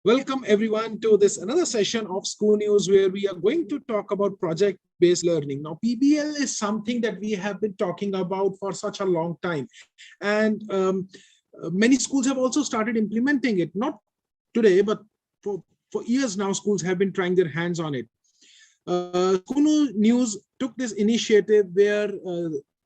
Welcome everyone to this another session of School News where we are going to talk about project-based learning. Now, PBL is something that we have been talking about for such a long time, and many schools have also started implementing it. Not today, but for years now, schools have been trying their hands on it. School News took this initiative where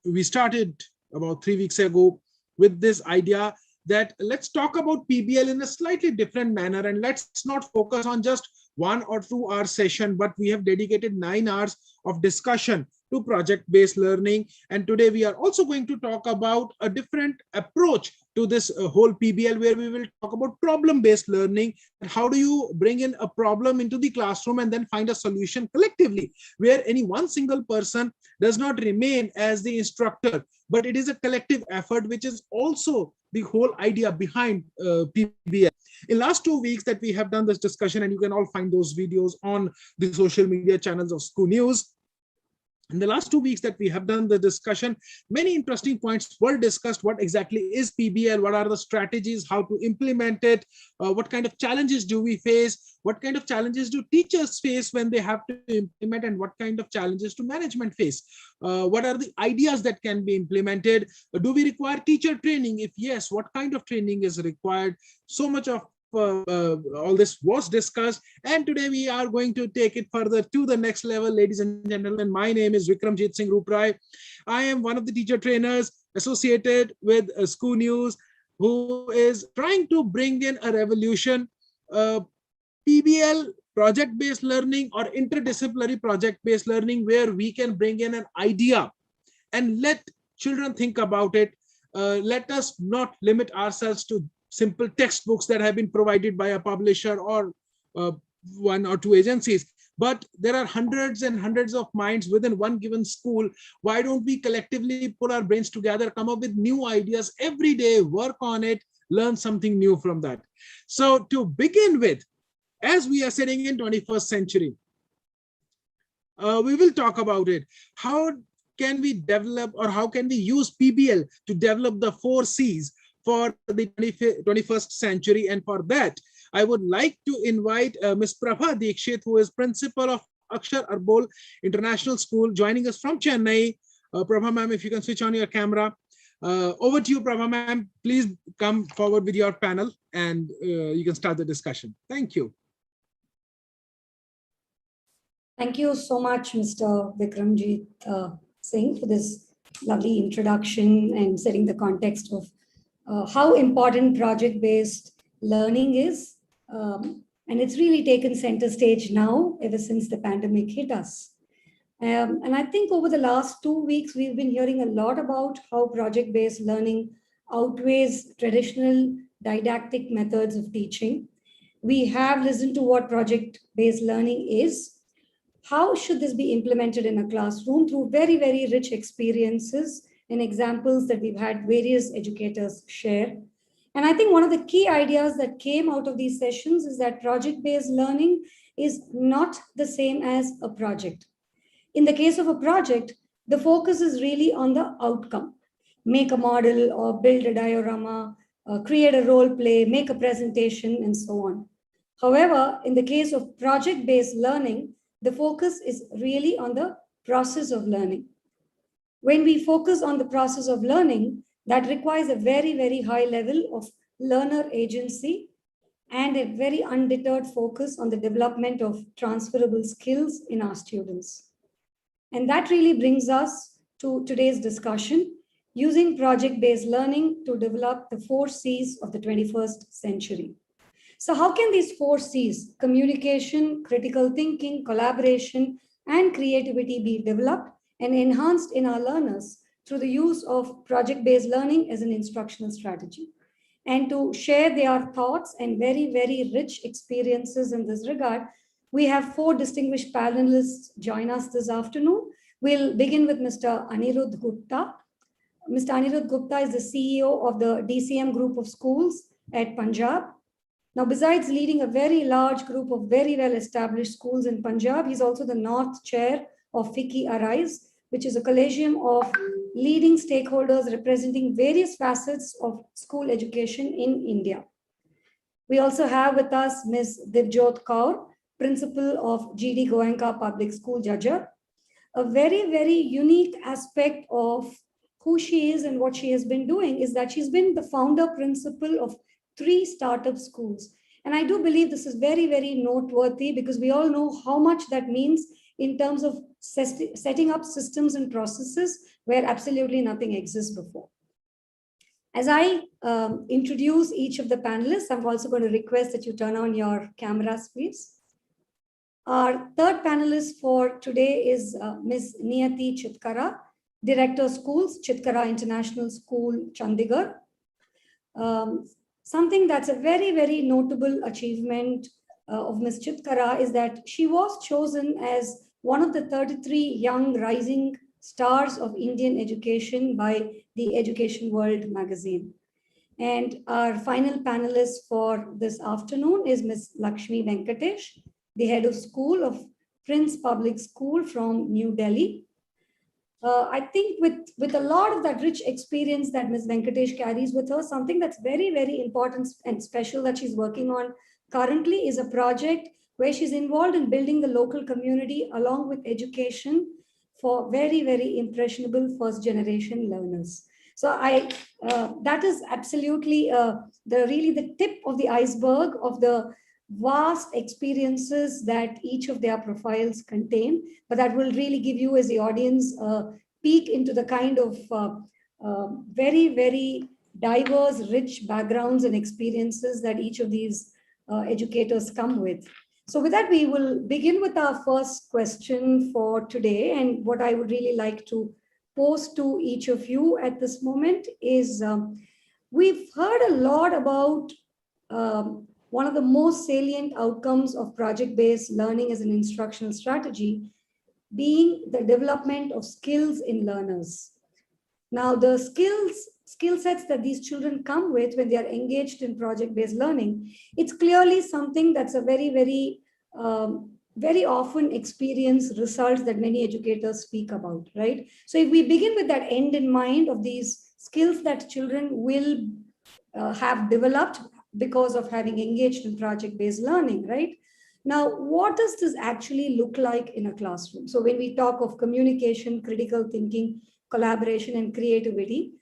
we started about 3 weeks ago with this idea that let's talk about PBL in a slightly different manner, and let's not focus on just 1 or 2 hour session, but we have dedicated 9 hours of discussion to project-based learning. And today we are also going to talk about a different approach to this whole PBL, where we will talk about problem-based learning. And how do you bring in a problem into the classroom and then find a solution collectively, where any one single person does not remain as the instructor, but it is a collective effort, which is also the whole idea behind PBL. In last 2 weeks that we have done this discussion, and you can all find those videos on the social media channels of School News. In the last 2 weeks that we have done the discussion, many interesting points were discussed. What exactly is PBL? What are the strategies? How to implement it? What kind of challenges do we face? What kind of challenges do teachers face when they have to implement? And what kind of challenges do management face? What are the ideas that can be implemented? Do we require teacher training? If yes, what kind of training is required? So much of all this was discussed, and today we are going to take it further to the next level. Ladies and gentlemen, my name is Vikramjit Singh Ruprai. I am one of the teacher trainers associated with School News, who is trying to bring in a revolution. PBL, project-based learning, or interdisciplinary project-based learning, where we can bring in an idea and let children think about it. Let us not limit ourselves to simple textbooks that have been provided by a publisher or 1 or 2 agencies, but there are hundreds and hundreds of minds within one given school. Why don't we collectively put our brains together, come up with new ideas every day, work on it, learn something new from that? So to begin with, as we are sitting in 21st century, we will talk about it. How can we develop, or how can we use PBL to develop the 4 C's for the 21st century? And for that, I would like to invite Ms. Prabha Dikshit, who is principal of Akshar Arbol International School, joining us from Chennai. Prabha ma'am, if you can switch on your camera. Over to you, Prabha ma'am. Please come forward with your panel, and you can start the discussion. Thank you. Thank you so much, Mr. Vikramjit Singh, for this lovely introduction and setting the context of how important project-based learning is. And it's really taken center stage now, ever since the pandemic hit us. And I think over the last 2 weeks, we've been hearing a lot about how project-based learning outweighs traditional didactic methods of teaching. We have listened to what project-based learning is. How should this be implemented in a classroom through very, very rich experiences and examples that we've had various educators share. And I think one of the key ideas that came out of these sessions is that project-based learning is not the same as a project. In the case of a project, the focus is really on the outcome. Make a model or build a diorama, create a role play, make a presentation, and so on. However, in the case of project-based learning, the focus is really on the process of learning. When we focus on the process of learning, that requires a very, very high level of learner agency and a very undeterred focus on the development of transferable skills in our students. And that really brings us to today's discussion, using project-based learning to develop the 4 C's of the 21st century. So how can these 4 C's, communication, critical thinking, collaboration, and creativity, be developed and enhanced in our learners through the use of project-based learning as an instructional strategy? And to share their thoughts and very, very rich experiences in this regard, we have 4 distinguished panelists join us this afternoon. We'll begin with Mr. Anirudh Gupta. Mr. Anirudh Gupta is the CEO of the DCM group of schools at Punjab. Now, besides leading a very large group of very well-established schools in Punjab, he's also the North Chair of FICCI Arise, which is a collegium of leading stakeholders representing various facets of school education in India. We also have with us Ms. Divjot Kaur, Principal of GD Goenka Public School, Jhajjar. A very, very unique aspect of who she is and what she has been doing is that she's been the founder principal of 3 startup schools. And I do believe this is very, very noteworthy because we all know how much that means in terms of setting up systems and processes where absolutely nothing exists before. As I introduce each of the panelists, I'm also going to request that you turn on your cameras, please. Our third panelist for today is Ms. Niyati Chitkara, Director of Schools, Chitkara International School, Chandigarh. Something that's a very, very notable achievement of Ms. Chitkara is that she was chosen as one of the 33 young rising stars of Indian education by the Education World magazine. And our final panelist for this afternoon is Ms. Lakshmi Venkatesh, the head of school of Prince Public School from New Delhi. I think with a lot of that rich experience that Ms. Venkatesh carries with her, something that's very, very important and special that she's working on currently is a project where she's involved in building the local community along with education for very, very impressionable first generation learners. So that is absolutely really the tip of the iceberg of the vast experiences that each of their profiles contain, but that will really give you as the audience a peek into the kind of very, very diverse, rich backgrounds and experiences that each of these educators come with. So with that, we will begin with our first question for today. And what I would really like to pose to each of you at this moment is we've heard a lot about one of the most salient outcomes of project-based learning as an instructional strategy being the development of skills in learners. Now, the skill sets that these children come with when they are engaged in project-based learning, it's clearly something that's a very, very, very often experienced results that many educators speak about, right? So if we begin with that end in mind of these skills that children will have developed because of having engaged in project-based learning, right? Now, what does this actually look like in a classroom? So when we talk of communication, critical thinking, collaboration, and creativity,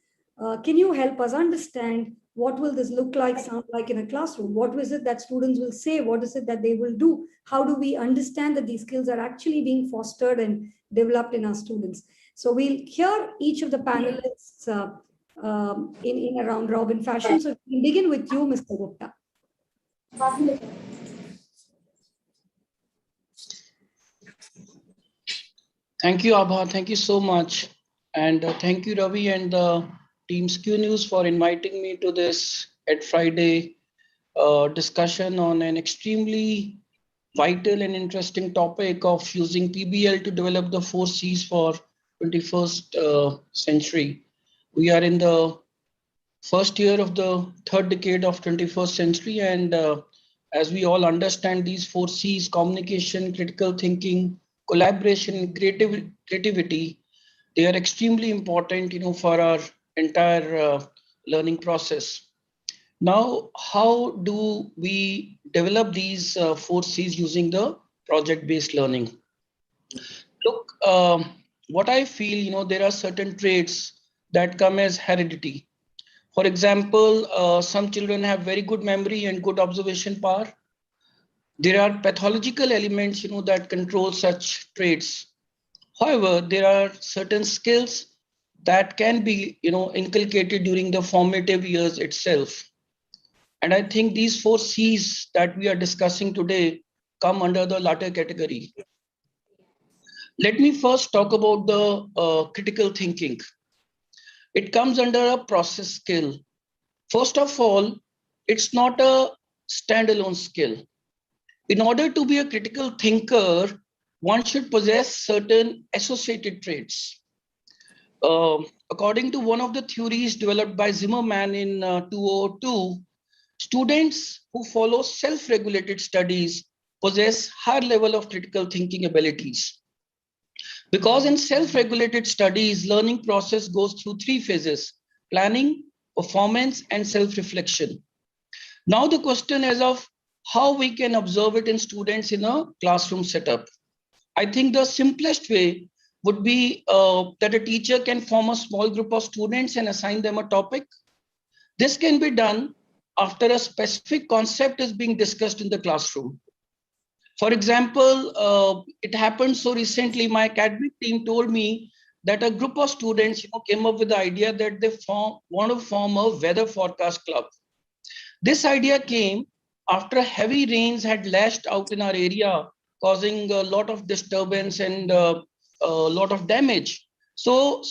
can you help us understand what will this look like, sound like in a classroom? What is it that students will say? What is it that they will do? How do we understand that these skills are actually being fostered and developed in our students? So we'll hear each of the panelists in a round robin fashion. So we begin with you, Mr. Gupta. Thank you, Abha. Thank you so much. And thank you, Ravi and the Team SKU News for inviting me to this Ed Friday discussion on an extremely vital and interesting topic of using PBL to develop the 4 Cs for 21st century. We are in the first year of the 3rd decade of 21st century. And as we all understand these 4 Cs, communication, critical thinking, collaboration, creativity, they are extremely important, for our entire learning process. Now, how do we develop these 4 Cs using the project-based learning? Look, what I feel, there are certain traits that come as heredity. For example, some children have very good memory and good observation power. There are pathological elements, that control such traits. However, there are certain skills that can be, inculcated during the formative years itself. And I think these 4 Cs that we are discussing today come under the latter category. Let me first talk about the critical thinking. It comes under a process skill. First of all, it's not a standalone skill. In order to be a critical thinker, one should possess certain associated traits. According to one of the theories developed by Zimmerman in 2002, students who follow self-regulated studies possess higher level of critical thinking abilities. Because in self-regulated studies, learning process goes through 3 phases: planning, performance, and self-reflection. Now the question is of how we can observe it in students in a classroom setup. I think the simplest way would be that a teacher can form a small group of students and assign them a topic. This can be done after a specific concept is being discussed in the classroom. For example, it happened so recently, my academic team told me that a group of students came up with the idea that they want to form a weather forecast club. This idea came after heavy rains had lashed out in our area, causing a lot of disturbance and a lot of damage. So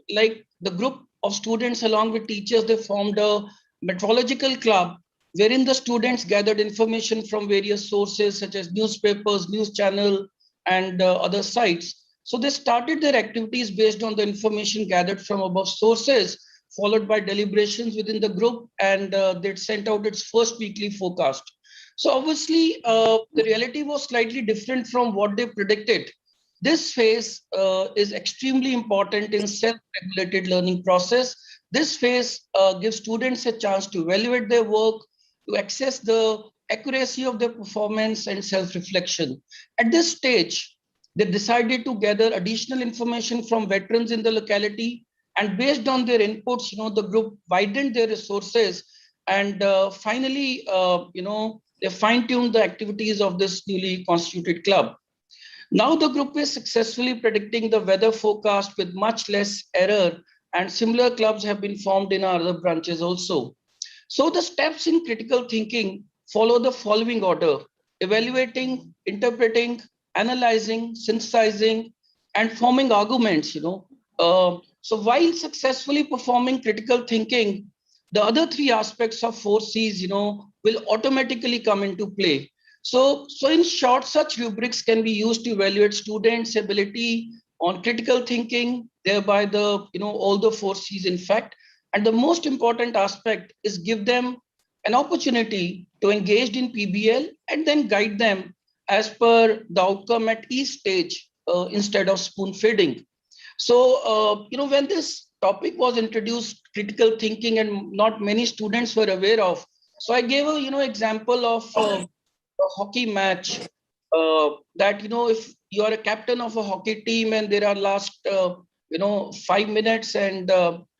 like the group of students along with teachers, they formed a meteorological club wherein the students gathered information from various sources such as newspapers, news channel, and other sites. So they started their activities based on the information gathered from above sources, followed by deliberations within the group, and they'd sent out its first weekly forecast. So obviously, the reality was slightly different from what they predicted. This phase is extremely important in self-regulated learning process. This phase gives students a chance to evaluate their work, to assess the accuracy of their performance and self-reflection. At this stage, they decided to gather additional information from veterans in the locality, and based on their inputs, the group widened their resources, and finally, they fine-tuned the activities of this newly constituted club. Now the group is successfully predicting the weather forecast with much less error, and similar clubs have been formed in our other branches also. So the steps in critical thinking follow the following order: evaluating, interpreting, analyzing, synthesizing, and forming arguments. So while successfully performing critical thinking, the other three aspects of 4Cs, will automatically come into play. So in short, such rubrics can be used to evaluate students' ability on critical thinking, thereby all the 4Cs in fact. And the most important aspect is give them an opportunity to engage in PBL and then guide them as per the outcome at each stage instead of spoon feeding. So, when this topic was introduced, critical thinking, and not many students were aware of. So I gave a, example of a hockey match that, if you are a captain of a hockey team and there are last, 5 minutes and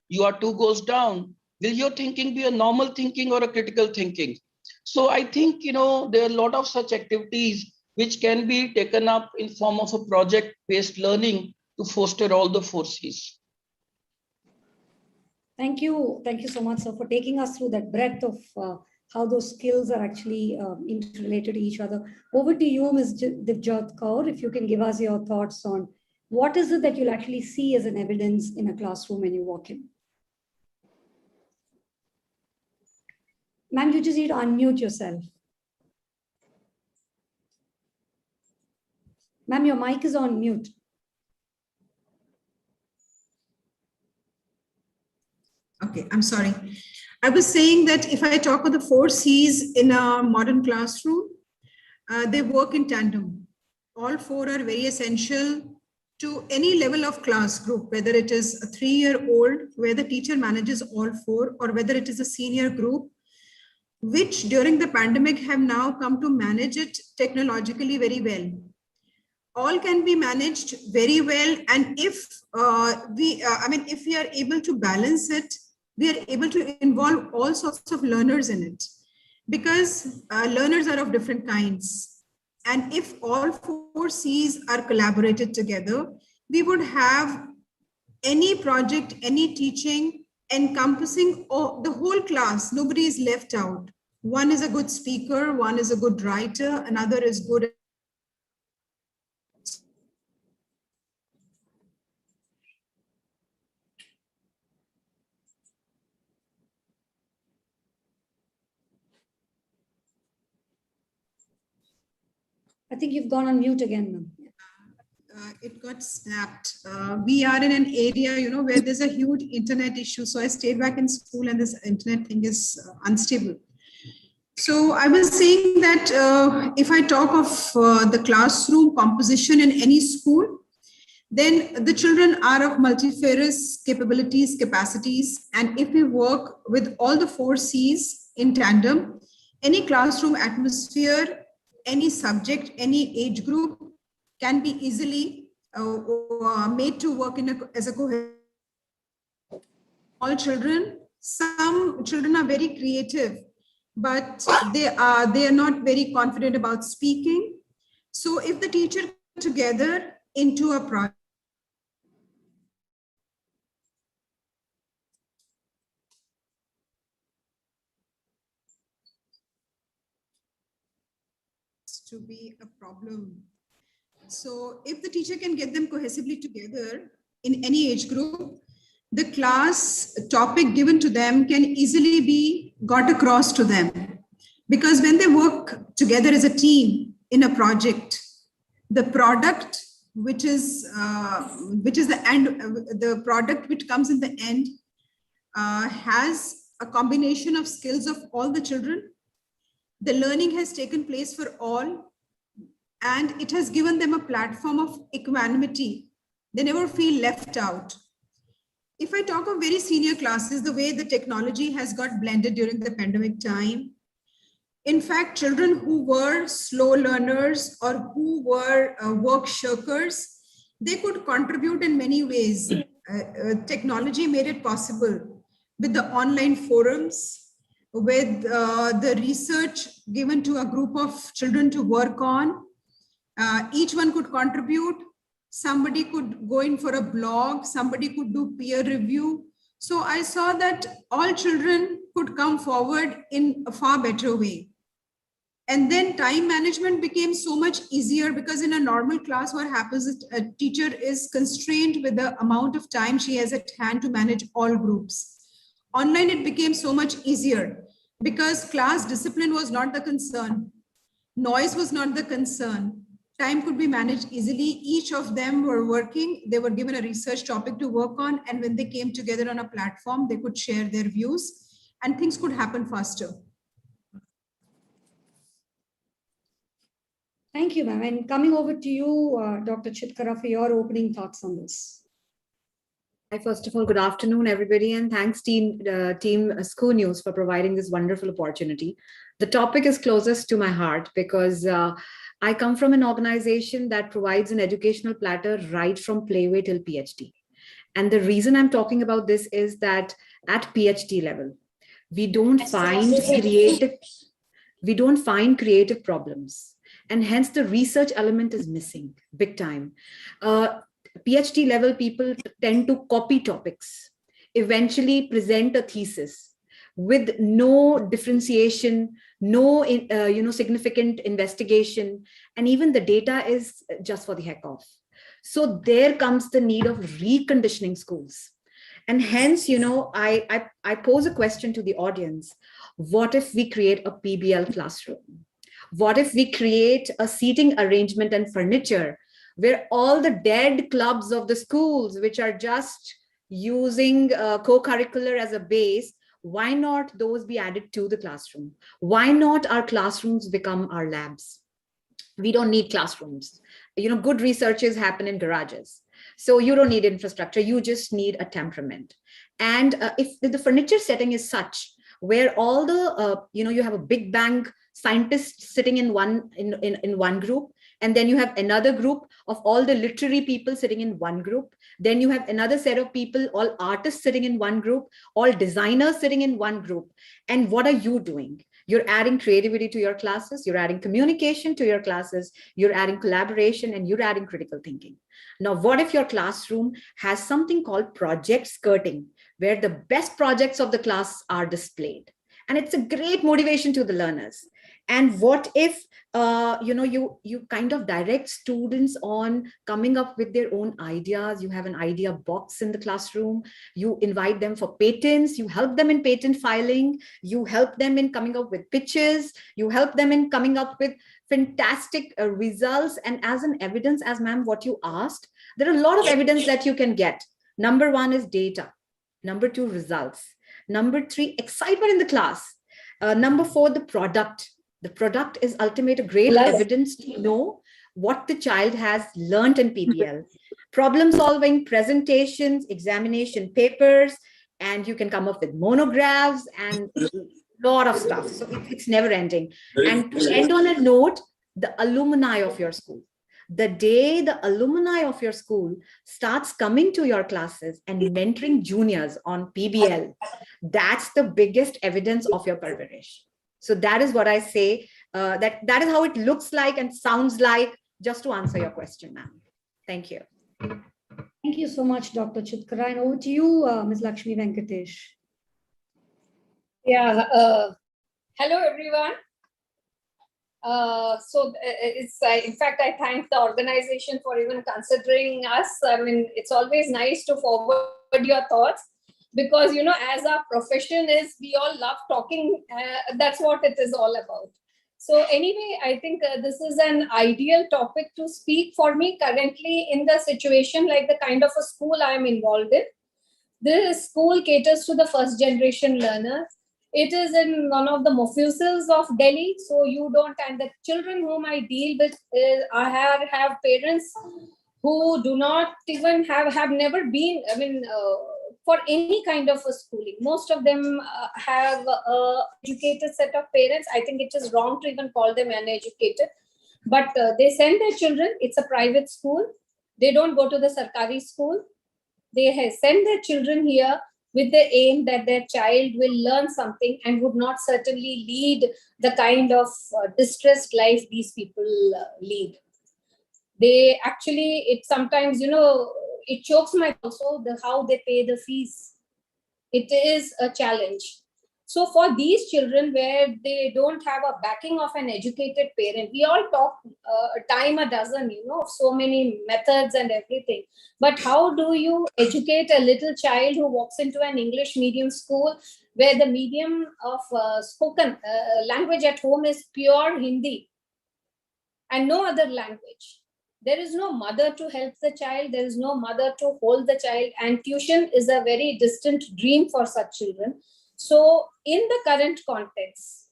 you are 2 goals down, will your thinking be a normal thinking or a critical thinking? So I think, there are a lot of such activities which can be taken up in form of a project-based learning to foster all the 4Cs. Thank you. Thank you so much, sir, for taking us through that breadth of how those skills are actually interrelated to each other. Over to you, Ms. Divjot Kaur, if you can give us your thoughts on what is it that you'll actually see as an evidence in a classroom when you walk in. Ma'am, you just need to unmute yourself. Ma'am, your mic is on mute. Okay, I'm sorry. I was saying that if I talk of the 4Cs in a modern classroom, they work in tandem. All 4 are very essential to any level of class group, whether it is a 3-year-old where the teacher manages all 4, or whether it is a senior group, which during the pandemic have now come to manage it technologically very well. All can be managed very well, and if if we are able to balance it, we are able to involve all sorts of learners in it, because learners are of different kinds. And if all 4Cs are collaborated together, we would have any project, any teaching encompassing the whole class. Nobody is left out. One is a good speaker, one is a good writer, another is good. I think you've gone on mute again, ma'am. It got snapped. We are in an area, where there's a huge internet issue. So I stayed back in school and this internet thing is unstable. So I was saying that if I talk of the classroom composition in any school, then the children are of multifarious capabilities, capacities. And if we work with all the 4Cs in tandem, Any classroom atmosphere, any subject, any age group can be easily made to work as a cohesive. All children, some children are very creative, but they are not very confident about speaking. So if the teacher together into a project to be a problem. So if the teacher can get them cohesively together in any age group, the class topic given to them can easily be got across to them. Because when they work together as a team in a project, the product which is the end, the product which comes in the end has a combination of skills of all the children. The learning has taken place for all, and it has given them a platform of equanimity. They never feel left out. If I talk of very senior classes, the way the technology has got blended during the pandemic time, in fact, children who were slow learners or who were work shirkers, they could contribute in many ways. Technology made it possible with the online forums, with the research given to a group of children to work on. Each one could contribute. Somebody could go in for a blog, somebody could do peer review. So I saw that all children could come forward in a far better way. And then time management became so much easier, because in a normal class, what happens is a teacher is constrained with the amount of time she has at hand to manage all groups. Online, it became so much easier because class discipline was not the concern. Noise was not the concern. Time could be managed easily. Each of them were working. They were given a research topic to work on. And when they came together on a platform, they could share their views and things could happen faster. Thank you, ma'am. And coming over to you, Dr. Chitkara, for your opening thoughts on this. Hi, first of all, good afternoon, everybody, and thanks team School News for providing this wonderful opportunity. The topic is closest to my heart because I come from an organization that provides an educational platter right from playway till PhD. And the reason I'm talking about this is that at PhD level, we don't find creative problems. And hence the research element is missing big time. PhD level people tend to copy topics, eventually present a thesis with no differentiation, no significant investigation, and even the data is just for the heck of. So there comes the need of reconditioning schools. And hence, I pose a question to the audience. What if we create a PBL classroom? What if we create a seating arrangement and furniture where all the dead clubs of the schools, which are just using co-curricular as a base, why not those be added to the classroom? Why not our classrooms become our labs? We don't need classrooms. Good researches happen in garages. So you don't need infrastructure, you just need a temperament. And if the furniture setting is such, where all the, you have a big bang scientists sitting in one group, and then you have another group of all the literary people sitting in one group. Then you have another set of people, all artists sitting in one group, all designers sitting in one group. And what are you doing? You're adding creativity to your classes, you're adding communication to your classes, you're adding collaboration, and you're adding critical thinking. Now, what if your classroom has something called project skirting, where the best projects of the class are displayed? And it's a great motivation to the learners. And what if you kind of direct students on coming up with their own ideas? You have an idea box in the classroom. You invite them for patents. You help them in patent filing. You help them in coming up with pitches. You help them in coming up with fantastic results. And as an evidence, as ma'am, what you asked, there are a lot of evidence that you can get. Number one is data. Number two, results. Number three, excitement in the class. Number four, the product. The product is ultimate great evidence to know what the child has learned in PBL. Problem solving, presentations, examination papers, and you can come up with monographs and lot of stuff. So it's never ending. And to end on a note, the alumni of your school. The day the alumni of your school starts coming to your classes and mentoring juniors on PBL, that's the biggest evidence of your parvarish. So that is what I say, that is how it looks like and sounds like, just to answer your question, ma'am. Thank you. Thank you so much, Dr. Chitkara. And over to you, Ms. Lakshmi Venkatesh. Yeah, hello everyone. It's in fact, I thank the organization for even considering us. I mean, it's always nice to forward your thoughts, because, you know, as our profession is, we all love talking. That's what it is all about. So anyway, I think this is an ideal topic to speak for me currently in the situation, like the kind of a school I'm involved in. This school caters to the first generation learners. It is in one of the mofusils of Delhi. So you don't, and the children whom I deal with, I have parents who do not even have never been, I mean, for any kind of a schooling. Most of them have a educated set of parents. I think it is wrong to even call them uneducated, but they send their children. It's a private school. They don't go to the Sarkari school. They send their children here with the aim that their child will learn something and would not certainly lead the kind of distressed life these people lead. They actually, it sometimes, you know, it chokes my also how they pay the fees. It is a challenge. So for these children where they don't have a backing of an educated parent, we all talk time a dozen, you know, so many methods and everything. But how do you educate a little child who walks into an English medium school where the medium of spoken language at home is pure Hindi and no other language? There is no mother to help the child. There is no mother to hold the child. And tuition is a very distant dream for such children. So in the current context,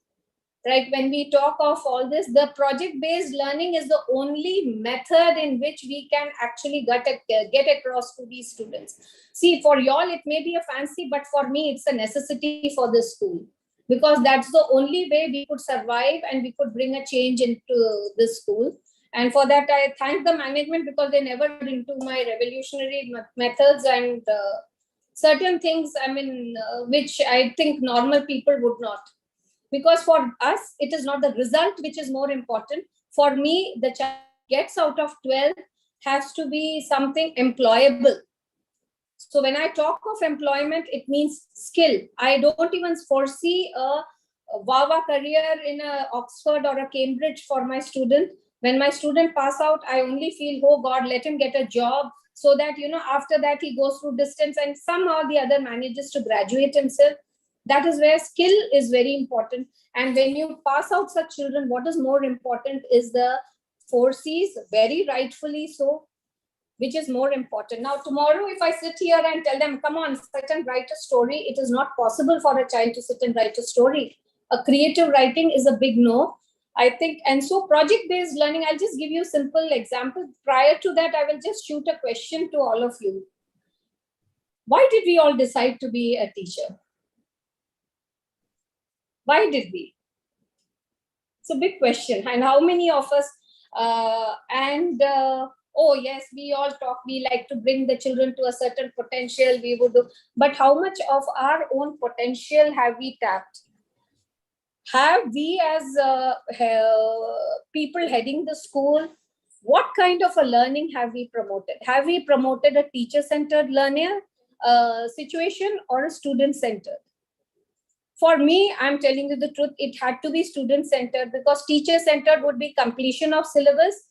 right, when we talk of all this, the project-based learning is the only method in which we can actually get across to these students. See, for y'all, it may be a fancy, but for me, it's a necessity for the school, because that's the only way we could survive and we could bring a change into the school. And for that, I thank the management, because they never into my revolutionary methods and certain things, I mean, which I think normal people would not. Because for us, it is not the result which is more important. For me, the child gets out of 12 has to be something employable. So when I talk of employment, it means skill. I don't even foresee a Wawa career in a Oxford or a Cambridge for my student. When my student pass out, I only feel, oh God, let him get a job, so that, you know, after that he goes through distance and somehow the other manages to graduate himself. That is where skill is very important. And when you pass out such children, what is more important is the 4 C's, very rightfully so, which is more important. Now, tomorrow, if I sit here and tell them, come on, sit and write a story, it is not possible for a child to sit and write a story. A creative writing is a big no, I think. And so project-based learning, I'll just give you a simple example. Prior to that, I will just shoot a question to all of you. Why did we all decide to be a teacher? Why did we? It's a big question. And how many of us, oh yes, we all talk, we like to bring the children to a certain potential, we would do, but how much of our own potential have we tapped? Have we as people heading the school, what kind of a learning have we promoted? Have we promoted a teacher-centered learning situation or a student-centered? For me, I'm telling you the truth, it had to be student-centered, because teacher-centered would be completion of syllabus,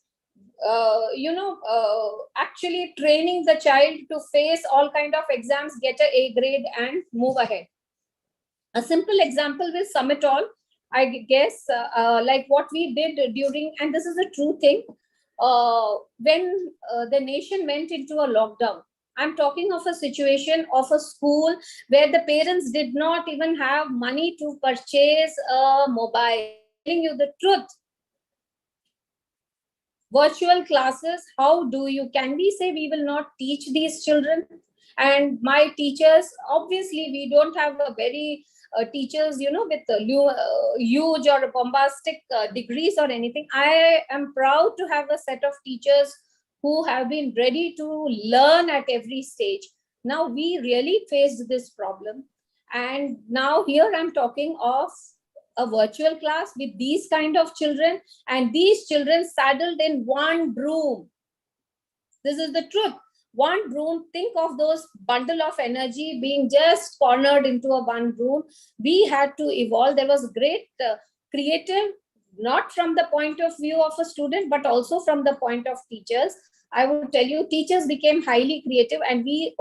actually training the child to face all kind of exams, get an A grade and move ahead. A simple example with Summit All, I guess, like what we did during, and this is a true thing, when the nation went into a lockdown. I'm talking of a situation of a school where the parents did not even have money to purchase a mobile. I'm telling you the truth. Virtual classes, how can we say we will not teach these children? And my teachers, obviously, we don't have a very teachers, with huge or bombastic degrees or anything. I am proud to have a set of teachers who have been ready to learn at every stage. Now, we really faced this problem. And now here I'm talking of a virtual class with these kind of children, and these children saddled in one room. This is the truth. One room, think of those bundle of energy being just cornered into a one room. We had to evolve. There was great creative, not from the point of view of a student, but also from the point of teachers. I would tell you, teachers became highly creative, and we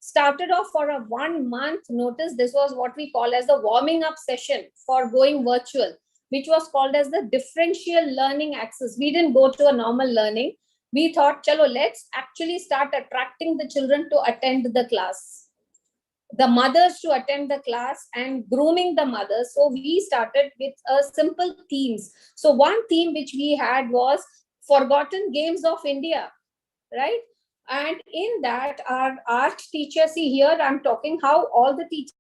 started off for a 1 month notice. This was what we call as the warming up session for going virtual, which was called as the differential learning axis. We didn't go to a normal learning. We thought, chalo, let's actually start attracting the children to attend the class, the mothers to attend the class, and grooming the mothers. So we started with simple themes. So one theme which we had was Forgotten Games of India, right? And in that, our art teacher, see here, I'm talking how all the teachers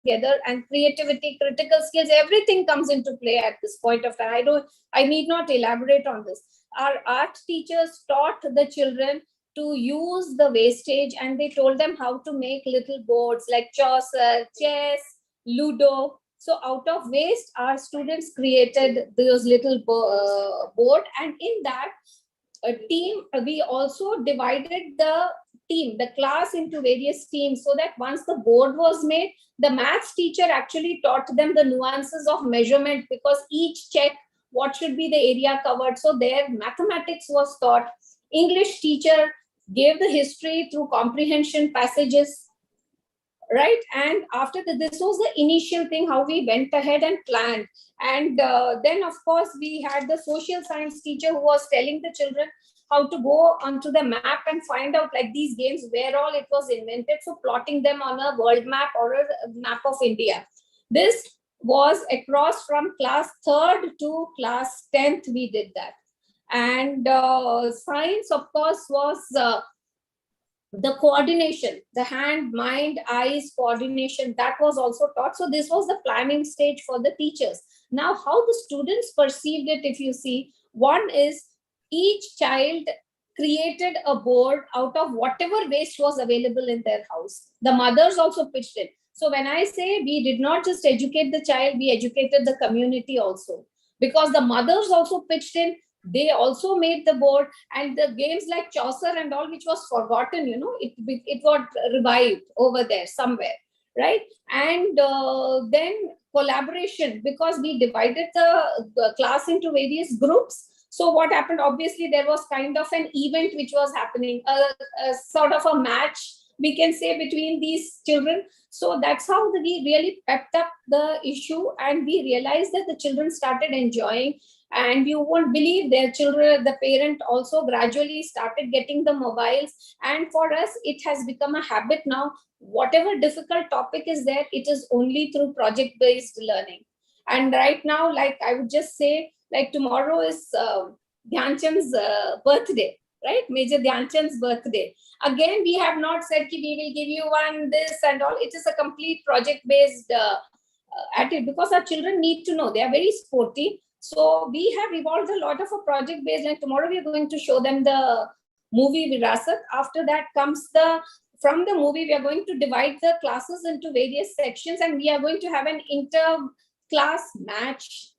together, and creativity, critical skills, everything comes into play at this point of time. I need not elaborate on this. Our art teachers taught the children to use the wastage, and they told them how to make little boards like Chaucer, chess, Ludo. So out of waste, our students created those little board, and in that team, we also divided the class into various teams, so that once the board was made, the maths teacher actually taught them the nuances of measurement, because each check what should be the area covered. So their mathematics was taught. English teacher gave the history through comprehension passages, right? And after this was the initial thing, how we went ahead and planned. And then, of course, we had the social science teacher who was telling the children how to go onto the map and find out, like, these games, where all it was invented. So plotting them on a world map or a map of India. This was across from class 3rd to class 10th, we did that. And science, of course, was the coordination, the hand, mind, eyes coordination, that was also taught. So this was the planning stage for the teachers. Now, how the students perceived it, if you see, one is each child created a board out of whatever waste was available in their house. The mothers also pitched in. So when I say we did not just educate the child, we educated the community also, because the mothers also pitched in. They also made the board, and the games like Chaucer and all, which was forgotten, it got revived over there somewhere, right? And then collaboration, because we divided the class into various groups. So what happened, obviously, there was kind of an event which was happening, a sort of a match, we can say, between these children. So that's how we really pepped up the issue, and we realized that the children started enjoying. And you won't believe, their children, the parent also gradually started getting the mobiles. And for us, it has become a habit now. Whatever difficult topic is there, it is only through project-based learning. And right now, like, I would just say, like, tomorrow is Dhyan Chand's birthday, right? Major Dhyan Chand's birthday. Again, we have not said ki we will give you one, this and all. It is a complete project-based attitude, because our children need to know. They are very sporty. So we have evolved a lot of a project-based, and tomorrow we are going to show them the movie Virasat. After that comes from the movie, we are going to divide the classes into various sections, and we are going to have an inter-class match,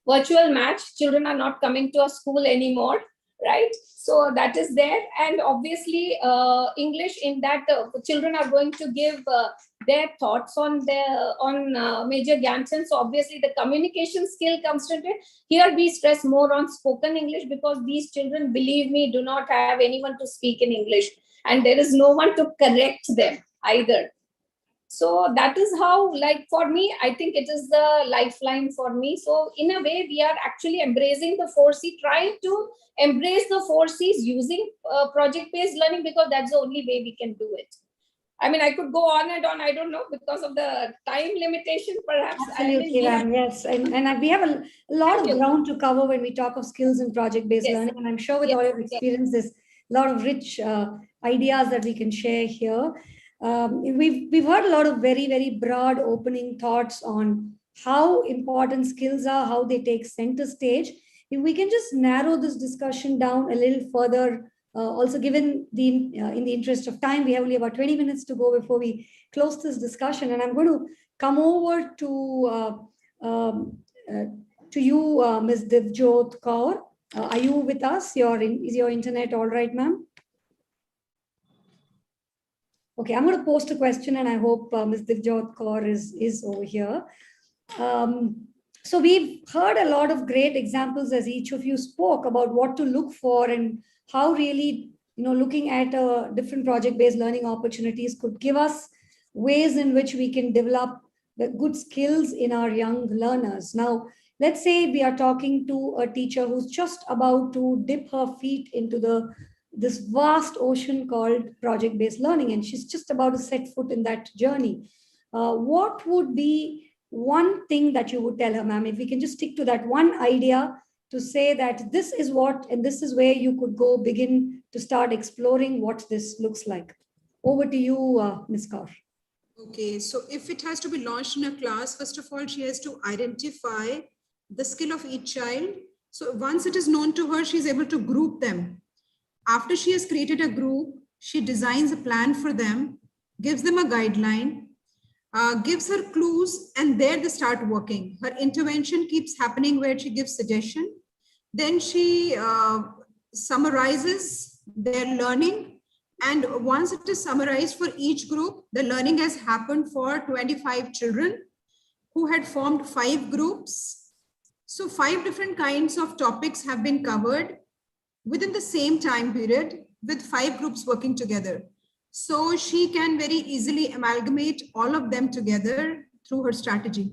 virtual match. Children are not coming to a school anymore, right? So that is there. And obviously English, in that children are going to give their thoughts on Major Dhyan Chand. So obviously the communication skill comes to it. Here we stress more on spoken English, because these children, believe me, do not have anyone to speak in English, and there is no one to correct them either. So that is how, like, for me, I think it is the lifeline for me. So in a way, we are actually embracing the 4C, trying to embrace the 4Cs using project-based learning, because that's the only way we can do it. I mean, I could go on and on. I don't know, because of the time limitation, perhaps. Absolutely, ma'am. Yes. And we have a lot of ground to cover when we talk of skills and project-based learning. And I'm sure with all your experience, there's a lot of rich ideas that we can share here. we've heard a lot of very, very broad opening thoughts on how important skills are, how they take center stage. If we can just narrow this discussion down a little further, also given in the interest of time, we have only about 20 minutes to go before we close this discussion. And I'm going to come over to you, Ms. Divjot Kaur. Are you with us? Is your internet all right, ma'am? Okay, I'm going to post a question, and I hope Ms. Divjot Kaur is over here. So we've heard a lot of great examples as each of you spoke about what to look for and how really, looking at different project-based learning opportunities could give us ways in which we can develop the good skills in our young learners. Now, let's say we are talking to a teacher who's just about to dip her feet into this vast ocean called project-based learning, and she's just about to set foot in that journey. What would be one thing that you would tell her, ma'am, if we can just stick to that one idea to say that this is what, and this is where you could go begin to start exploring what this looks like. Over to you, Ms. Kaur. Okay, so if it has to be launched in a class, first of all, she has to identify the skill of each child. So once it is known to her, she's able to group them. After she has created a group, she designs a plan for them, gives them a guideline, gives her clues, and there they start working. Her intervention keeps happening where she gives suggestion. Then she summarizes their learning. And once it is summarized for each group, the learning has happened for 25 children who had formed 5 groups. So 5 different kinds of topics have been covered within the same time period with 5 groups working together. So she can very easily amalgamate all of them together through her strategy.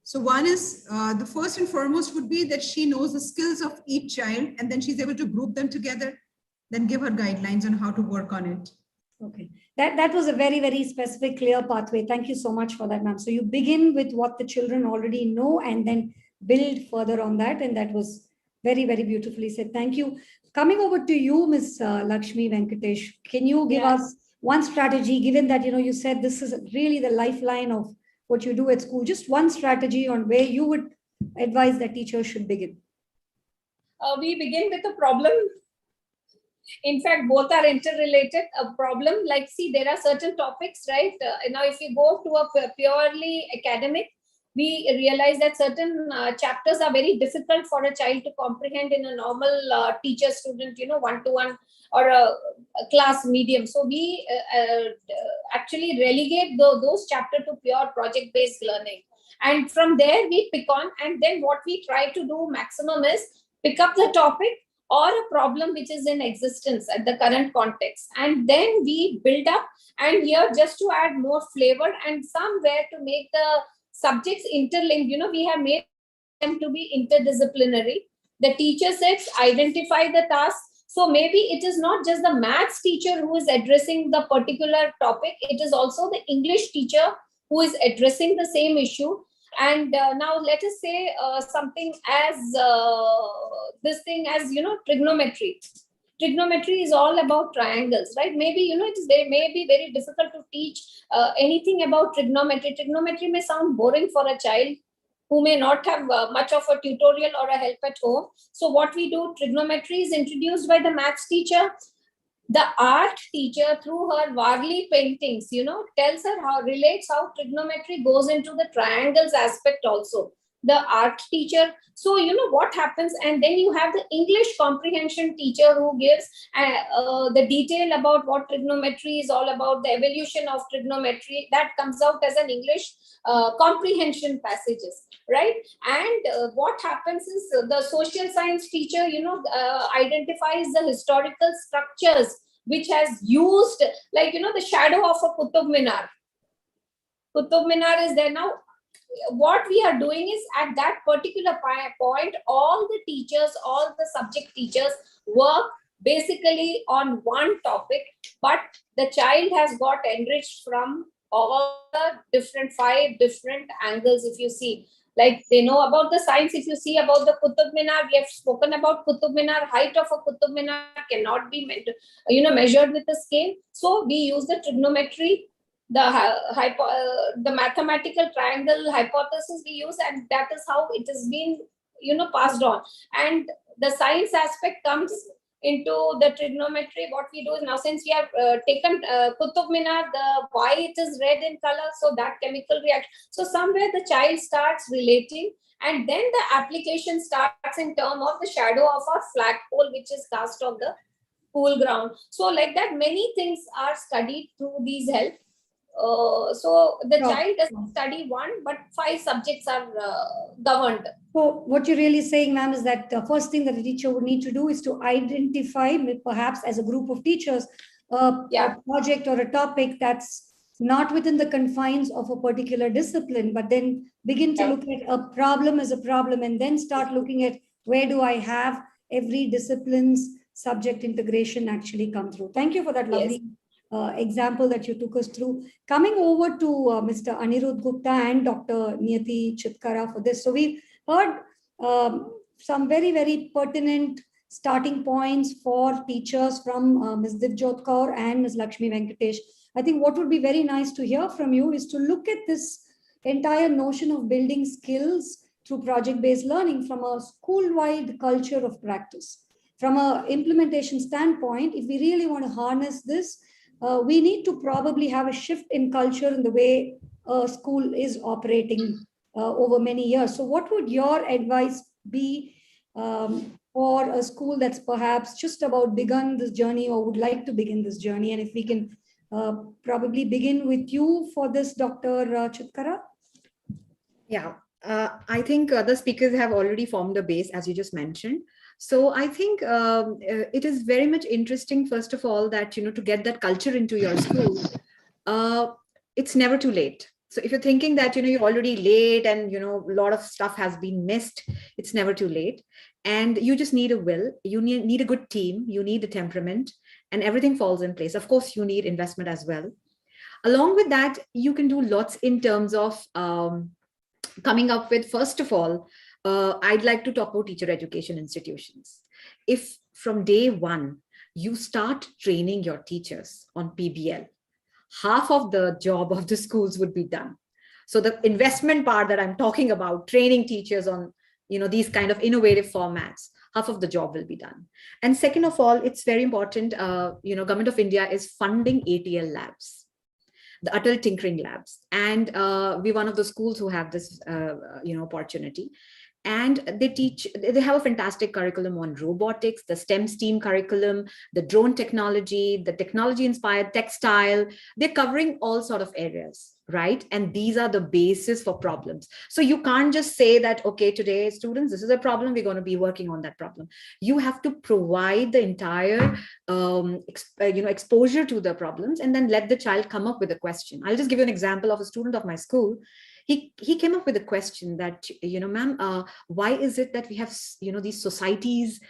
So one is, the first and foremost would be that she knows the skills of each child, and then she's able to group them together, then give her guidelines on how to work on it. Okay, that was a very, very specific, clear pathway. Thank you so much for that, ma'am. So you begin with what the children already know and then build further on that. And that was very, very beautifully said. Thank you. Coming over to you, Ms. Lakshmi Venkatesh, can you give us one strategy, given that, you said this is really the lifeline of what you do at school, just one strategy on where you would advise that teachers should begin? We begin with a problem. In fact, both are interrelated. A problem, like, see, there are certain topics, right? Now, if you go to a purely academic, we realize that certain chapters are very difficult for a child to comprehend in a normal teacher-student, one-to-one or a class medium. So we actually relegate those chapters to pure project-based learning. And from there, we pick on, and then what we try to do maximum is pick up the topic or a problem which is in existence at the current context. And then we build up, and here just to add more flavor and somewhere to make the subjects interlinked, we have made them to be interdisciplinary. The teacher sets, identify the task. So maybe it is not just the maths teacher who is addressing the particular topic, it is also the English teacher who is addressing the same issue. And now let us say something as trigonometry. Trigonometry is all about triangles, right? Maybe, it may be very difficult to teach anything about trigonometry. Trigonometry may sound boring for a child who may not have much of a tutorial or a help at home. So what we do, trigonometry is introduced by the maths teacher. The art teacher, through her Varley paintings, relates how trigonometry goes into the triangles aspect also. The art teacher. So, what happens, and then you have the English comprehension teacher who gives the detail about what trigonometry is all about, the evolution of trigonometry. That comes out as an English comprehension passages, right? And what happens is the social science teacher, identifies the historical structures which has used, like, the shadow of a Qutub Minar. Qutub Minar is there now. What we are doing is, at that particular point, all the teachers, all the subject teachers work basically on one topic, but the child has got enriched from all the 5 different angles. If you see, Like they know about the science. If you see about the Qutub Minar, we have spoken about Qutub Minar. Height of a Qutub Minar cannot be measured with a scale. So we use the trigonometry, the mathematical triangle hypothesis we use, and that is how it has been passed on. And the science aspect comes into the trigonometry. What we do is, now since we have taken Qutub Minar, why it is red in color, so that chemical reaction. So somewhere the child starts relating, and then the application starts in terms of the shadow of a flagpole which is cast on the pool ground. So like that, many things are studied through these help. So the child doesn't study one, but 5 subjects are governed. So what you're really saying, ma'am, is that the first thing that a teacher would need to do is to identify, perhaps as a group of teachers, a project or a topic that's not within the confines of a particular discipline, but then begin to look at a problem as a problem, and then start looking at where do I have every discipline's subject integration actually come through. Thank you for that lovely example that you took us through. Coming over to Mr. Anirudh Gupta and Dr. Niyati Chitkara for this. So we've heard some very, very pertinent starting points for teachers from Ms. Divjot Kaur and Ms. Lakshmi Venkatesh. I think what would be very nice to hear from you is to look at this entire notion of building skills through project-based learning from a school-wide culture of practice. From an implementation standpoint, if we really want to harness this, we need to probably have a shift in culture in the way a school is operating over many years. So what would your advice be for a school that's perhaps just about begun this journey or would like to begin this journey? And if we can probably begin with you for this, Dr. Chitkara. Yeah, I think the speakers have already formed a base, as you just mentioned. So I think it is very much interesting, first of all, that, to get that culture into your school, it's never too late. So if you're thinking that, you're already late and, a lot of stuff has been missed, it's never too late. And you just need a will, you need a good team, you need a temperament, and everything falls in place. Of course, you need investment as well. Along with that, you can do lots in terms of coming up with, first of all, I'd like to talk about teacher education institutions. If from day one, you start training your teachers on PBL, half of the job of the schools would be done. So the investment part that I'm talking about, training teachers on, these kind of innovative formats, half of the job will be done. And second of all, it's very important, Government of India is funding ATL labs, the Atal Tinkering Labs. And we're one of the schools who have this, opportunity. And they have a fantastic curriculum on robotics, the STEM curriculum, the drone technology, the technology-inspired textile. They're covering all sort of areas, right? And these are the basis for problems. So you can't just say that, okay, today, students, this is a problem, we're going to be working on that problem. You have to provide the entire, exposure to the problems, and then let the child come up with a question. I'll just give you an example of a student of my school. He came up with a question that, ma'am, why is it that we have, these societies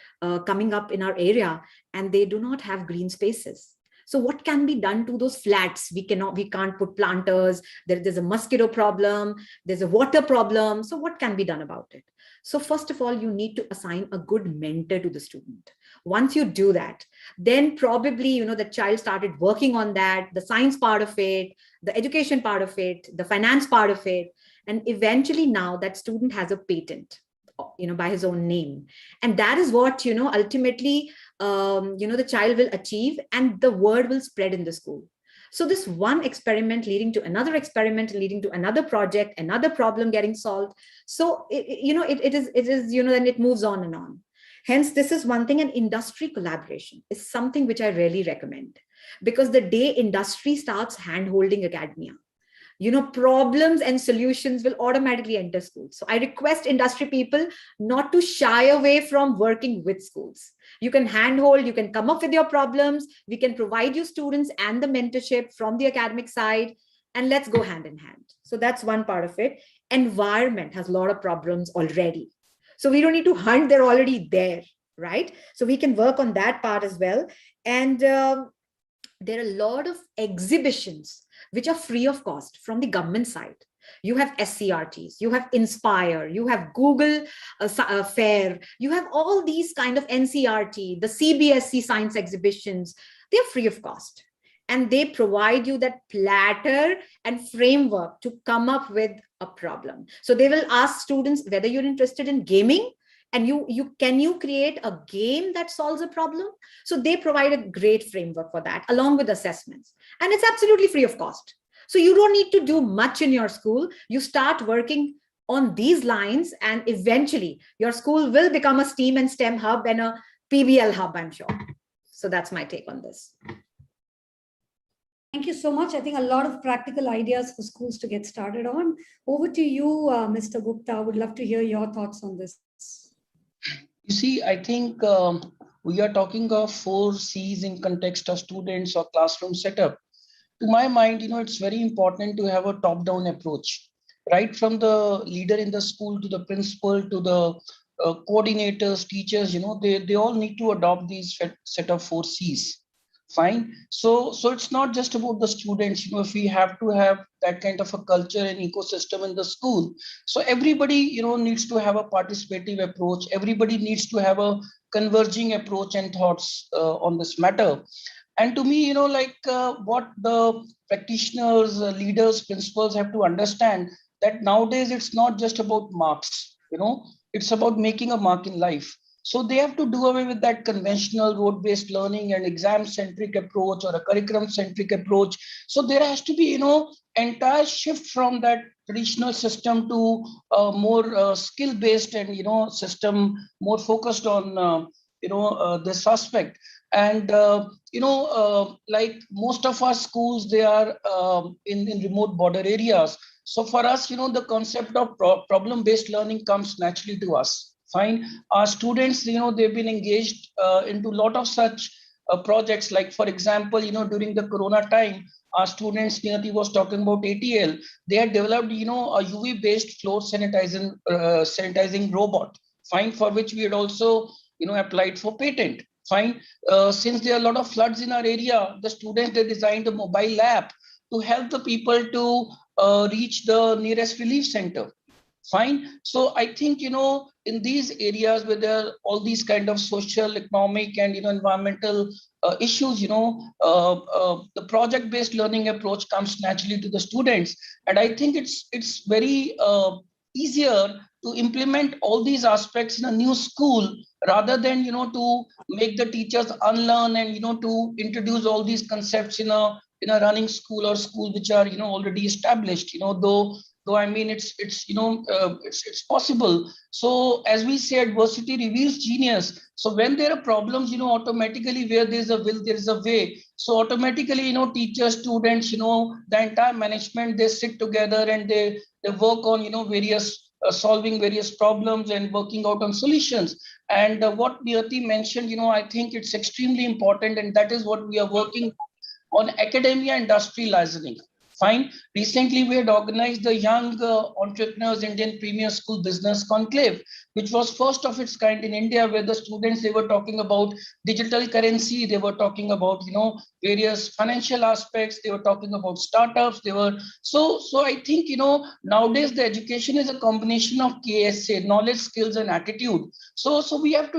coming up in our area and they do not have green spaces? So what can be done to those flats? We can't put planters. There's a mosquito problem. There's a water problem. So what can be done about it? So first of all, you need to assign a good mentor to the student. Once you do that, then probably, the child started working on that, the science part of it, the education part of it, the finance part of it. And eventually now that student has a patent, by his own name. And that is what, ultimately, the child will achieve, and the word will spread in the school. So this one experiment leading to another experiment, leading to another project, another problem getting solved. So, it is, then it moves on and on. Hence, this is one thing, and industry collaboration is something which I really recommend, because the day industry starts hand-holding academia, problems and solutions will automatically enter schools. So I request industry people not to shy away from working with schools. You can handhold, you can come up with your problems. We can provide you students and the mentorship from the academic side, and let's go hand in hand. So that's one part of it. Environment has a lot of problems already. So we don't need to hunt, they're already there, right? So we can work on that part as well. And there are a lot of exhibitions which are free of cost from the government side. You have SCRTs, you have Inspire, you have Google Fair, you have all these kind of NCRT, the CBSE science exhibitions. They're free of cost. And they provide you that platter and framework to come up with a problem. So they will ask students whether you're interested in gaming, and can you create a game that solves a problem? So they provide a great framework for that, along with assessments. And it's absolutely free of cost. So you don't need to do much in your school. You start working on these lines, and eventually your school will become a STEAM and STEM hub and a PBL hub, I'm sure. So that's my take on this. Thank you so much. I think a lot of practical ideas for schools to get started on. Over to you, Mr. Gupta. I would love to hear your thoughts on this. You see, I think we are talking of 4 C's in context of students or classroom setup. To my mind, it's very important to have a top-down approach, right from the leader in the school to the principal to the coordinators, teachers. They all need to adopt these set of 4 C's. Fine. So it's not just about the students. If we have to have that kind of a culture and ecosystem in the school, so everybody needs to have a participative approach. Everybody needs to have a converging approach and thoughts on this matter. And to me, what the practitioners, leaders, principals have to understand, that nowadays it's not just about marks. It's about making a mark in life. So they have to do away with that conventional rote-based learning and exam-centric approach or a curriculum-centric approach. So there has to be, entire shift from that traditional system to a more skill-based and, system more focused on, this aspect. And, like most of our schools, they are in remote border areas. So for us, the concept of problem-based learning comes naturally to us. Fine. Our students, they've been engaged into a lot of such projects. Like, for example, during the Corona time, our students, Niyati was talking about ATL. They had developed, a UV-based floor sanitizing robot. Fine, for which we had also, applied for patent. Fine. Since there are a lot of floods in our area, the students, they designed a mobile app to help the people to reach the nearest relief center. Fine. So I think, in these areas where there are all these kind of social, economic, and environmental issues, the project-based learning approach comes naturally to the students. And I think it's very easier to implement all these aspects in a new school rather than, to make the teachers unlearn and, to introduce all these concepts in a running school or school which are, already established, though I mean, it's possible. So as we say, adversity reveals genius. So when there are problems, automatically where there's a will, there is a way. So automatically, teachers, students, the entire management, they sit together and they work on, various solving various problems and working out on solutions. And what Niyati mentioned, I think it's extremely important, and that is what we are working on: academia industry liaising. Fine. Recently, we had organized the Young Entrepreneurs Indian Premier School Business Conclave, which was first of its kind in India, where the students, they were talking about digital currency, they were talking about, various financial aspects, they were talking about startups, so I think, nowadays the education is a combination of KSA, knowledge, skills, and attitude. So we have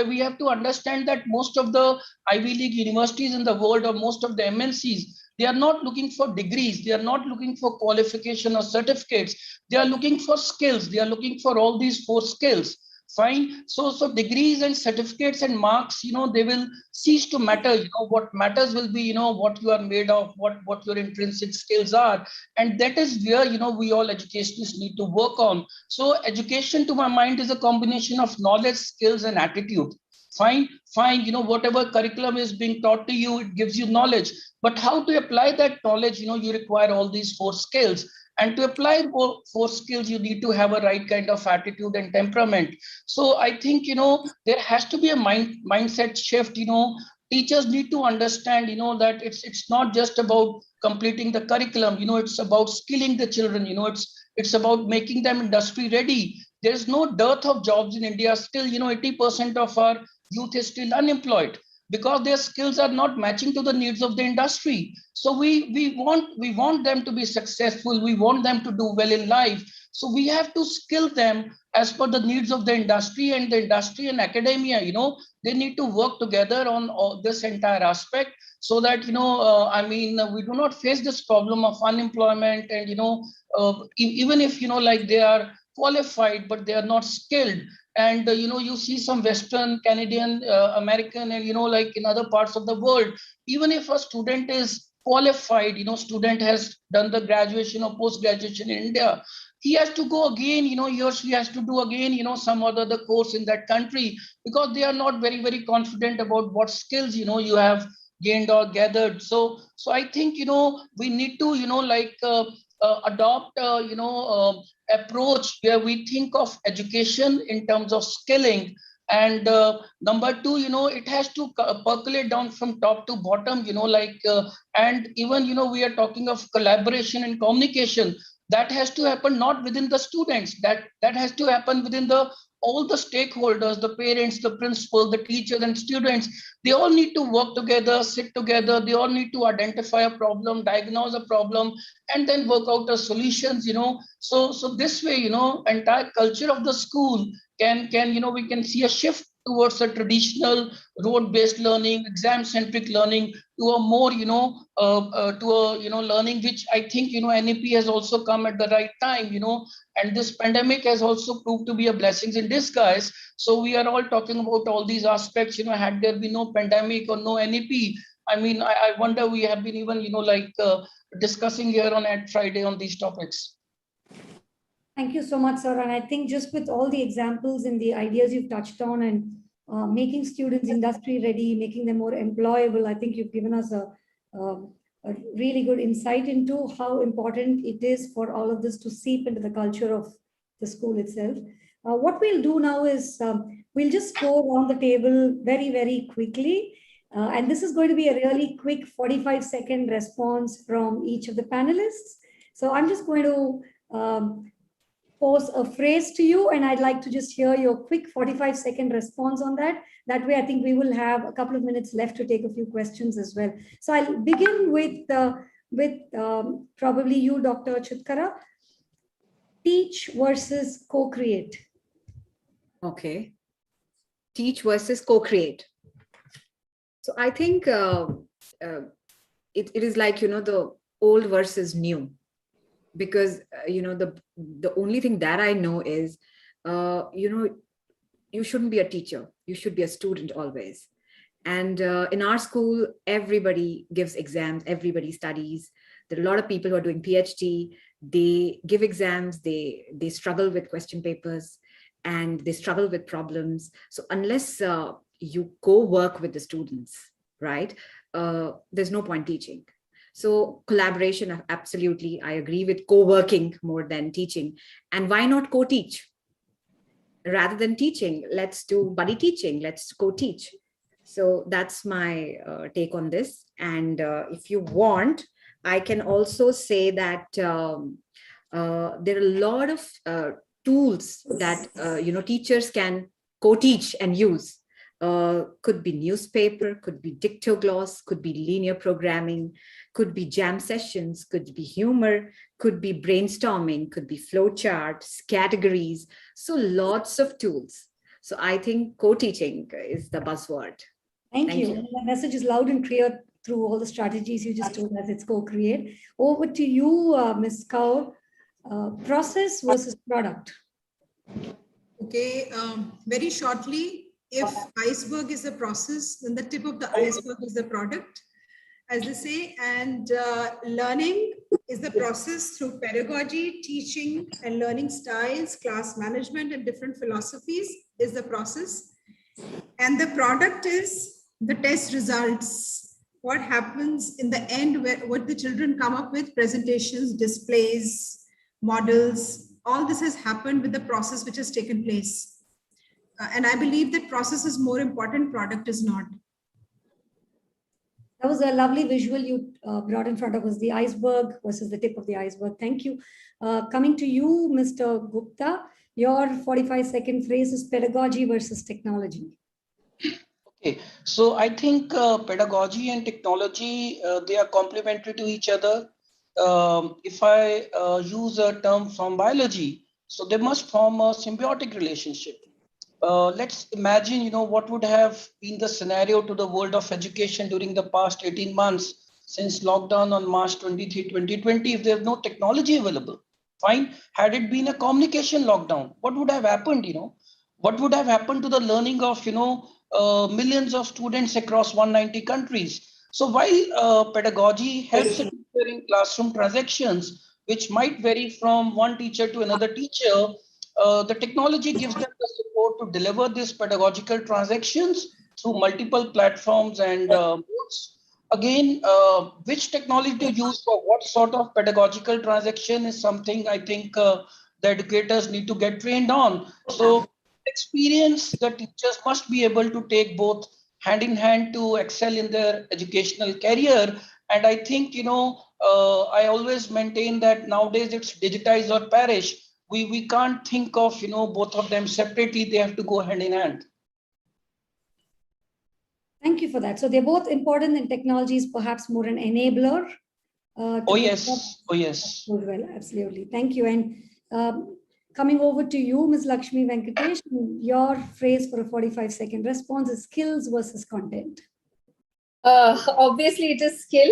we have to understand that most of the Ivy League universities in the world, or most of the MNCs, they are not looking for degrees. They are not looking for qualification or certificates. They are looking for skills. They are looking for all these 4 skills. Fine. So degrees and certificates and marks, they will cease to matter. What matters will be, what you are made of, what your intrinsic skills are. And that is where, we all educationists need to work on. So education, to my mind, is a combination of knowledge, skills, and attitude. Fine, whatever curriculum is being taught to you, it gives you knowledge. But how to apply that knowledge, you require all these 4 skills. And to apply 4 skills, you need to have a right kind of attitude and temperament. So I think, there has to be a mindset shift. Teachers need to understand, that it's not just about completing the curriculum. It's about skilling the children. It's about making them industry ready. There's no dearth of jobs in India. Still, 80% of our youth is still unemployed. because their skills are not matching to the needs of the industry. So we want them to be successful. We want them to do well in life. So we have to skill them as per the needs of the industry, and the industry and academia, they need to work together on all this entire aspect, so that, we do not face this problem of unemployment. And, even if, like they are qualified, but they are not skilled. And, you see some Western, Canadian, American, and, like in other parts of the world, even if a student is qualified, student has done the graduation or post-graduation in India, he has to go again, he or she has to do again, some other the course in that country, because they are not very, very confident about what skills, you have gained or gathered. So I think, we need to, adopt, approach where we think of education in terms of skilling. And number two, it has to percolate down from top to bottom, and even, we are talking of collaboration and communication. That has to happen not within the students, that has to happen within all the stakeholders, the parents, the principal, the teachers and students. They all need to work together, sit together. They all need to identify a problem, diagnose a problem, and then work out the solutions, So this way, entire culture of the school can, we can see a shift towards a traditional rote-based learning, exam-centric learning, to a more, learning, which I think, NEP has also come at the right time, and this pandemic has also proved to be a blessing in disguise. So we are all talking about all these aspects, had there been no pandemic or no NEP, I wonder we have been even, discussing here on Ed Friday on these topics. Thank you so much, sir. And I think just with all the examples and the ideas you've touched on, and making students industry ready, making them more employable, I think you've given us a really good insight into how important it is for all of this to seep into the culture of the school itself. What we'll do now is we'll just go around the table very, very quickly. And this is going to be a really quick 45-second response from each of the panelists. So I'm just going to pose a phrase to you, and I'd like to just hear your quick 45-second response on that. That way, I think we will have a couple of minutes left to take a few questions as well. So I'll begin with probably you, Dr. Chitkara. Teach versus co-create. Okay. Teach versus co-create. So I think it is like, the old versus new. Because the only thing that I know is you shouldn't be a teacher, you should be a student always. And in our school, everybody gives exams, everybody studies. There are a lot of people who are doing PhD, they give exams, they struggle with question papers, and they struggle with problems. So unless you go work with the students, right, there's no point teaching. So collaboration, absolutely. I agree with co-working more than teaching. And why not co-teach? Rather than teaching, let's do buddy teaching. Let's co-teach. So that's my take on this. And if you want, I can also say that there are a lot of tools that teachers can co-teach and use. Could be newspaper, could be Dictogloss, could be linear programming, could be jam sessions, could be humor, could be brainstorming, could be flowcharts, categories. So lots of tools. So I think co-teaching is the buzzword. Thank you. The message is loud and clear through all the strategies you just told us. It's co-create. Over to you, Ms. Kaur. Process versus product. Okay, very shortly, if iceberg is the process, then the tip of the iceberg is the product, as they say. And learning is the process through pedagogy, teaching and learning styles, class management and different philosophies is the process. And the product is the test results. What happens in the end, what the children come up with, presentations, displays, models, all this has happened with the process which has taken place. And I believe that process is more important, product is not. That was a lovely visual you brought in front of us, the iceberg versus the tip of the iceberg. Thank you. Coming to you, Mr. Gupta, your 45-second phrase is pedagogy versus technology. Okay. So I think pedagogy and technology, they are complementary to each other. If I use a term from biology, so they must form a symbiotic relationship. Let's imagine, what would have been the scenario to the world of education during the past 18 months since lockdown on March 23, 2020, if there's no technology available. Fine. Had it been a communication lockdown, what would have happened, What would have happened to the learning of, millions of students across 190 countries? So while pedagogy helps a teacher in classroom transactions, which might vary from one teacher to another teacher, the technology gives them the support to deliver these pedagogical transactions through multiple platforms and modes. Again, which technology to use for what sort of pedagogical transaction is something I think the educators need to get trained on. So experience, the teachers must be able to take both hand in hand to excel in their educational career. And I think, I always maintain that nowadays it's digitize or perish. We can't think of, both of them separately. They have to go hand in hand. Thank you for that. So they're both important, and technology is perhaps more an enabler. Oh, yes. Oh, yes. Well, absolutely. Thank you. And coming over to you, Ms. Lakshmi Venkatesh, your phrase for a 45-second response is skills versus content. Obviously, it is skill,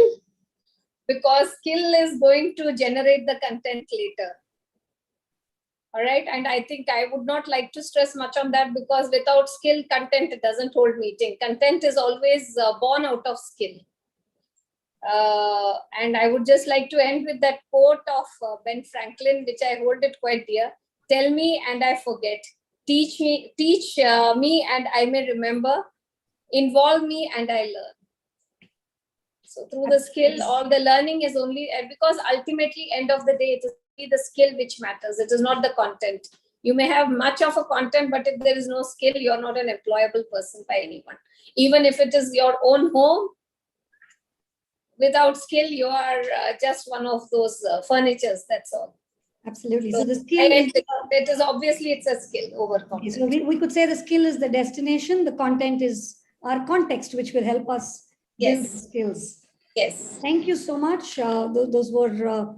because skill is going to generate the content later. All right. And I think I would not like to stress much on that, because without skill, content, it doesn't hold meeting. Content is always born out of skill. And I would just like to end with that quote of Ben Franklin, which I hold it quite dear. Tell me and I forget. Teach me and I may remember. Involve me and I learn. So through the skill, all the learning is only, because ultimately, end of the day, it is the skill which matters. It is not the content. You may have much of a content, but if there is no skill, you're not an employable person by anyone. Even if it is your own home, without skill, you are just one of those furnitures. That's all. Absolutely. So the skill it is obviously it's a skill over content. So we could say the skill is the destination. The content is our context, which will help us build skills. Yes. Thank you so much. Those were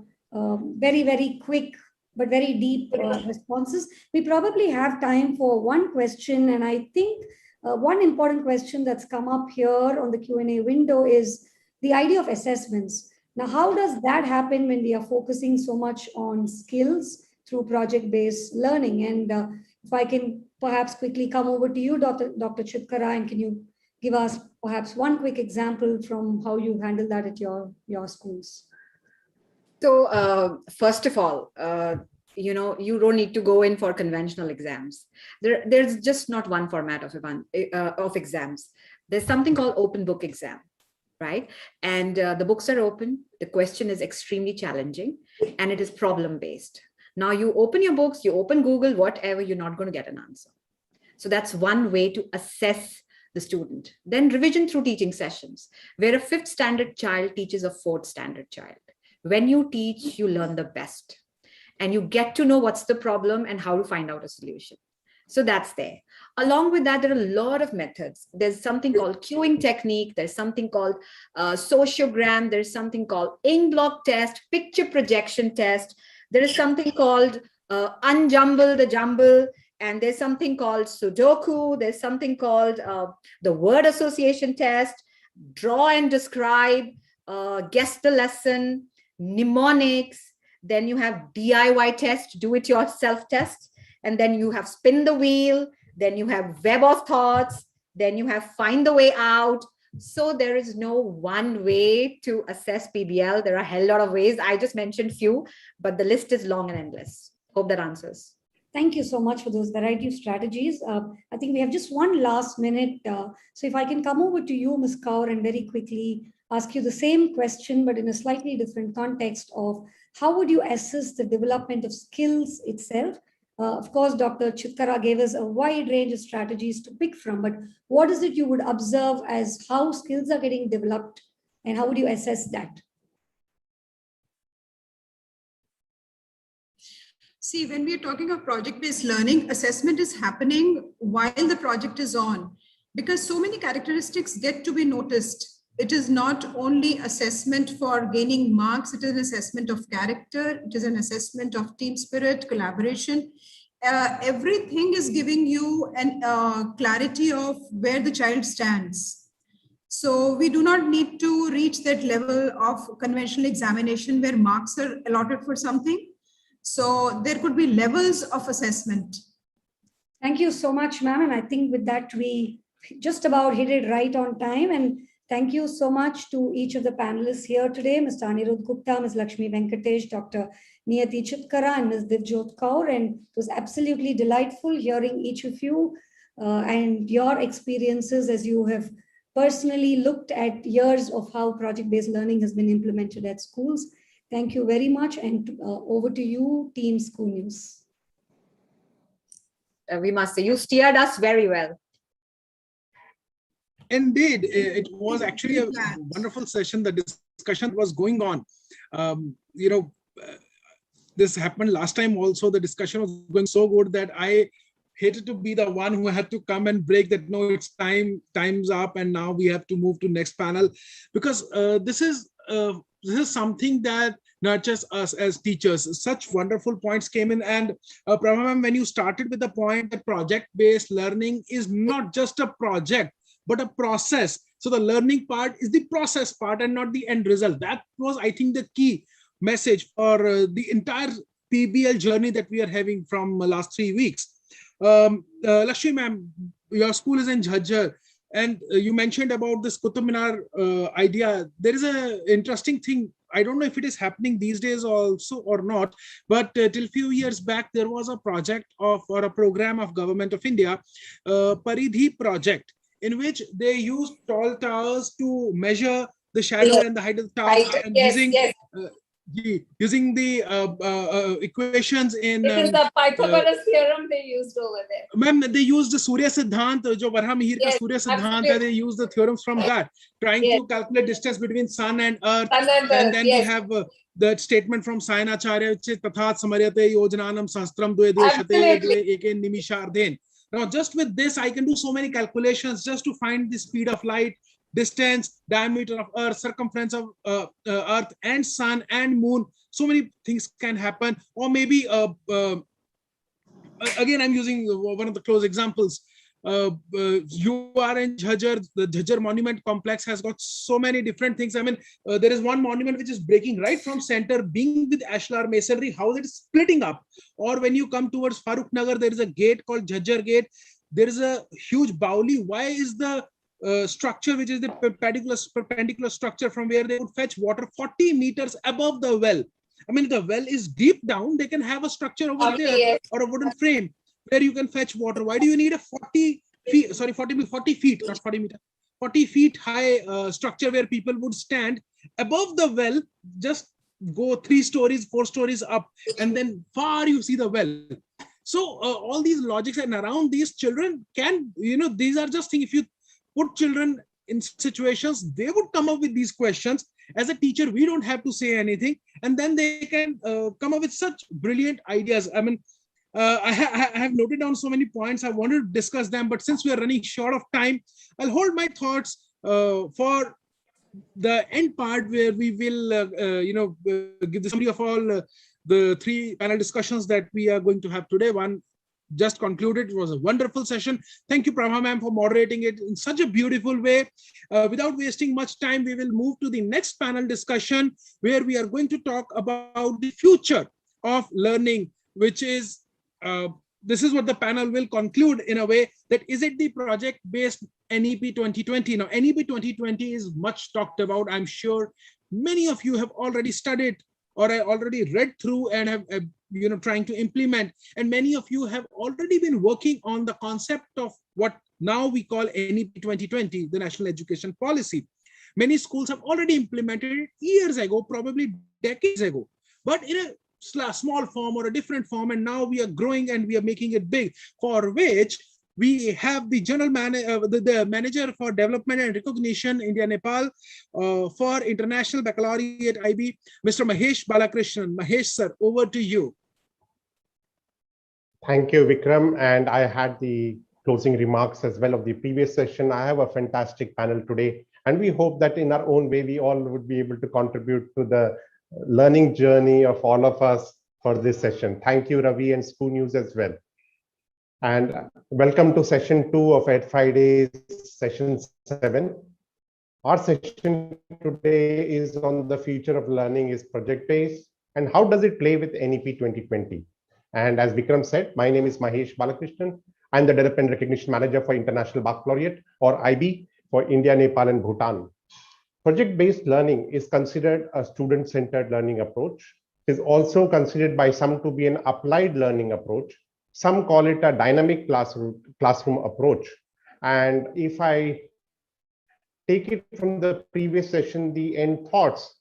very, very quick but very deep responses. We probably have time for one question, and I think one important question that's come up here on the Q&A window is the idea of assessments. Now, how does that happen when we are focusing so much on skills through project-based learning? And if I can perhaps quickly come over to you, Dr. Chitkara, and can you give us perhaps one quick example from how you handle that at your schools? So first of all, you don't need to go in for conventional exams. There's just not one format of exams. There's something called open book exam, right? And the books are open. The question is extremely challenging, and it is problem-based. Now you open your books, you open Google, whatever, you're not going to get an answer. So that's one way to assess the student. Then revision through teaching sessions, where a 5th standard child teaches a 4th standard child. When you teach, you learn the best, and you get to know what's the problem and how to find out a solution. So that's there. Along with that, there are a lot of methods. There's something called queuing technique. There's something called sociogram. There's something called ink block test, picture projection test. There is something called unjumble the jumble. And there's something called Sudoku. There's something called the word association test, draw and describe, guess the lesson, mnemonics. Then you have DIY test, do it yourself test. And then you have spin the wheel. Then you have web of thoughts. Then you have find the way out. So there is no one way to assess PBL. There are a hell lot of ways. I just mentioned few, but the list is long and endless. Hope that answers. Thank you so much for those variety of strategies. I think we have just one last minute. So if I can come over to you, Ms. Kaur, and very quickly ask you the same question, but in a slightly different context of how would you assess the development of skills itself? Of course, Dr. Chitkara gave us a wide range of strategies to pick from, but what is it you would observe as how skills are getting developed, and how would you assess that? See, when we are talking of project-based learning, assessment is happening while the project is on. because so many characteristics get to be noticed. It is not only assessment for gaining marks, it is an assessment of character, it is an assessment of team spirit, collaboration. Everything is giving you an clarity of where the child stands. So we do not need to reach that level of conventional examination where marks are allotted for something. So there could be levels of assessment. Thank you so much, ma'am. And I think with that, we just about hit it right on time. And thank you so much to each of the panelists here today, Mr. Anirudh Gupta, Ms. Lakshmi Venkatesh, Dr. Niyati Chitkara, and Ms. Divjot Kaur. And it was absolutely delightful hearing each of you and your experiences as you have personally looked at years of how project-based learning has been implemented at schools. Thank you very much. And over to you, Team School News. We must say, you steered us very well. Indeed, it was actually a wonderful session. The discussion was going on. This happened last time also. The discussion was going so good that I hated to be the one who had to come and break that. No, it's time's up, and now we have to move to next panel, because this is something that nurtures us as teachers. Such wonderful points came in, and Prabha ma'am, when you started with the point that project-based learning is not just a project, but a process. So the learning part is the process part and not the end result. That was, I think, the key message for the entire PBL journey that we are having from last 3 weeks. Lakshmi ma'am, your school is in Jhajjar, and you mentioned about this Qutub Minar idea. There is an interesting thing. I don't know if it is happening these days also or not, but till few years back, there was a project or a program of Government of India, Paridhi project, in which they used tall towers to measure the shadow and the height of the tower, and using the equations in... It is the Pythagoras theorem they used over there. Ma'am, they used the Surya Siddhant, jo Varha Mihir ka Surya Siddhant hai, they used the theorems from that, trying to calculate distance between sun and earth. And then we have the statement from Sayanacharya, which is Tathat Samaryate Yojananam Sahastram Dve Dve Dve Eke Nimishardhen. Now, just with this, I can do so many calculations just to find the speed of light, distance, diameter of Earth, circumference of Earth and Sun and Moon. So many things can happen. Or maybe, again, I'm using one of the close examples. You are in Jhajjar, the Jhajjar Monument Complex has got so many different things. I mean, there is one monument which is breaking right from center, being with ashlar masonry, how it is splitting up. Or when you come towards Farooq Nagar, there is a gate called Jhajjar Gate. There is a huge Bauli. Why is the structure, which is the perpendicular structure from where they would fetch water 40 meters above the well? I mean, the well is deep down, they can have a structure over there or a wooden frame where you can fetch water. Why do you need a 40 feet, not 40 meters, 40 feet high structure where people would stand above the well, just go 3 stories, 4 stories up, and then far you see the well. So all these logics, and around these children can, these are just things. If you put children in situations, they would come up with these questions. As a teacher, we don't have to say anything, and then they can come up with such brilliant ideas. I mean, I have noted down so many points. I wanted to discuss them, but since we are running short of time, I'll hold my thoughts for the end part, where we will, give the summary of all the 3 panel discussions that we are going to have today. One just concluded. It was a wonderful session. Thank you, Prabha ma'am, for moderating it in such a beautiful way. Without wasting much time, we will move to the next panel discussion, where we are going to talk about the future of learning, which is, this is what the panel will conclude in a way, that is it the project-based NEP 2020? Now, NEP 2020 is much talked about. I'm sure many of you have already studied or already read through and have, trying to implement. And many of you have already been working on the concept of what now we call NEP 2020, the National Education Policy. Many schools have already implemented it years ago, probably decades ago, but in a small form or a different form. And now we are growing and we are making it big, for which we have the general the manager for development and recognition, India Nepal, for International Baccalaureate IB, Mr. Mahesh Balakrishnan. Mahesh sir, over to you. Thank you, Vikram. And I had the closing remarks as well of the previous session. I have a fantastic panel today, and we hope that in our own way, we all would be able to contribute to the learning journey of all of us for this session. Thank you, Ravi and School News as well. And welcome to session 2 of Ed Fridays, session 7. Our session today is on the future of learning is project-based and how does it play with NEP 2020. And as Vikram said, my name is Mahesh Balakrishnan. I'm the Development Recognition Manager for International Baccalaureate, or IB, for India, Nepal, and Bhutan. Project-based learning is considered a student-centered learning approach. It is also considered by some to be an applied learning approach. Some call it a dynamic classroom approach. And if I take it from the previous session, the end thoughts,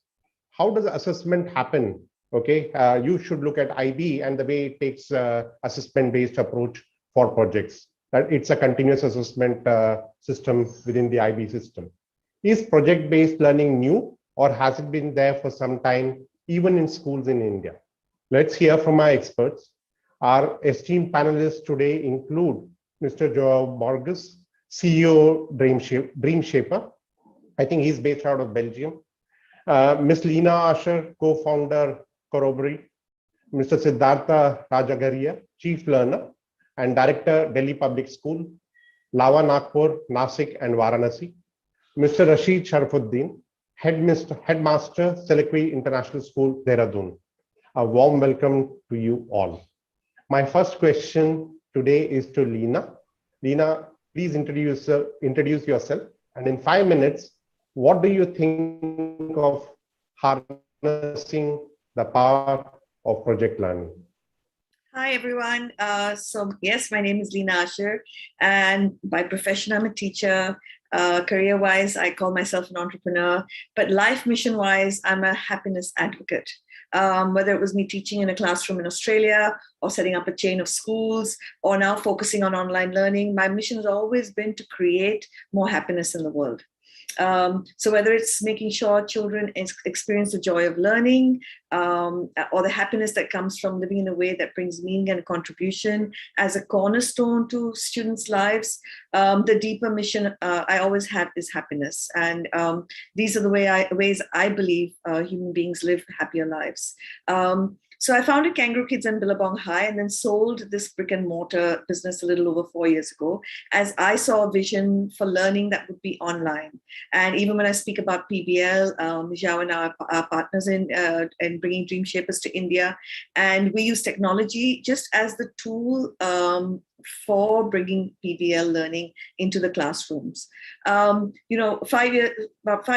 how does assessment happen? Okay, you should look at IB and the way it takes assessment-based approach for projects. That it's a continuous assessment system within the IB system. Is project-based learning new, or has it been there for some time, even in schools in India? Let's hear from our experts. Our esteemed panelists today include Mr. Joao Borges, CEO Dream Shaper. I think he's based out of Belgium. Ms. Lina Asher, co-founder Corroboree. Mr. Siddhartha Rajagaria, Chief Learner and Director, Delhi Public School, Lawa Nagpur, Nasik and Varanasi. Mr. Rashid Sharafuddin, Headmaster, Selekvi International School, Dehradun. A warm welcome to you all. My first question today is to Lina. Lina, please introduce yourself. And in 5 minutes, what do you think of harnessing the power of project learning? Hi, everyone. So yes, my name is Lina Asher, and by profession, I'm a teacher. Career-wise, I call myself an entrepreneur, but life mission-wise, I'm a happiness advocate. Whether it was me teaching in a classroom in Australia or setting up a chain of schools or now focusing on online learning, my mission has always been to create more happiness in the world. So whether it's making sure children experience the joy of learning or the happiness that comes from living in a way that brings meaning and contribution as a cornerstone to students' lives, the deeper mission I always have is happiness. And these are the ways I believe human beings live happier lives. So I founded Kangaroo Kids and Billabong High and then sold this brick and mortar business a little over 4 years ago as I saw a vision for learning that would be online. And even when I speak about PBL, Zhao and I are partners in bringing Dream Shapers to India. And we use technology just as the tool for bringing PBL learning into the classrooms. About 5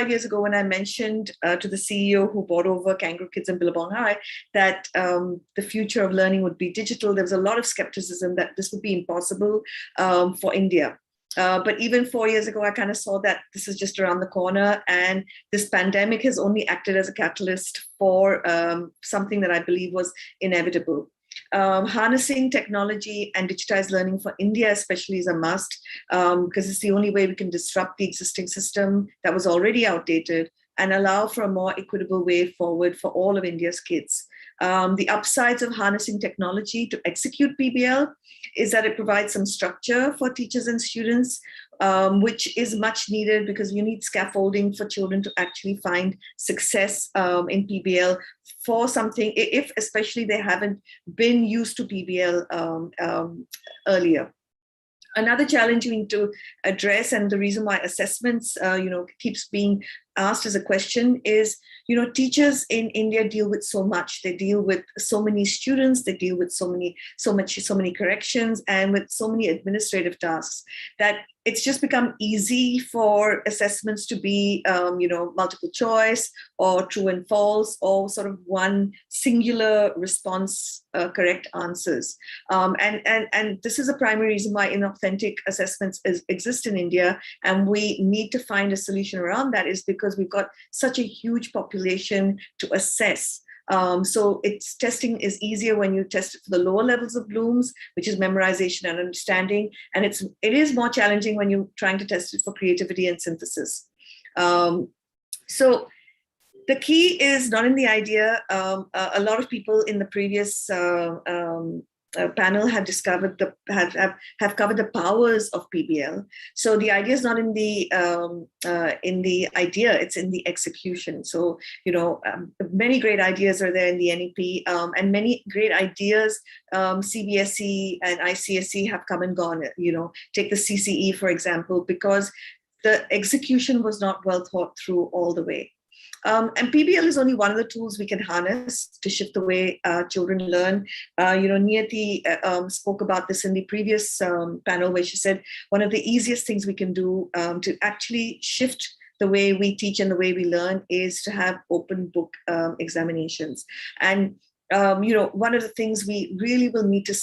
years ago, when I mentioned to the CEO who bought over Kangaroo Kids and Billabong High that the future of learning would be digital, there was a lot of skepticism that this would be impossible for India. But even 4 years ago, I kind of saw that this is just around the corner, and this pandemic has only acted as a catalyst for something that I believe was inevitable. Harnessing technology and digitized learning for India especially is a must because it's the only way we can disrupt the existing system that was already outdated and allow for a more equitable way forward for all of India's kids. The upsides of harnessing technology to execute PBL is that it provides some structure for teachers and students, which is much needed because you need scaffolding for children to actually find success in PBL for something, if especially they haven't been used to PBL earlier. Another challenge we need to address, and the reason why assessments, keeps being asked as a question is, teachers in India deal with so much. They deal with so many students. They deal with so many corrections, and with so many administrative tasks that it's just become easy for assessments to be, multiple choice or true and false, or sort of one singular response, correct answers. And this is a primary reason why inauthentic assessments exist in India. And we need to find a solution around that, is because we've got such a huge population to assess. So testing is easier when you test it for the lower levels of Bloom's, which is memorization and understanding. And it is more challenging when you're trying to test it for creativity and synthesis. So the key is not in the idea. A lot of people in the previous panel have discovered have covered the powers of PBL. So the idea is not in the idea; it's in the execution. So many great ideas are there in the NEP, and many great ideas CBSE and ICSE have come and gone. Take the CCE for example, because the execution was not well thought through all the way. And PBL is only one of the tools we can harness to shift the way children learn. Niyati spoke about this in the previous panel, where she said one of the easiest things we can do to actually shift the way we teach and the way we learn is to have open book examinations. And one of the things we really will need to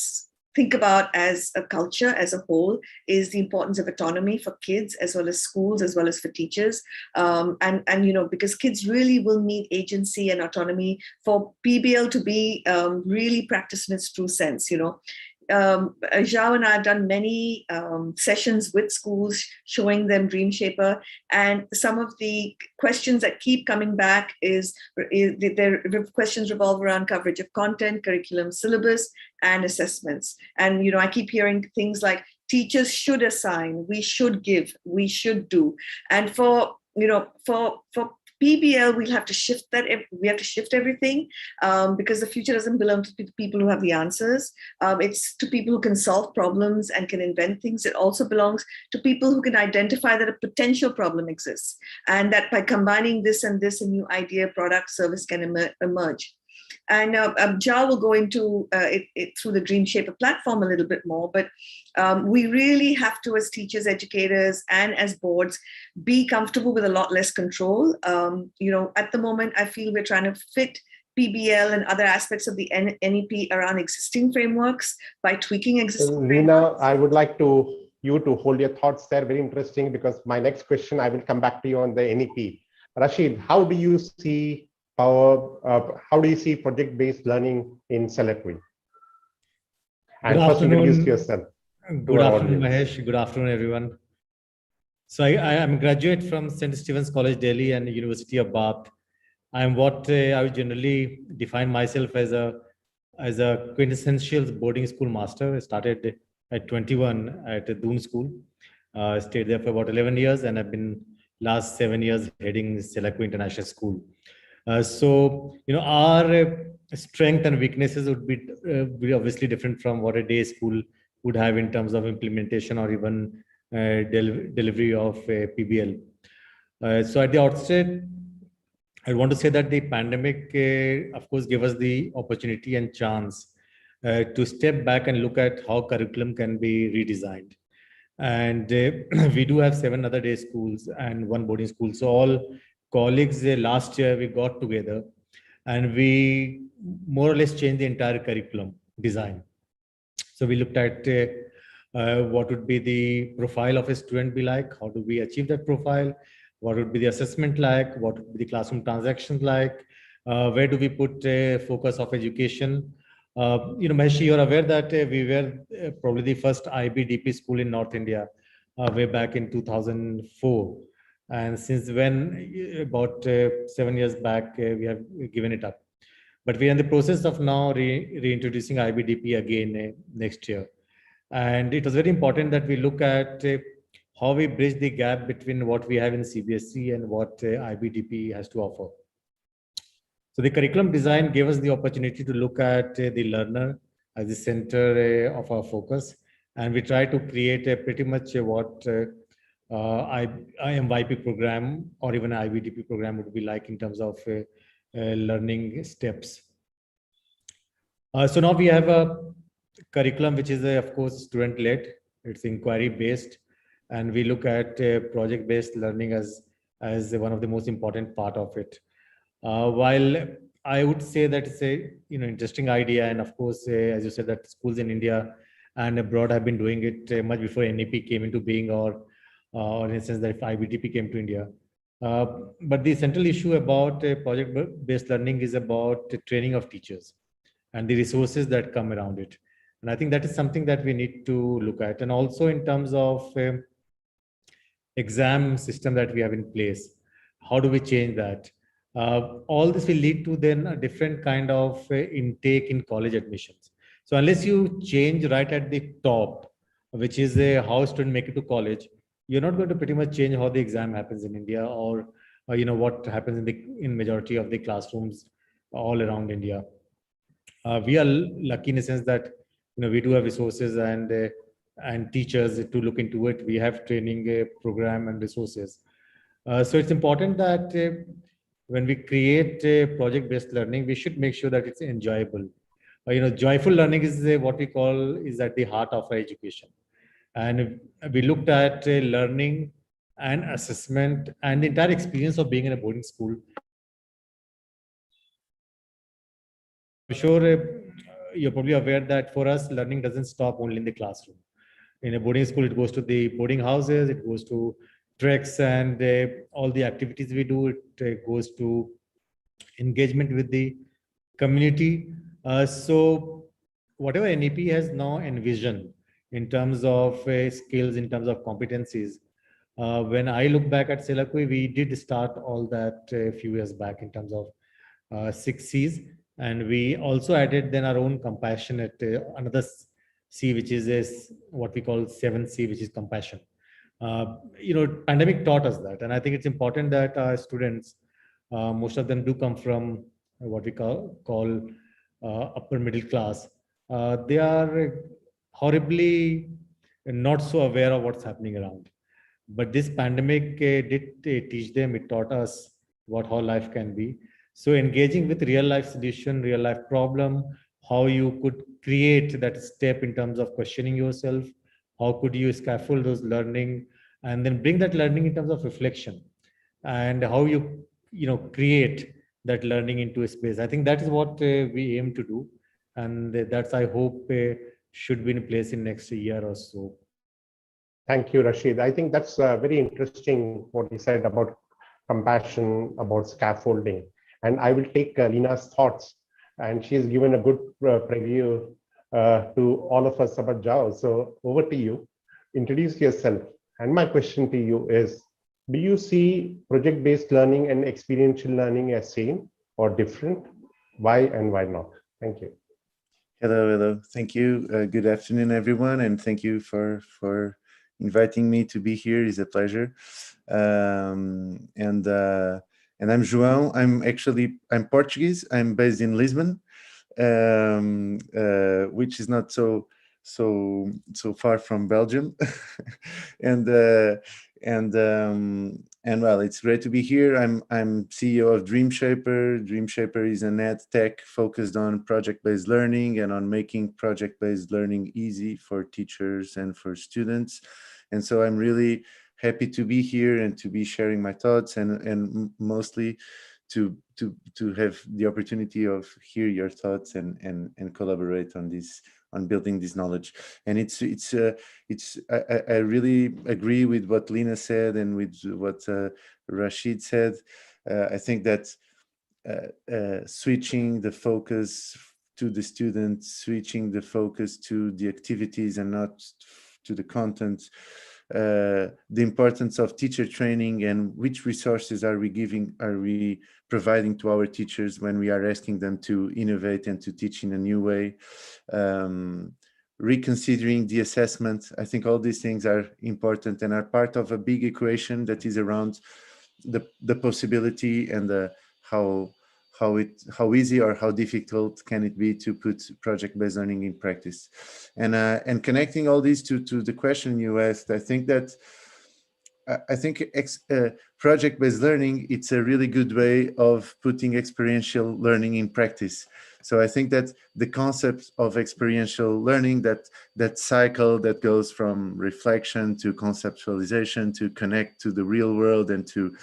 think about as a culture as a whole is the importance of autonomy for kids as well as schools as well as for teachers, because kids really will need agency and autonomy for PBL to be really practiced in its true sense. Zhao and I have done many sessions with schools showing them Dream Shaper, and some of the questions that keep coming back is their questions revolve around coverage of content, curriculum, syllabus, and assessments. And I keep hearing things like teachers should assign, we should give, we should do, and for PBL, we'll have to shift that. We have to shift everything because the future doesn't belong to people who have the answers. It's to people who can solve problems and can invent things. It also belongs to people who can identify that a potential problem exists, and that by combining this and this, a new idea, product, service can emerge. And Zhao will go into it through the Dream Shaper platform a little bit more, but we really have to, as teachers, educators, and as boards, be comfortable with a lot less control. At the moment, I feel we're trying to fit PBL and other aspects of the NEP around existing frameworks by tweaking existing frameworks. I would like you to hold your thoughts there. Very interesting, because my next question, I will come back to you on the NEP. Rashid, how do you see project-based learning in Selectqueen? And first introduce yourself. Good afternoon, Mahesh. Good afternoon, everyone. So I am a graduate from St. Stephen's College, Delhi, and University of Bath. I am what I would generally define myself as a quintessential boarding school master. I started at 21 at a Doon School. Stayed there for about 11 years, and I've been last 7 years heading Selectqueen International School. So our strength and weaknesses would be obviously different from what a day school would have in terms of implementation or even delivery of PBL. So at the outset, I want to say that the pandemic, of course, gave us the opportunity and chance to step back and look at how curriculum can be redesigned. And we do have 7 other day schools and 1 boarding school. So all colleagues last year, we got together and we more or less changed the entire curriculum design. So we looked at what would be the profile of a student be like, how do we achieve that profile, what would be the assessment like, what would be the classroom transactions like, where do we put focus of education. Mahesh, you're aware that we were probably the first IBDP school in North India way back in 2004. And since when, about 7 years back, we have given it up. But we are in the process of now reintroducing IBDP again next year. And it was very important that we look at how we bridge the gap between what we have in CBSE and what IBDP has to offer. So the curriculum design gave us the opportunity to look at the learner as the center of our focus. And we try to create pretty much what IMYP program or even IBDP program would be like in terms of learning steps. So now we have a curriculum which is of course student-led. It's inquiry-based, and we look at project-based learning as one of the most important part of it. While I would say that it's a interesting idea, and of course, as you said, that schools in India and abroad have been doing it much before NEP came into being, or in a sense that if IBDP came to India. But the central issue about project-based learning is about the training of teachers and the resources that come around it. And I think that is something that we need to look at. And also in terms of exam system that we have in place, how do we change that? All this will lead to then a different kind of intake in college admissions. So unless you change right at the top, which is how students make it to college, you're not going to pretty much change how the exam happens in India, or what happens in majority of the classrooms all around India. We are lucky in the sense that we do have resources and teachers to look into it. We have training program and resources. So it's important that when we create project-based learning, we should make sure that it's enjoyable. Joyful learning is what we call is at the heart of our education. And we looked at learning and assessment and the entire experience of being in a boarding school. I'm sure you're probably aware that for us, learning doesn't stop only in the classroom. In a boarding school, it goes to the boarding houses, it goes to treks and all the activities we do. It goes to engagement with the community. So whatever NEP has now envisioned in terms of skills, in terms of competencies, when I look back at Selakwe, we did start all that a few years back in terms of 6 C's. And we also added then our own compassionate, another C, which is what we call 7C, which is compassion. Pandemic taught us that. And I think it's important that our students, most of them do come from what we call upper middle class. They are horribly not so aware of what's happening around. But this pandemic did teach them, it taught us how life can be. So engaging with real life solution, real life problem, how you could create that step in terms of questioning yourself, how could you scaffold those learning, and then bring that learning in terms of reflection, and how you create that learning into a space. I think that is what we aim to do, and that's, I hope, should be in place in next year or so. Thank you, Rashid. I think that's very interesting what you said about compassion, about scaffolding. And I will take Lina's thoughts, and she's given a good preview to all of us about JAO. So over to you. Introduce yourself. And my question to you is, do you see project-based learning and experiential learning as same or different? Why and why not? Thank you. Hello. Thank you. Good afternoon, everyone. And thank you for inviting me to be here. It's a pleasure. And I'm João. I'm Portuguese. I'm based in Lisbon, which is not so far from Belgium. and well, it's great to be here. I'm CEO of DreamShaper. DreamShaper is an ed tech focused on project-based learning and on making project-based learning easy for teachers and for students. And so I'm really happy to be here and to be sharing my thoughts and mostly to have the opportunity of hear your thoughts and collaborate on this, on building this knowledge. And I really agree with what Lina said and with what Rashid said. I think that switching the focus to the students, switching the focus to the activities and not to the content, the importance of teacher training and which resources are we providing to our teachers when we are asking them to innovate and to teach in a new way, reconsidering the assessment. I think all these things are important and are part of a big equation that is around the possibility and how easy or how difficult can it be to put project-based learning in practice. And connecting all these to the question you asked, I think project-based learning, it's a really good way of putting experiential learning in practice. So I think that the concept of experiential learning, that cycle that goes from reflection to conceptualization to connect to the real world and to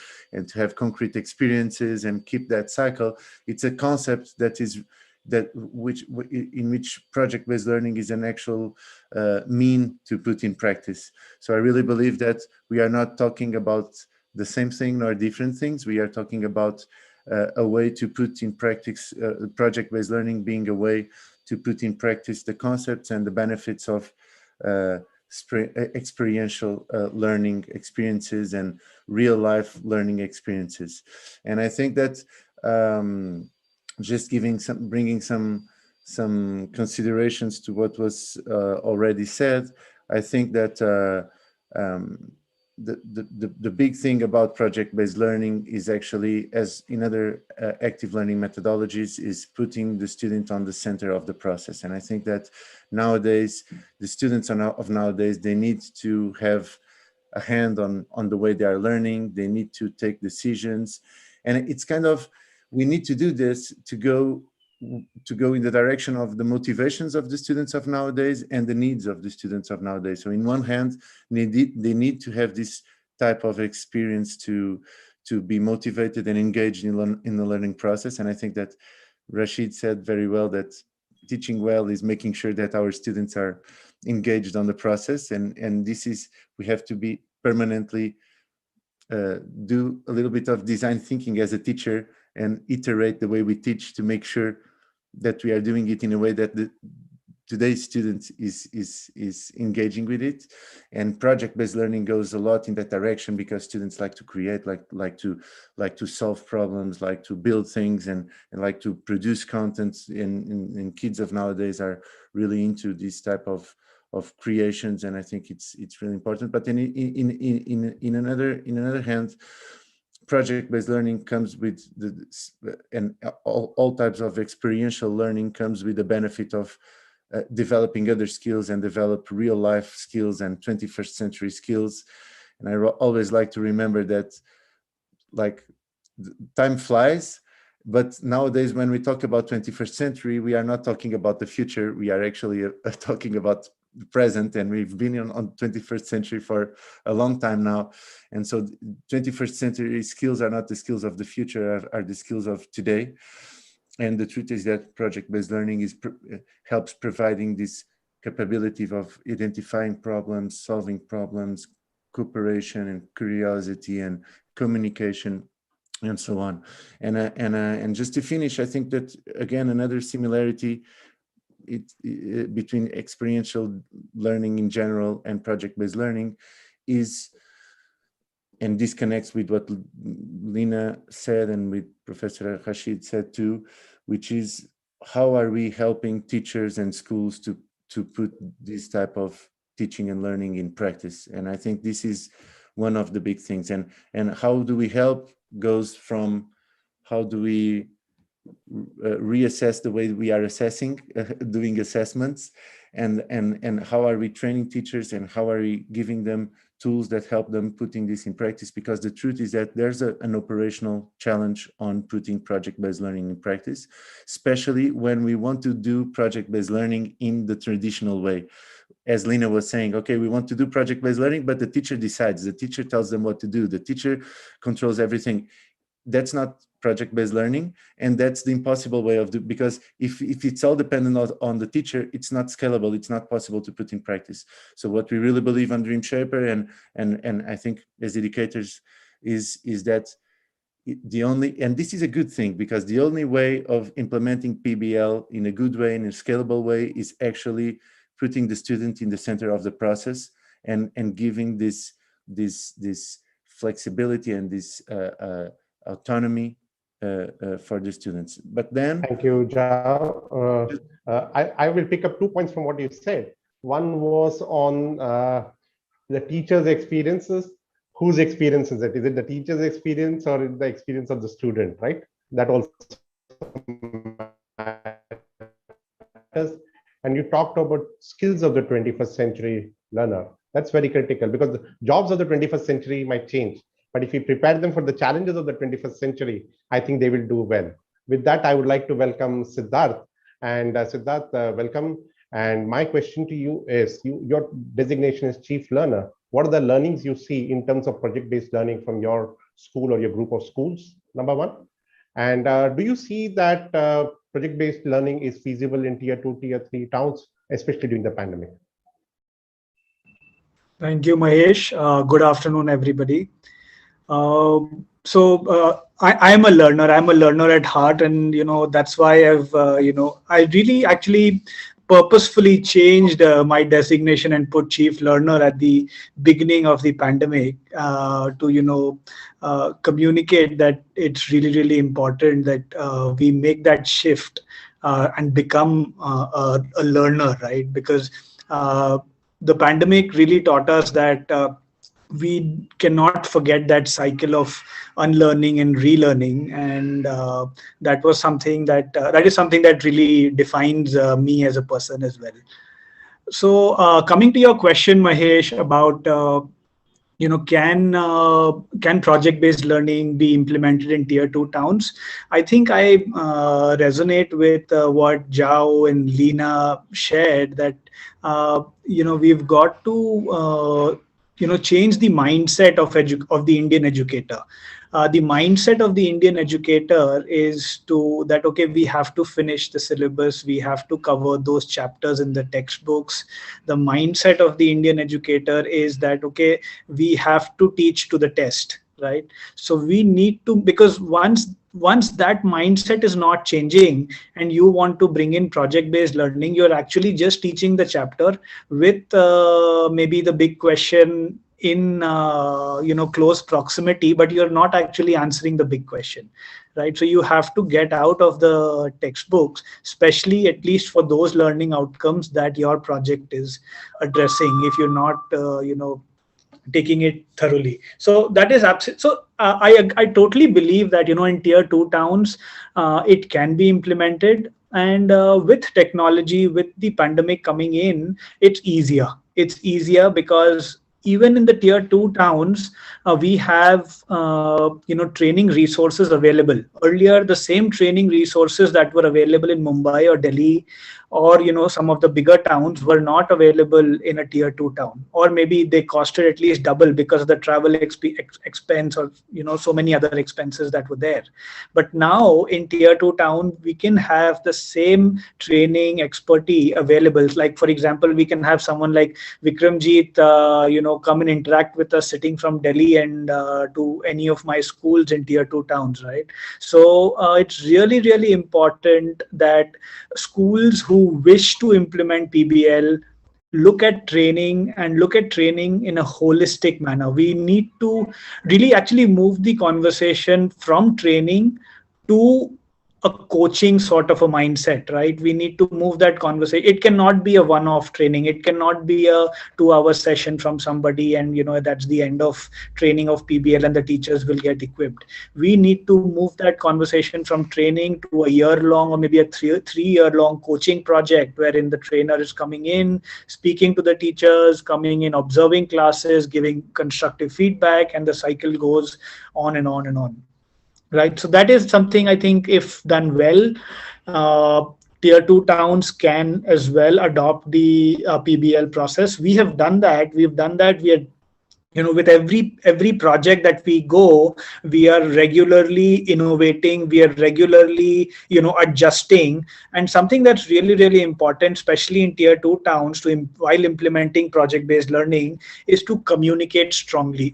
have concrete experiences and keep that cycle, it's a concept in which project-based learning is an actual mean to put in practice. So I really believe that we are not talking about the same thing nor different things. We are talking about a way to put in practice project-based learning being a way to put in practice the concepts and the benefits of experiential learning experiences and real-life learning experiences. And I think that just bringing some some considerations to what was already said. I think that the big thing about project-based learning is actually, as in other active learning methodologies, is putting the student on the center of the process. And I think that nowadays, the students of nowadays, they need to have a hand on the way they are learning. They need to take decisions. And it's kind of, we need to do this to go in the direction of the motivations of the students of nowadays and the needs of the students of nowadays. So in one hand, they need to have this type of experience to be motivated and engaged in the learning process. And I think that Rashid said very well that teaching well is making sure that our students are engaged on the process. And this is, we have to be permanently do a little bit of design thinking as a teacher and iterate the way we teach to make sure that we are doing it in a way that today's student is engaging with it. And project-based learning goes a lot in that direction, because students like to create, like to solve problems, like to build things, and like to produce content. And kids of nowadays are really into this type of creations, and I think it's really important. But in another hand, project-based learning comes with all types of experiential learning comes with the benefit of developing other skills and develop real life skills and 21st century skills. And I always like to remember that, like, time flies, but nowadays when we talk about 21st century, we are not talking about the future. We are actually talking about the present, and we've been on 21st century for a long time now. And so 21st century skills are not the skills of the future, are the skills of today. And the truth is that project-based learning helps providing this capability of identifying problems, solving problems, cooperation and curiosity and communication, and so on. And just to finish, I think that, again, another similarity between experiential learning in general and project-based learning is, and this connects with what Lina said and with Professor Rashid said too, which is, how are we helping teachers and schools to put this type of teaching and learning in practice? And I think this is one of the big things. And how do we help goes from how do we reassess the way we are assessing, doing assessments, and how are we training teachers, and how are we giving them tools that help them putting this in practice? Because the truth is that there's an operational challenge on putting project-based learning in practice, especially when we want to do project-based learning in the traditional way. As Lina was saying, okay, we want to do project-based learning, but the teacher decides, the teacher tells them what to do, the teacher controls everything. That's not project-based learning, and that's the impossible way of doing, because if it's all dependent on the teacher, it's not scalable, it's not possible to put in practice. So what we really believe on DreamShaper and I think as educators is that the only, and this is a good thing, because the only way of implementing PBL in a good way, in a scalable way, is actually putting the student in the center of the process and giving this flexibility and this autonomy for the students. But then, thank you, Jao. I will pick up 2 points from what you said. One was on the teacher's experiences. Whose experience is it? Is it the teacher's experience or is it the experience of the student, right? That also matters. And you talked about skills of the 21st century learner. That's very critical, because the jobs of the 21st century might change. But if we prepare them for the challenges of the 21st century, I think they will do well. With that, I would like to welcome Siddharth. And Siddharth, welcome. And my question to you is, your designation is Chief Learner. What are the learnings you see in terms of project-based learning from your school or your group of schools, number one? And do you see that project-based learning is feasible in tier 2, tier 3 towns, especially during the pandemic? Thank you, Mahesh. Good afternoon, everybody. I am a learner. I'm a learner at heart, and that's why I've I really actually purposefully changed my designation and put Chief Learner at the beginning of the pandemic to communicate that it's really important that we make that shift and become a learner, right? Because the pandemic really taught us that we cannot forget that cycle of unlearning and relearning, and that was something that is something that really defines me as a person as well. So coming to your question, Mahesh, about can project based learning be implemented in tier 2 towns? I think I resonate with what Jao and Lena shared, that we've got to change the mindset of the Indian educator. The mindset of the Indian educator is to that, okay, we have to finish the syllabus, we have to cover those chapters in the textbooks. The mindset of the Indian educator is that, okay, we have to teach to the test, right? So we need to, because once that mindset is not changing and you want to bring in project based learning, you're actually just teaching the chapter with maybe the big question in close proximity, but you're not actually answering the big question, right? So you have to get out of the textbooks, especially at least for those learning outcomes that your project is addressing, if you're not taking it thoroughly. So that is absolutely. So I totally believe that in tier 2 towns it can be implemented, and with technology, with the pandemic coming in, it's easier because even in the tier 2 towns, we have training resources available. Earlier, the same training resources that were available in Mumbai or Delhi or some of the bigger towns were not available in a tier 2 town, or maybe they costed at least double because of the travel expense, or so many other expenses that were there. But now in tier 2 town, we can have the same training expertise available. Like, for example, we can have someone like Vikramjit come and interact with us sitting from Delhi and to any of my schools in tier 2 towns, right? So it's really, really important that schools who wish to implement PBL look at training in a holistic manner. We need to really actually move the conversation from training to a coaching sort of a mindset, right? We need to move that conversation. It cannot be a one-off training. It cannot be a 2-hour session from somebody and that's the end of training of PBL and the teachers will get equipped. We need to move that conversation from training to a year-long or maybe a three-year-long coaching project, wherein the trainer is coming in, speaking to the teachers, coming in, observing classes, giving constructive feedback, and the cycle goes on and on and on. Right. So that is something I think, if done well, tier 2 towns can as well adopt the PBL process. We have done that. We are, with every project that we go, we are regularly innovating, we are regularly adjusting. And something that's really, really important, especially in tier 2 towns, while implementing project based learning, is to communicate strongly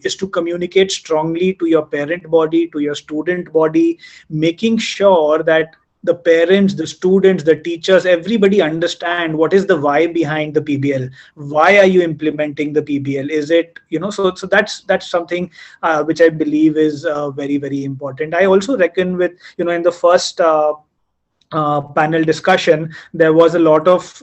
to your parent body, to your student body, making sure that the parents, the students, the teachers, everybody understand what is the why behind the PBL. Why are you implementing the PBL? Is it, so that's something which I believe is very, very important. I also reckon with, in the first panel discussion, there was a lot of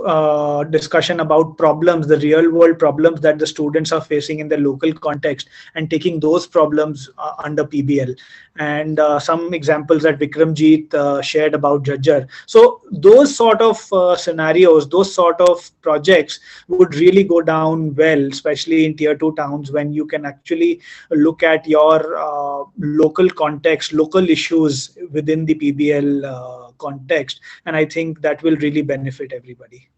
discussion about problems, the real world problems that the students are facing in the local context, and taking those problems under PBL. And some examples that Vikramjit shared about Jhajjar. So those sort of scenarios, those sort of projects would really go down well, especially in tier 2 towns, when you can actually look at your local context, local issues within the PBL context. And I think that will really benefit everybody.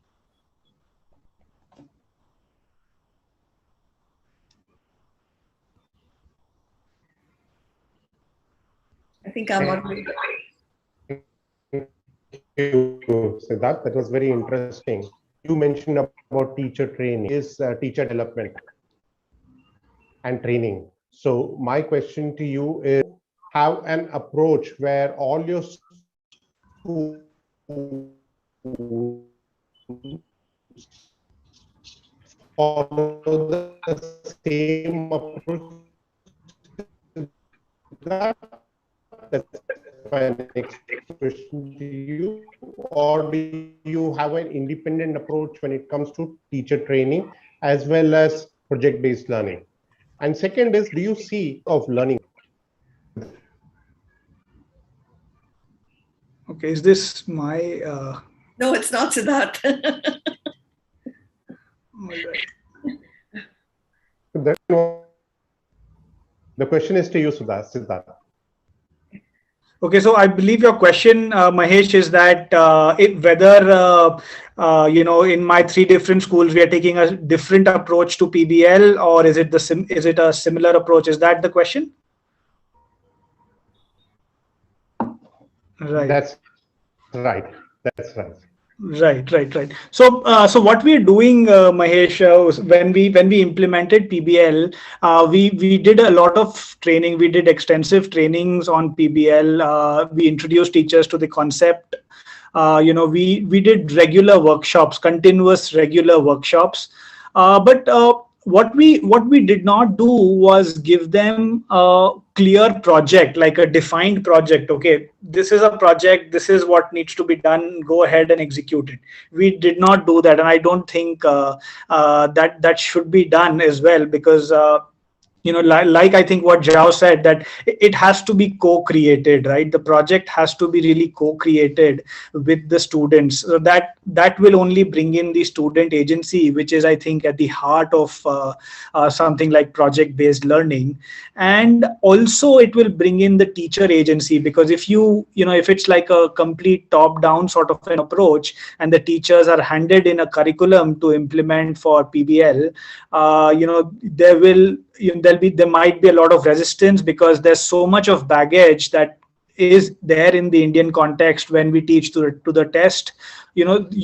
I think I'm on. Siddharth, that was very interesting. You mentioned about teacher training, teacher development and training. So my question to you is, have an approach where all your schools follow the same approach. That's my next question to you. Or or do you have an independent approach when it comes to teacher training as well as project-based learning? And second is, do you see of learning? Okay, is this my? No, it's not, Siddharth. The question is to you, Siddharth. Okay, so I believe your question, Mahesh, is that whether in my 3 different schools we are taking a different approach to PBL, or is it a similar approach? Is that the question? Right. That's right. That's right. Right. So what we're doing, Mahesh, when we implemented PBL, we did a lot of training. We did extensive trainings on PBL. We introduced teachers to the concept. We did regular workshops, continuous regular workshops. But what we did not do was give them a clear project, like a defined project. Okay, this is a project, this is what needs to be done, go ahead and execute it. We did not do that, and I don't think that should be done as well, because like I think what Zhao said, that it has to be co-created, right? The project has to be really co-created with the students. So that will only bring in the student agency, which is, I think, at the heart of something like project-based learning. And also it will bring in the teacher agency, because if if it's like a complete top-down sort of an approach, and the teachers are handed in a curriculum to implement for PBL, there might be a lot of resistance, because there's so much of baggage that is there in the Indian context when we teach to the test.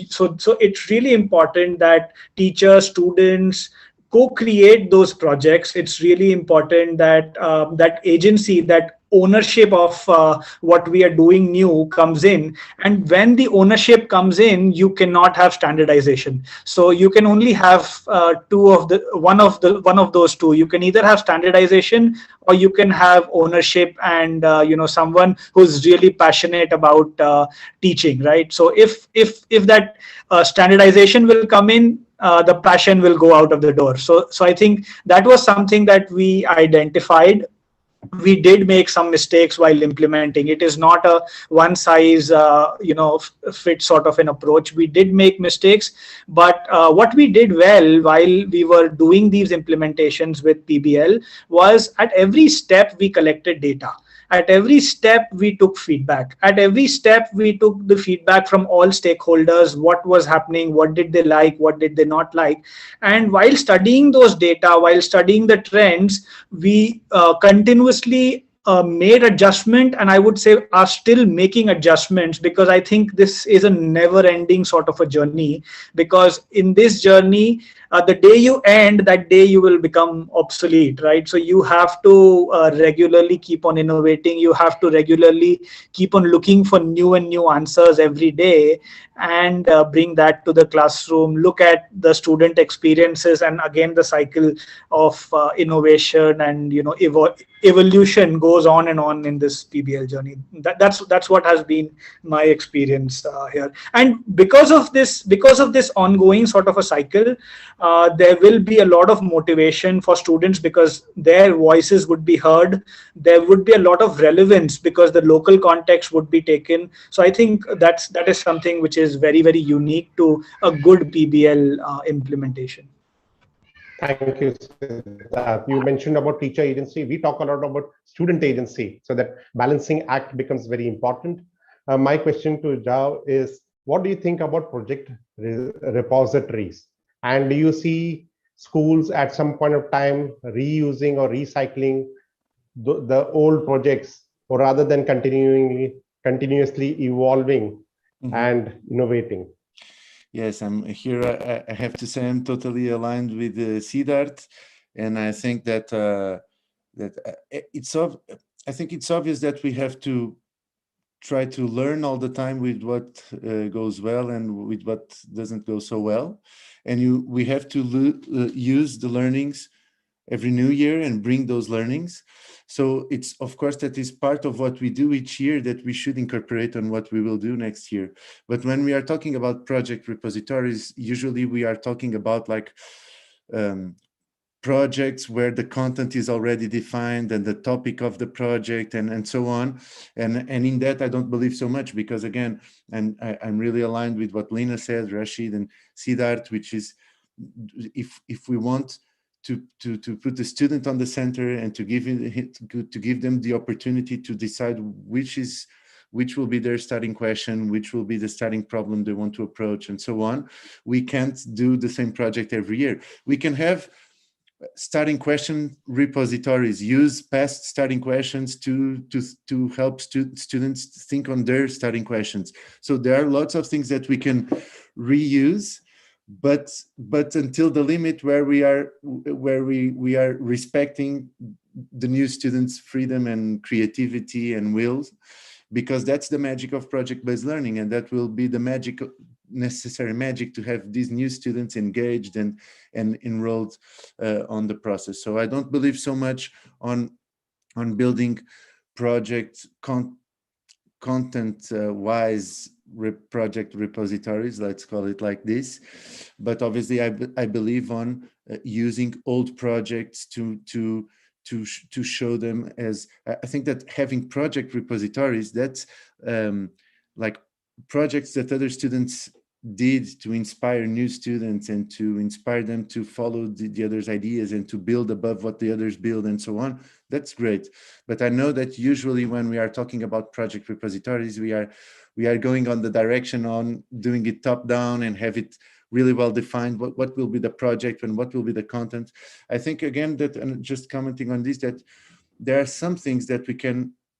So it's really important that teachers, students co-create those projects. It's really important that that agency, that ownership of what we are doing new comes in. And when the ownership comes in, you cannot have standardization. So you can only have one of those two. You can either have standardization, or you can have ownership and someone who's really passionate about teaching, right? So if that standardization will come in, the passion will go out of the door. So I think that was something that we identified. We did make some mistakes while implementing. It is not a one size fit sort of an approach. We did make mistakes, but what we did well while we were doing these implementations with PBL was, at every step we collected data. At every step, we took feedback. At every step, we took the feedback from all stakeholders. What was happening? What did they like? What did they not like? And while studying those data, while studying the trends, we continuously made adjustment, and I would say are still making adjustments, because I think this is a never-ending sort of a journey. Because in this journey, the day you end, that day you will become obsolete, right? So you have to regularly keep on innovating. You have to regularly keep on looking for new and new answers every day, and bring that to the classroom. Look at the student experiences, and again the cycle of innovation and evolution goes on and on in this PBL journey. That's what has been my experience here. And because of this ongoing sort of a cycle, there will be a lot of motivation for students, because their voices would be heard. There would be a lot of relevance, because the local context would be taken. So I think that is something which is very, very unique to a good PBL implementation. Thank you. You mentioned about teacher agency. We talk a lot about student agency, so that balancing act becomes very important. My question to Zhao is, what do you think about project repositories? And do you see schools at some point of time reusing or recycling the old projects, or rather than continuously evolving and innovating? Yes, I'm here. I have to say I'm totally aligned with Siddharth, and I think that I think it's obvious that we have to try to learn all the time with what goes well and with what doesn't go so well, and we have to use the learnings every new year and bring those learnings. So it's, of course, that is part of what we do each year that we should incorporate on what we will do next year. But when we are talking about project repositories, usually we are talking about like projects where the content is already defined and the topic of the project and so on. And in that, I don't believe so much, because again, and I'm really aligned with what Lina said, Rashid and Siddharth, which is if we want to put the student on the center and to give them the opportunity to decide which will be their starting question, which will be the starting problem they want to approach, and so on. We can't do the same project every year. We can have starting question repositories, use past starting questions to help students think on their starting questions. So there are lots of things that we can reuse, but until the limit where we are respecting the new students' freedom and creativity and wills, because that's the magic of project-based learning, and that will be the necessary magic to have these new students engaged and enrolled on the process. So I don't believe so much on building project content-wise project repositories, let's call it like this. But obviously, I believe on using old projects to show them as, I think that having project repositories, that's like projects that other students did to inspire new students and to inspire them to follow the others' ideas and to build above what the others build and so on. That's great. But I know that usually when we are talking about project repositories, we are going on the direction on doing it top down and have it really well defined, what will be the project and what will be the content. I think again that, and just commenting on this, that there are some things that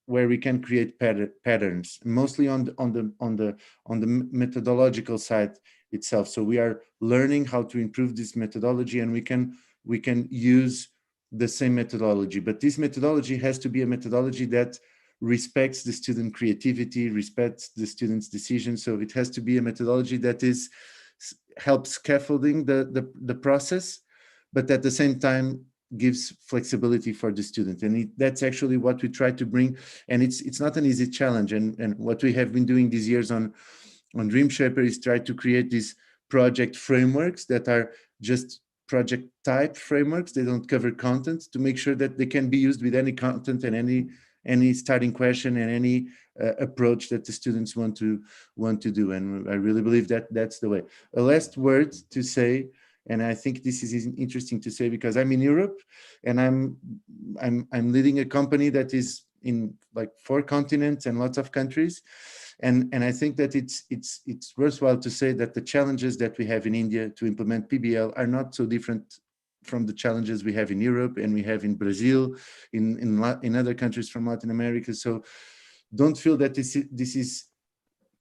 where we can create patterns, mostly on the methodological side itself. So we are learning how to improve this methodology, and we can use the same methodology. But this methodology has to be a methodology that respects the student creativity, respects the student's decisions. So it has to be a methodology that helps scaffolding the process, but at the same time gives flexibility for the student. And that's actually what we try to bring. And it's not an easy challenge. And what we have been doing these years on DreamShaper is try to create these project frameworks that are just project type frameworks. They don't cover content, to make sure that they can be used with any content and any starting question and any approach that the students want to do. And I really believe that that's the way. A last word to say, and I think this is interesting to say because I'm in Europe and I'm leading a company that is in like 4 continents and lots of countries. And I think that it's worthwhile to say that the challenges that we have in India to implement PBL are not so different from the challenges we have in Europe and we have in Brazil, in other countries from Latin America. So don't feel that this is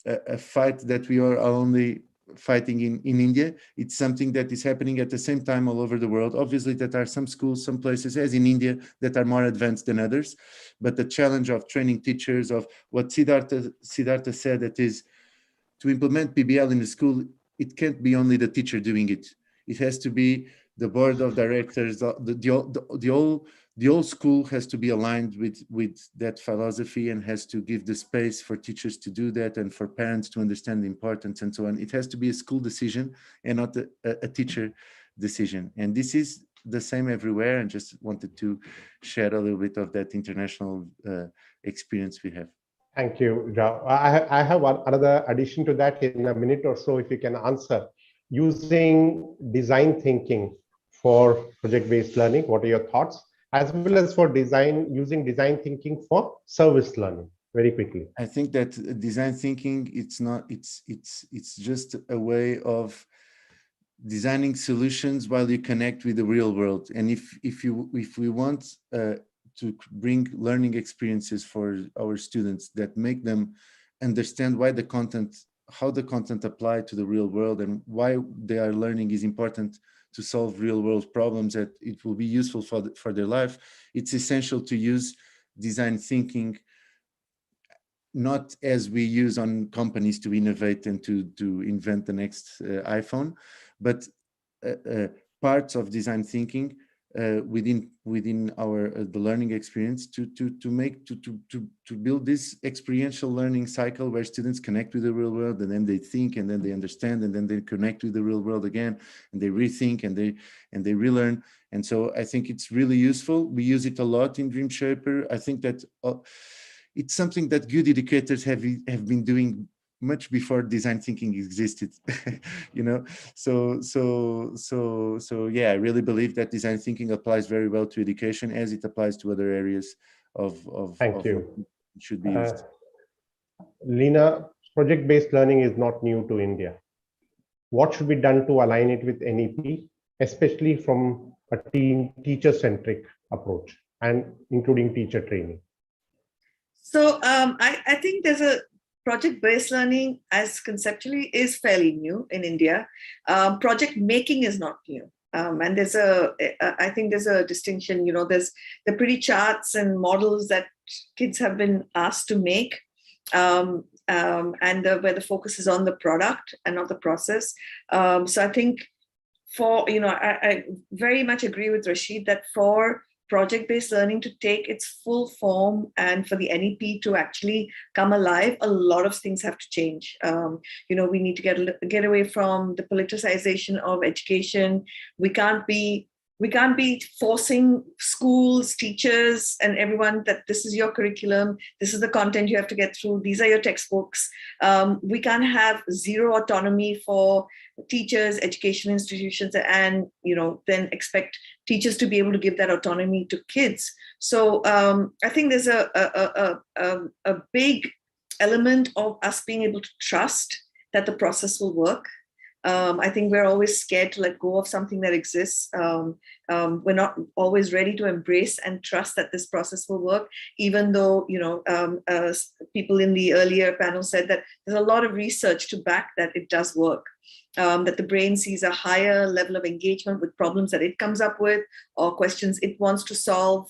a fight that we are only fighting in India. It's something that is happening at the same time all over the world. Obviously, that are some schools, some places, as in India, that are more advanced than others. But the challenge of training teachers, of what Siddhartha said, that is to implement PBL in the school, it can't be only the teacher doing it. It has to be the board of directors, the whole school has to be aligned with that philosophy and has to give the space for teachers to do that and for parents to understand the importance and so on. It has to be a school decision and not a teacher decision. And this is the same everywhere, and just wanted to share a little bit of that international experience we have. Thank you, Jao. I have another addition to that in a minute or so, if you can answer. Using design thinking for project-based learning, what are your thoughts? As well as for using design thinking for service learning, very quickly. I think that design thinking, it's just a way of designing solutions while you connect with the real world. And if we want to bring learning experiences for our students that make them understand how the content apply to the real world and why they are learning is important to solve real world problems, that it will be useful for their life, it's essential to use design thinking, not as we use on companies to innovate and to invent the next iPhone, but parts of design thinking within our the learning experience to build this experiential learning cycle where students connect with the real world, and then they think, and then they understand, and then they connect with the real world again, and they rethink, and they relearn. And so I think it's really useful. We use it a lot in DreamShaper. I think that it's something that good educators have been doing much before design thinking existed, you know. So yeah, I really believe that design thinking applies very well to education as it applies to other areas of Thank you. Should be used. Lina, project-based learning is not new to India. What should be done to align it with NEP, especially from a teacher-centric approach and including teacher training? So I think there's a project-based learning as conceptually is fairly new in India. Project making is not new. And I think there's a distinction, you know, there's the pretty charts and models that kids have been asked to make, and where the focus is on the product and not the process. So I think I very much agree with Rashid that for project-based learning to take its full form and for the NEP to actually come alive, a lot of things have to change. We need to get away from the politicization of education. We can't be forcing schools, teachers, and everyone that this is your curriculum, this is the content you have to get through, these are your textbooks. We can't have zero autonomy for teachers, education institutions, and then expect teachers to be able to give that autonomy to kids. So I think there's a big element of us being able to trust that the process will work. I think we're always scared to let go of something that exists. We're not always ready to embrace and trust that this process will work, even though, people in the earlier panel said that there's a lot of research to back that it does work. That the brain sees a higher level of engagement with problems that it comes up with or questions it wants to solve.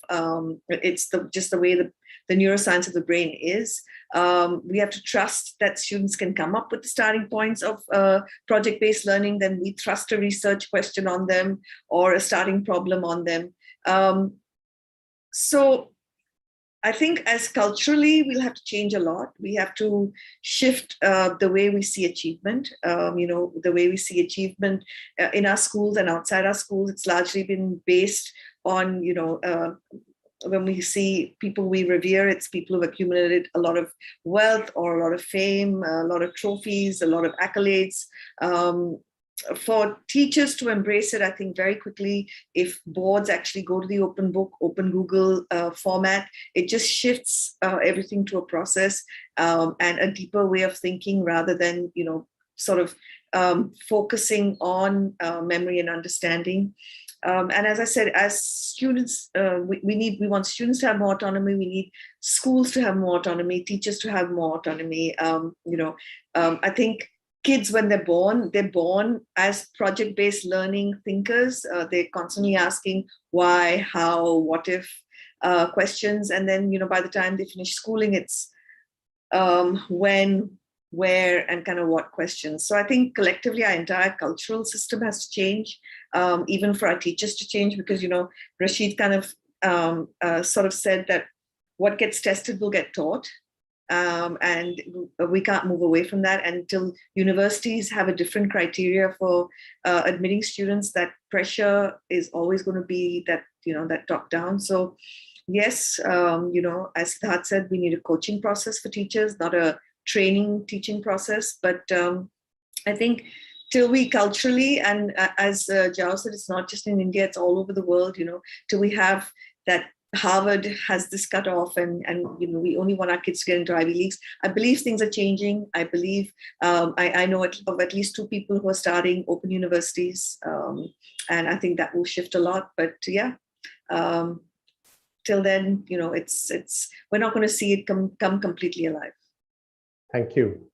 It's just the way the neuroscience of the brain is. We have to trust that students can come up with the starting points of project-based learning. Then we trust a research question on them or a starting problem on them. So I think as culturally, we'll have to change a lot. We have to shift the way we see achievement. The way we see achievement in our schools and outside our schools, it's largely been based on, when we see people we revere, it's people who've accumulated a lot of wealth or a lot of fame, a lot of trophies, a lot of accolades. For teachers to embrace it, I think very quickly, if boards actually go to the open book, open Google format, it just shifts everything to a process and a deeper way of thinking rather than, focusing on memory and understanding. And as I said, as students, we want students to have more autonomy. We need schools to have more autonomy, teachers to have more autonomy. I think kids, when they're born as project-based learning thinkers. They're constantly asking why, how, what if questions. And then, by the time they finish schooling, it's when, where, and kind of what questions. So I think collectively our entire cultural system has to change, even for our teachers to change, because, Rashid kind of sort of said that what gets tested will get taught. And we can't move away from that until universities have a different criteria for admitting students. That pressure is always going to be that, that top down. So yes, as Siddharth said, we need a coaching process for teachers, not a training teaching process. But I think till we culturally, and as Jao said, it's not just in India, it's all over the world, till we have that Harvard has this cutoff and we only want our kids to get into Ivy Leagues. I believe things are changing. I believe, I know of at least 2 people who are starting open universities. And I think that will shift a lot, but yeah, till then, we're not going to see it come completely alive. Thank you.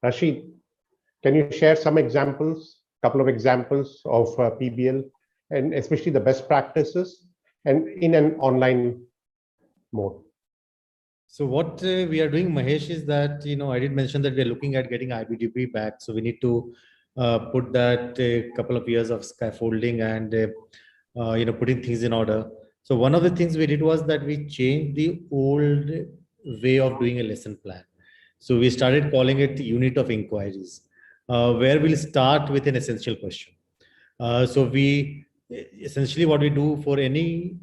Rashid, can you share some examples, couple of examples of PBL and especially the best practices and in an online mode? So what we are doing, Mahesh, is that, I did mention that we are looking at getting IBDP back. So we need to put that a couple of years of scaffolding and putting things in order. So one of the things we did was that we changed the old way of doing a lesson plan. So we started calling it unit of inquiries, where we'll start with an essential question. So we essentially what we do for any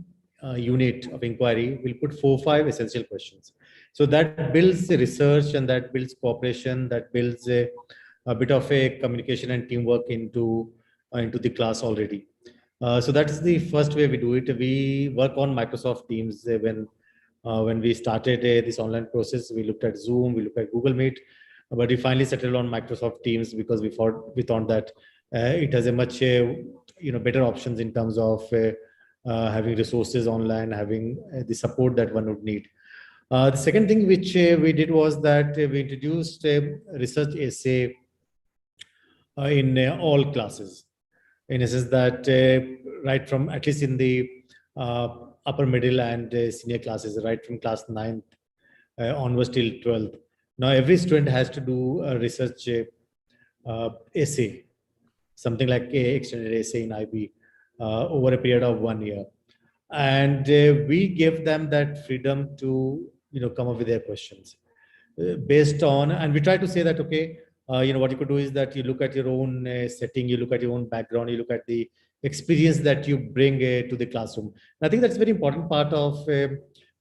unit of inquiry, we'll put 4 or 5 essential questions. So that builds research and that builds cooperation, that builds a bit of a communication and teamwork into the class already. So that's the first way we do it. We work on Microsoft Teams. When we started this online process, we looked at Zoom, we looked at Google Meet, but we finally settled on Microsoft Teams because we thought that it has a much better options in terms of having resources online, having the support that one would need. The second thing which we did was that we introduced a research essay in all classes, in a sense that right from, at least in the upper middle and senior classes, right from class 9th onwards till 12th. Now every student has to do a research essay, something like a extended essay in IB over a period of 1 year. And we give them that freedom to come up with their questions based on, and we try to say that, okay, what you could do is that you look at your own setting, you look at your own background, you look at the experience that you bring to the classroom. And I think that's a very important part of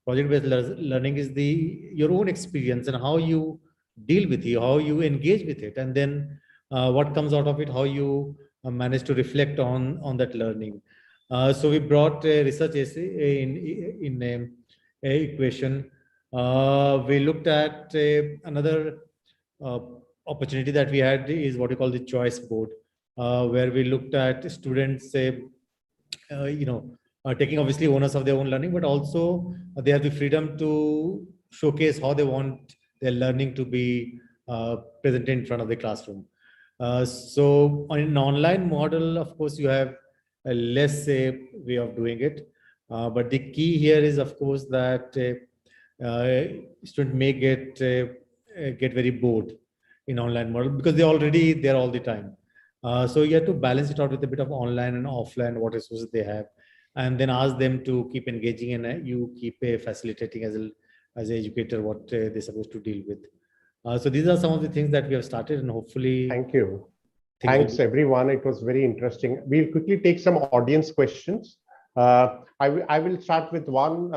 project-based learning is your own experience and how you deal with it, how you engage with it, and then what comes out of it, how you manage to reflect on that learning. So we brought a research essay in equation. We looked at another opportunity that we had is what we call the choice board, where we looked at students, taking obviously owners of their own learning, but also they have the freedom to showcase how they want their learning to be presented in front of the classroom. So on an online model, of course, you have a less way of doing it. But the key here is, of course, that students may get very bored in online model because they're already there all the time. So you have to balance it out with a bit of online and offline, what resources they have, and then ask them to keep engaging, and you keep facilitating as an educator what they're supposed to deal with. So these are some of the things that we have started, and hopefully. Thank you. Thanks, everyone. It was very interesting. We'll quickly take some audience questions. I will start with one.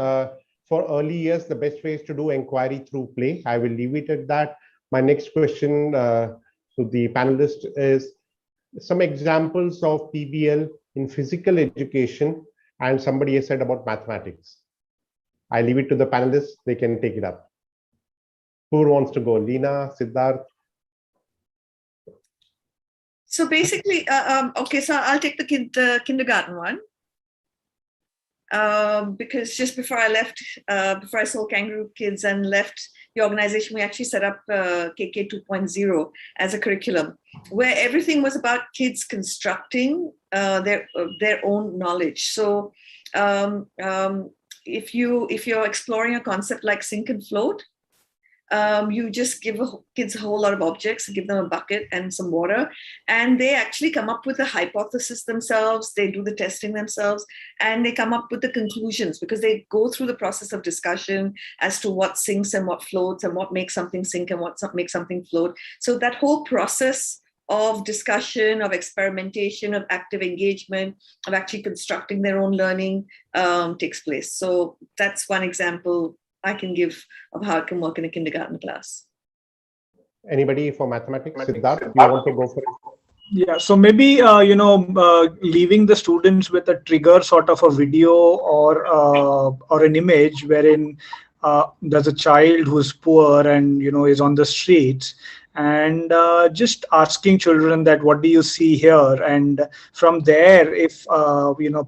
For early years, the best way is to do inquiry through play. I will leave it at that. My next question to the panelists is some examples of PBL in physical education, and somebody has said about mathematics. I leave it to the panelists. They can take it up. Who wants to go? Leena, Siddharth? So basically, okay, so I'll take the kindergarten one. Because just before I left, before I sold Kangaroo Kids and left the organization, we actually set up KK 2.0 as a curriculum where everything was about kids constructing their own knowledge. So if you're exploring a concept like sink and float, you just give kids a whole lot of objects, give them a bucket and some water, and they actually come up with a hypothesis themselves. They do the testing themselves, and they come up with the conclusions because they go through the process of discussion as to what sinks and what floats and what makes something sink and what makes something float. So that whole process of discussion, of experimentation, of active engagement, of actually constructing their own learning takes place. So that's one example I can give of how it can work in a kindergarten class. Anybody for mathematics? Siddharth, you want to go for it? Yeah, so maybe leaving the students with a trigger sort of a video or an image wherein there's a child who's poor and is on the streets, and just asking children that what do you see here, and from there if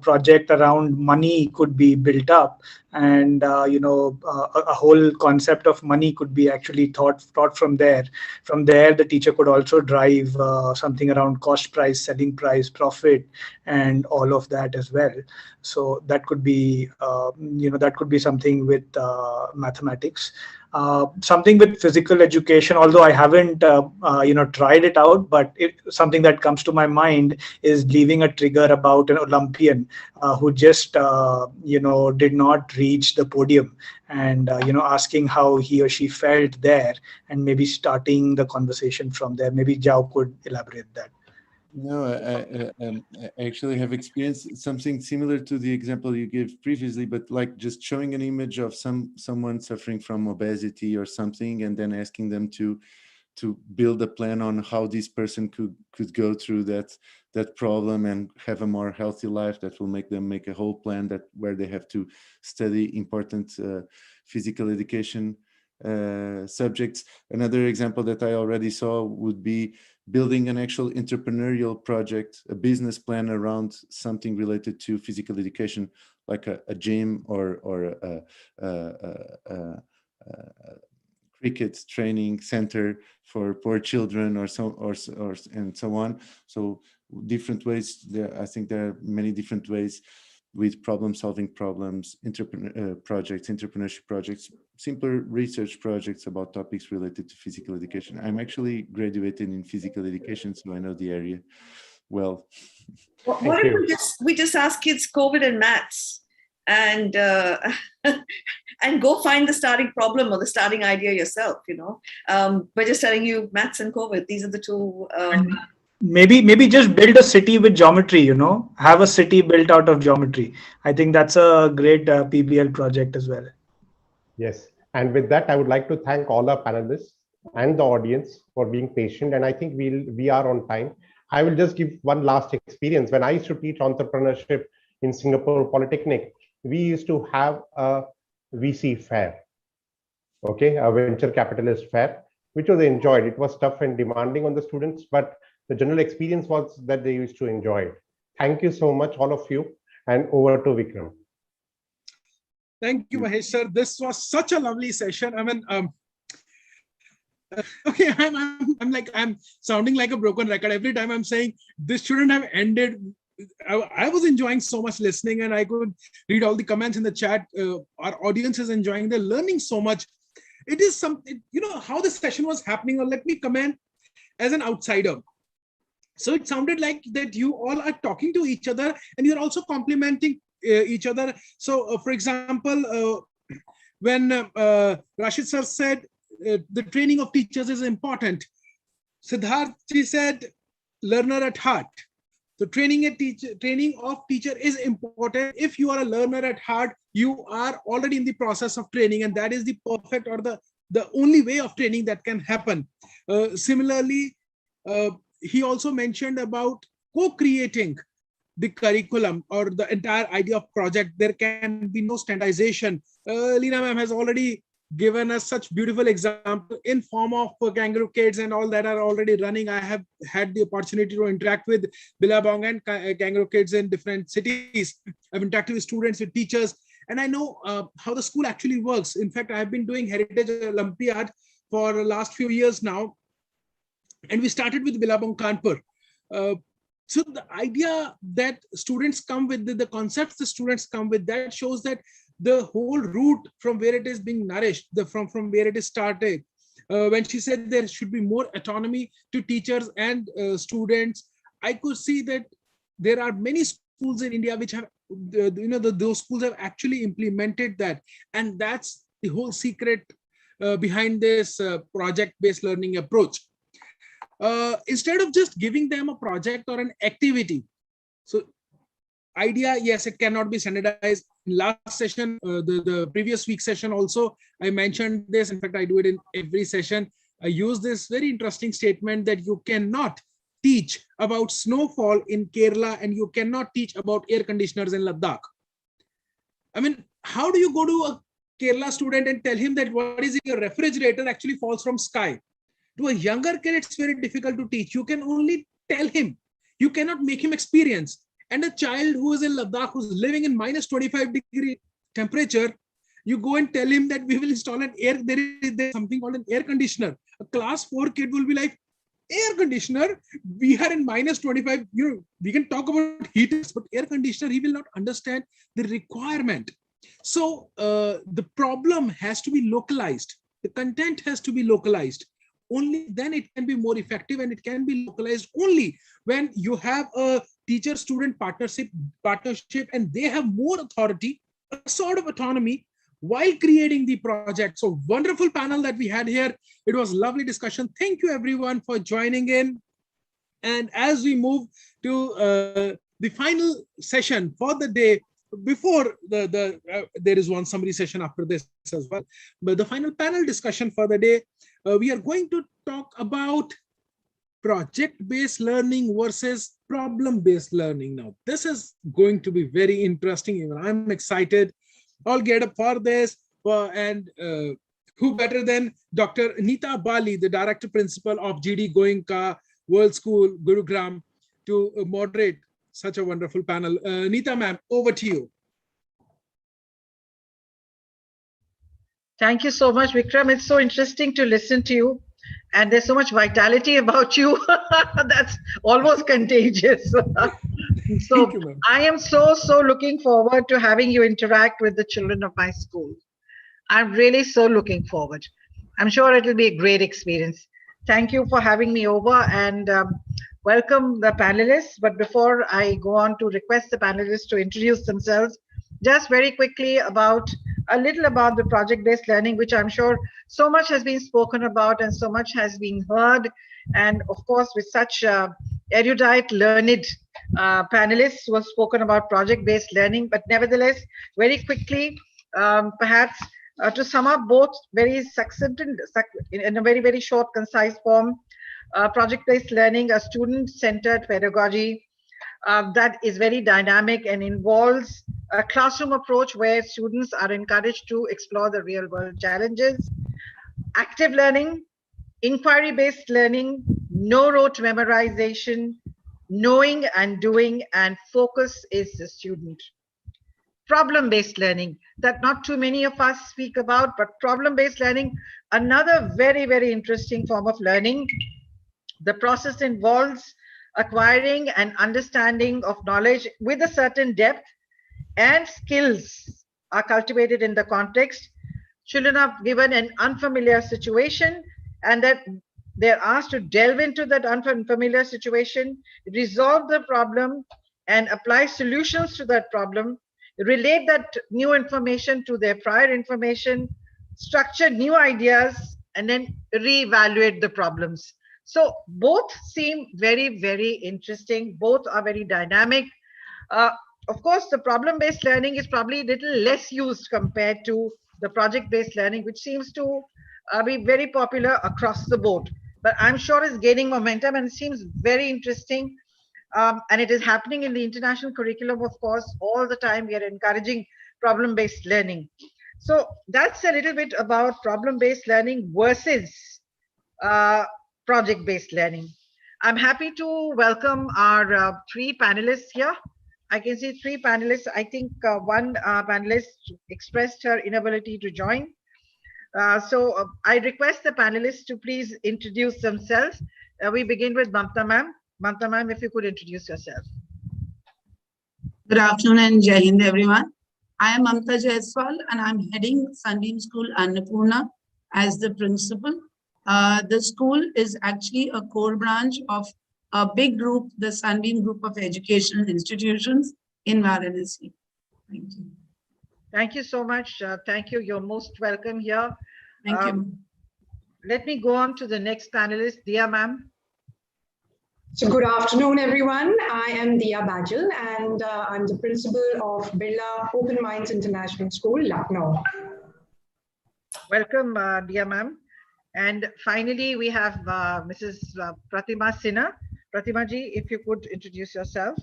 project around money could be built up, and a whole concept of money could be actually taught from there. From there the teacher could also drive something around cost price, selling price, profit, and all of that as well. So that could be that could be something with mathematics. something with physical education, although I haven't tried it out, but something that comes to my mind is leaving a trigger about an Olympian who just did not reach the podium, and asking how he or she felt there, and maybe starting the conversation from there. Maybe Jao could elaborate that. No, I actually have experienced something similar to the example you gave previously, but like just showing an image of someone suffering from obesity or something, and then asking them to build a plan on how this person could go through that problem and have a more healthy life. That will make them make a whole plan where they have to study important physical education subjects. Another example that I already saw would be building an actual entrepreneurial project, a business plan around something related to physical education, like a gym or a cricket training center for poor children or and so on. So different ways. I think there are many different ways with problem-solving problems, entrepreneurship projects, simpler research projects about topics related to physical education. I'm actually graduated in physical education, so I know the area well. What if we just ask kids COVID and maths, and and go find the starting problem or the starting idea yourself? We're just telling you maths and COVID. These are the two. Maybe just build a city with geometry, have a city built out of geometry. I think that's a great PBL project as well. Yes. And with that, I would like to thank all our panelists and the audience for being patient. And I think we are on time. I will just give one last experience. When I used to teach entrepreneurship in Singapore Polytechnic, we used to have a VC fair, okay, a venture capitalist fair, which was enjoyed. It was tough and demanding on the students, but the general experience was that they used to enjoy it. Thank you so much, all of you, and over to Vikram. Thank you, Mahesh sir. This was such a lovely session. I mean, okay, I'm sounding like a broken record every time I'm saying this shouldn't have ended. I was enjoying so much listening, and I could read all the comments in the chat. Our audience is enjoying, they're learning so much. It is something, how the session was happening, or let me comment as an outsider. So it sounded like that you all are talking to each other and you're also complimenting each other. So for example, when Rashid sir said the training of teachers is important, Siddharth ji said learner at heart. So training of teacher is important. If you are a learner at heart, you are already in the process of training, and that is the perfect or the only way of training that can happen. Similarly, he also mentioned about co-creating the curriculum or the entire idea of project. There can be no standardization. Leena ma'am has already given us such beautiful example in form of Kangaroo Kids and all that are already running. I have had the opportunity to interact with Billabong and Kangaroo Kids in different cities. I've interacted with students, with teachers, and I know how the school actually works. In fact, I have been doing Heritage Olympiad for the last few years now. And we started with Billabong Kanpur. So the idea that students come with, the concepts the students come with, that shows that the whole route from where it is being nourished, from where it is started. When she said there should be more autonomy to teachers and students, I could see that there are many schools in India which have, those schools have actually implemented that. And that's the whole secret behind this project-based learning approach. Instead of just giving them a project or an activity. So idea, yes, it cannot be standardized. In last session, the previous week session also, I mentioned this. In fact, I do it in every session. I use this very interesting statement that you cannot teach about snowfall in Kerala and you cannot teach about air conditioners in Ladakh. I mean, how do you go to a Kerala student and tell him that what is in your refrigerator actually falls from sky? To a younger kid, it's very difficult to teach. You can only tell him. You cannot make him experience. And a child who is in Ladakh, who's living in minus 25-degree temperature, you go and tell him that we will install an there is something called an air conditioner. A class 4 kid will be like, air conditioner? We are in minus 25. We can talk about heaters, but air conditioner, he will not understand the requirement. So the problem has to be localized. The content has to be localized. Only then it can be more effective, and it can be localized only when you have a teacher-student partnership, and they have more authority, a sort of autonomy while creating the project. So wonderful panel that we had here. It was lovely discussion. Thank you everyone for joining in. And as we move to the final session for the day, before there is one summary session after this as well, but the final panel discussion for the day, we are going to talk about project-based learning versus problem-based learning. Now, this is going to be very interesting. Even I'm excited. I'll get up for this, and who better than Dr. Nita Bali, the Director Principal of GD Goenka World School, Gurugram, to moderate such a wonderful panel. Nita ma'am, over to you. Thank you so much, Vikram. It's so interesting to listen to you. And there's so much vitality about you. That's almost contagious. So you, I am so looking forward to having you interact with the children of my school. I'm really so looking forward. I'm sure it will be a great experience. Thank you for having me over, and welcome the panelists. But before I go on to request the panelists to introduce themselves, just very quickly a little about the project-based learning, which I'm sure so much has been spoken about and so much has been heard. And of course, with such erudite, learned panelists who have spoken about project-based learning. But nevertheless, very quickly, perhaps to sum up both very succinct in a very, very short, concise form, project-based learning, a student-centered pedagogy that is very dynamic and involves a classroom approach where students are encouraged to explore the real world challenges. Active learning, inquiry-based learning, no rote memorization, knowing and doing, and focus is the student. Problem-based learning, that not too many of us speak about, but problem-based learning, another very, very interesting form of learning. The process involves acquiring an understanding of knowledge with a certain depth, and skills are cultivated in the context. Children are given an unfamiliar situation, and that they're asked to delve into that unfamiliar situation, resolve the problem, and apply solutions to that problem, relate that new information to their prior information, structure new ideas, and then reevaluate the problems. So both seem very, very interesting. Both are very dynamic. Of course, the problem-based learning is probably a little less used compared to the project-based learning, which seems to be very popular across the board. But I'm sure it's gaining momentum and seems very interesting. And it is happening in the international curriculum, of course, all the time. We are encouraging problem-based learning. So that's a little bit about problem-based learning versus project-based learning. I'm happy to welcome our three panelists here. I can see three panelists. I think one panelist expressed her inability to join. So I request the panelists to please introduce themselves. We begin with Mamta ma'am. Mamta ma'am, if you could introduce yourself. Good afternoon and Jai Hind, everyone. I am Mamta Jaiswal and I'm heading Sunbeam School Annapurna as the principal. The school is actually a core branch of a big group, the Sunbeam Group of Educational Institutions in Varanasi. Thank you. Thank you so much. Thank you. You're most welcome here. Thank you. Let me go on to the next panelist, Dia ma'am. So good afternoon, everyone. I am Dia Bajal, and I'm the principal of Birla Open Minds International School, Lucknow. Welcome, Dia ma'am. And finally, we have Mrs. Pratima Sinha. Pratima ji, if you could introduce yourself.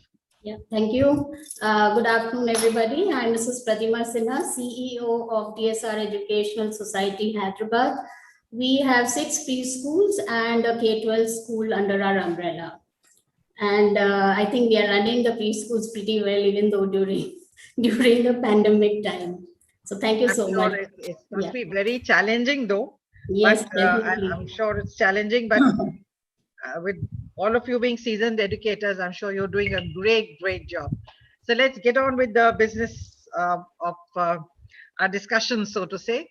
Yeah, thank you. Good afternoon, everybody. I'm Mrs. Pratima Sinha, CEO of TSR Educational Society, Hyderabad. We have 6 preschools and a K-12 school under our umbrella. And I think we are running the preschools pretty well, even though during the pandemic time. So thank you so much. It must be very challenging though. Yes, but, I'm sure it's challenging, but with all of you being seasoned educators, I'm sure you're doing a great job. So let's get on with the business of our discussion, so to say.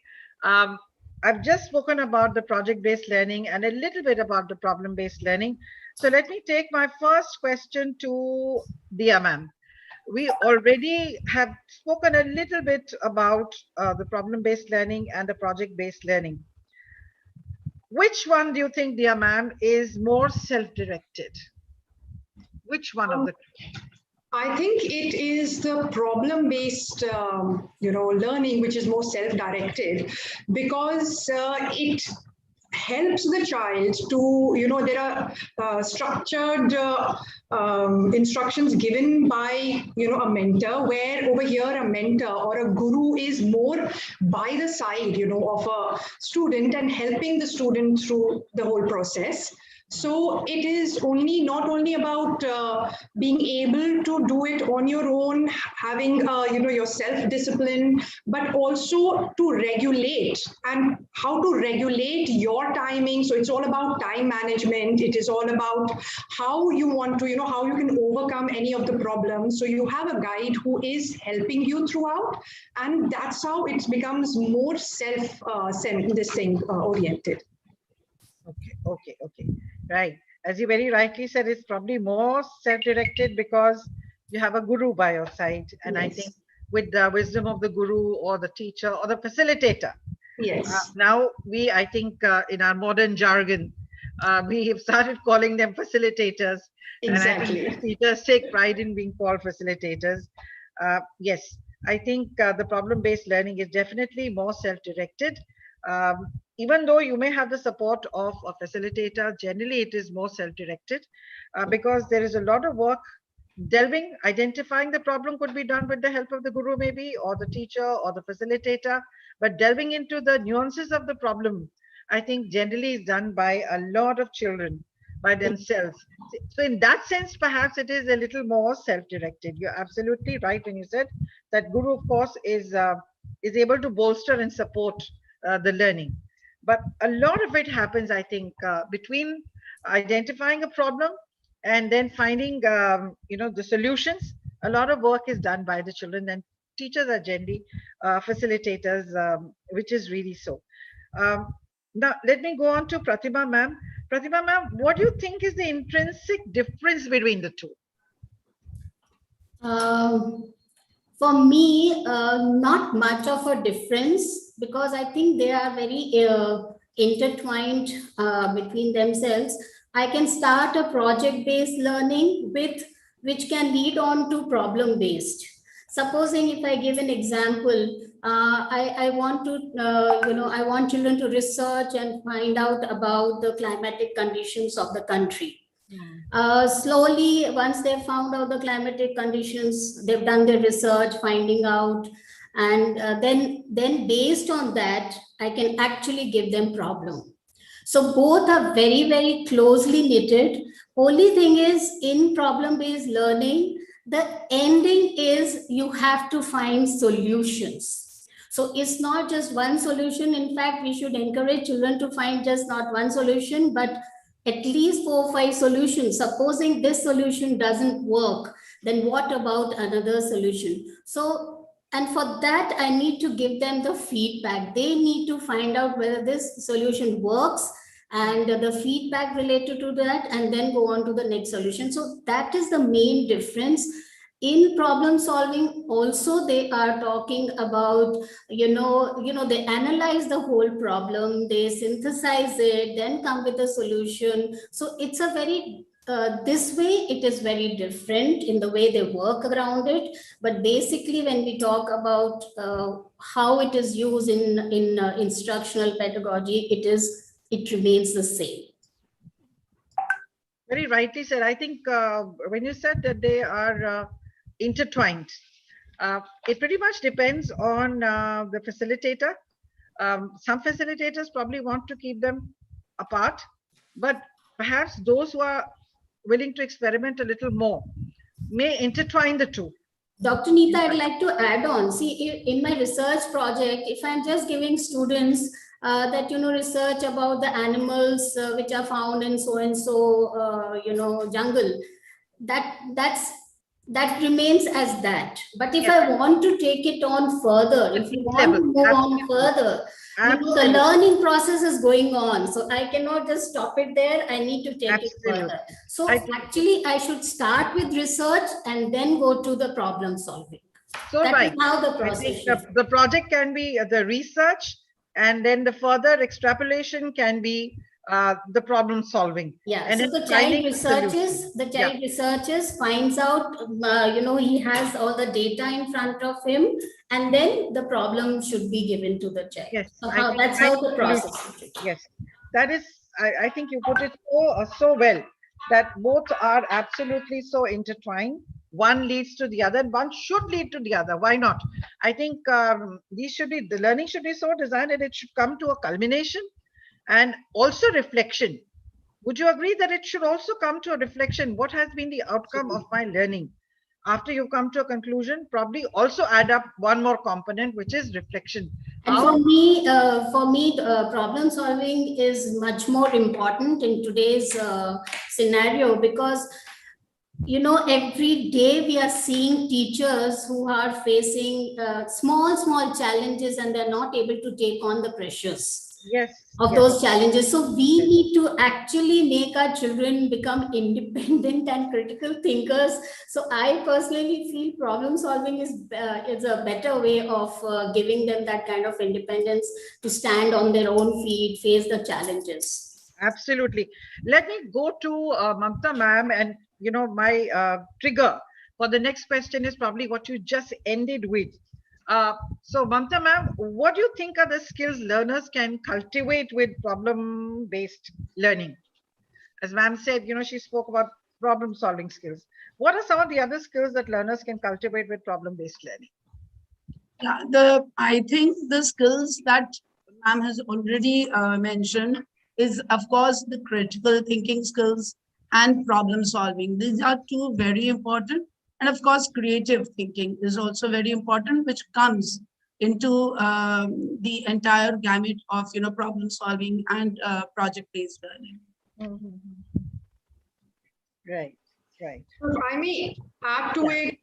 I've just spoken about the project-based learning and a little bit about the problem-based learning. So let me take my first question to Dia ma'am. We already have spoken a little bit about the problem-based learning and the project-based learning. Which one do you think, Dia ma'am, is more self-directed? Which one of the two? I think it is the problem-based, learning, which is more self-directed, because it helps the child to, there are structured instructions given by, a mentor, where over here a mentor or a guru is more by the side, of a student and helping the student through the whole process. So it is not only about being able to do it on your own, having your self-discipline, but also to regulate and how to regulate your timing. So it's all about time management. It is all about how you want to, how you can overcome any of the problems. So you have a guide who is helping you throughout, and that's how it becomes more oriented. Okay. Right. As you very rightly said, it's probably more self-directed because you have a guru by your side. And yes. I think with the wisdom of the guru or the teacher or the facilitator. Yes. Now I think in our modern jargon, we have started calling them facilitators. Exactly. And I think teachers take pride in being called facilitators. Yes, I think the problem-based learning is definitely more self-directed. Even though you may have the support of a facilitator, generally it is more self-directed because there is a lot of work identifying the problem could be done with the help of the guru maybe, or the teacher or the facilitator, but delving into the nuances of the problem, I think generally is done by a lot of children by themselves. So in that sense, perhaps it is a little more self-directed. You're absolutely right when you said that guru, of course, is able to bolster and support the learning. But a lot of it happens, I think, between identifying a problem and then finding, the solutions. A lot of work is done by the children, and teachers are generally facilitators, which is really so. Now, let me go on to Pratibha ma'am. Pratibha ma'am, what do you think is the intrinsic difference between the two? For me, not much of a difference, because I think they are very intertwined between themselves. I can start a project-based learning which can lead on to problem-based. Supposing if I give an example, I want children to research and find out about the climatic conditions of the country. Slowly, once they've found out the climatic conditions, they've done their research, finding out, and then based on that, I can actually give them problem. So both are very, very closely knitted. Only thing is, in problem-based learning, the ending is you have to find solutions. So it's not just one solution. In fact, we should encourage children to find just not one solution, but at least 4 or 5 solutions. Supposing this solution doesn't work, then what about another solution? So, and for that, I need to give them the feedback. They need to find out whether this solution works and the feedback related to that, and then go on to the next solution. So that is the main difference. In problem solving also, they are talking about, they analyze the whole problem, they synthesize it, then come with a solution. So it's a very, this way it is very different in the way they work around it. But basically when we talk about how it is used in instructional pedagogy, it remains the same. Very rightly said. I think when you said that they are intertwined, it pretty much depends on the facilitator. Some facilitators probably want to keep them apart, but perhaps those who are willing to experiment a little more may intertwine the two. Dr. Neeta, I'd like to add on. See, in my research project, if I'm just giving students that, research about the animals which are found in so-and-so, jungle, that remains as that. But if I want to take it on further, if you want to move on further, The learning process is going on. So I cannot just stop it there. I need to take it further. So actually, I should start with research and then go to the problem solving. So That right. is how the I process think the project can be the research, and then the further extrapolation can be the problem solving. Yeah, and so then the child solutions. researches, finds out, he has all the data in front of him, and then the problem should be given to the child. Yes, So that's how the process is. Yes, that is, I think you put it so well, that both are absolutely so intertwined. One leads to the other, and one should lead to the other. Why not? I think the learning should be so designed that it should come to a culmination and also reflection. Would you agree that it should also come to a reflection? What has been the outcome of my learning? After you come to a conclusion, probably also add up one more component, which is reflection. And for me, problem solving is much more important in today's scenario, because every day we are seeing teachers who are facing small challenges, and they're not able to take on the pressures of those challenges. So we need to actually make our children become independent and critical thinkers. So I personally feel problem solving is a better way of giving them that kind of independence to stand on their own feet, face the challenges. Absolutely. Let me go to Mamta ma'am, and my trigger for the next question is probably what you just ended with. So Mamta ma'am, what do you think are the skills learners can cultivate with problem-based learning? As ma'am said, she spoke about problem solving skills. What are some of the other skills that learners can cultivate with problem-based learning? Yeah, I think the skills that ma'am has already mentioned is, of course, the critical thinking skills and problem solving. These are two very important. And of course, creative thinking is also very important, which comes into the entire gamut of problem solving and project-based learning. Mm-hmm. Right. If I may add to it,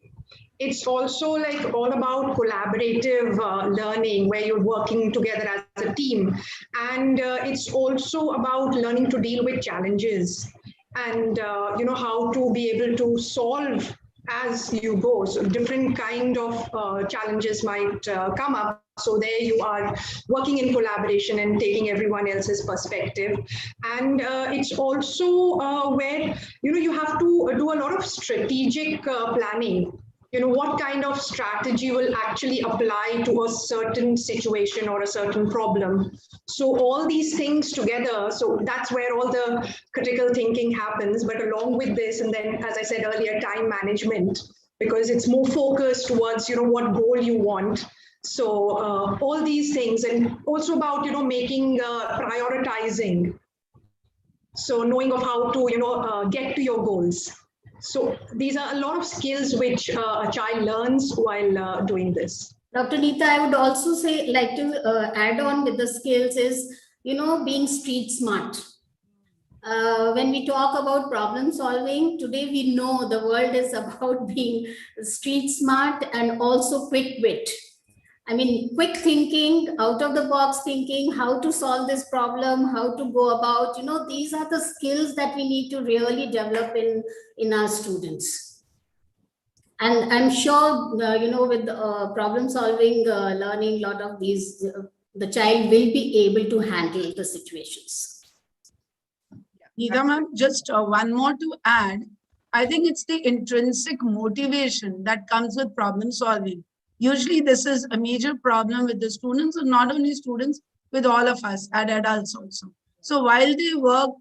it's also like all about collaborative learning, where you're working together as a team. And it's also about learning to deal with challenges and, how to be able to solve as you go. So different kind of challenges might come up. So there you are working in collaboration and taking everyone else's perspective. And it's also where, you have to do a lot of strategic planning. What kind of strategy will actually apply to a certain situation or a certain problem. So all these things together, so that's where all the critical thinking happens. But along with this, and then, as I said earlier, time management, because it's more focused towards, what goal you want. So all these things, and also about, making, prioritizing. So knowing of how to, get to your goals. So these are a lot of skills which a child learns while doing this. Dr. Neeta, I would also like to add on with the skills is, being street smart. When we talk about problem solving, today we know the world is about being street smart and also quick wit. I mean, quick thinking, out of the box thinking, how to solve this problem, how to go about, these are the skills that we need to really develop in our students. And I'm sure, with problem solving, learning, a lot of these, the child will be able to handle the situations. Neeta ma'am, just one more to add. I think it's the intrinsic motivation that comes with problem solving. Usually this is a major problem with the students, and not only students, with all of us, and adults also. So while they work,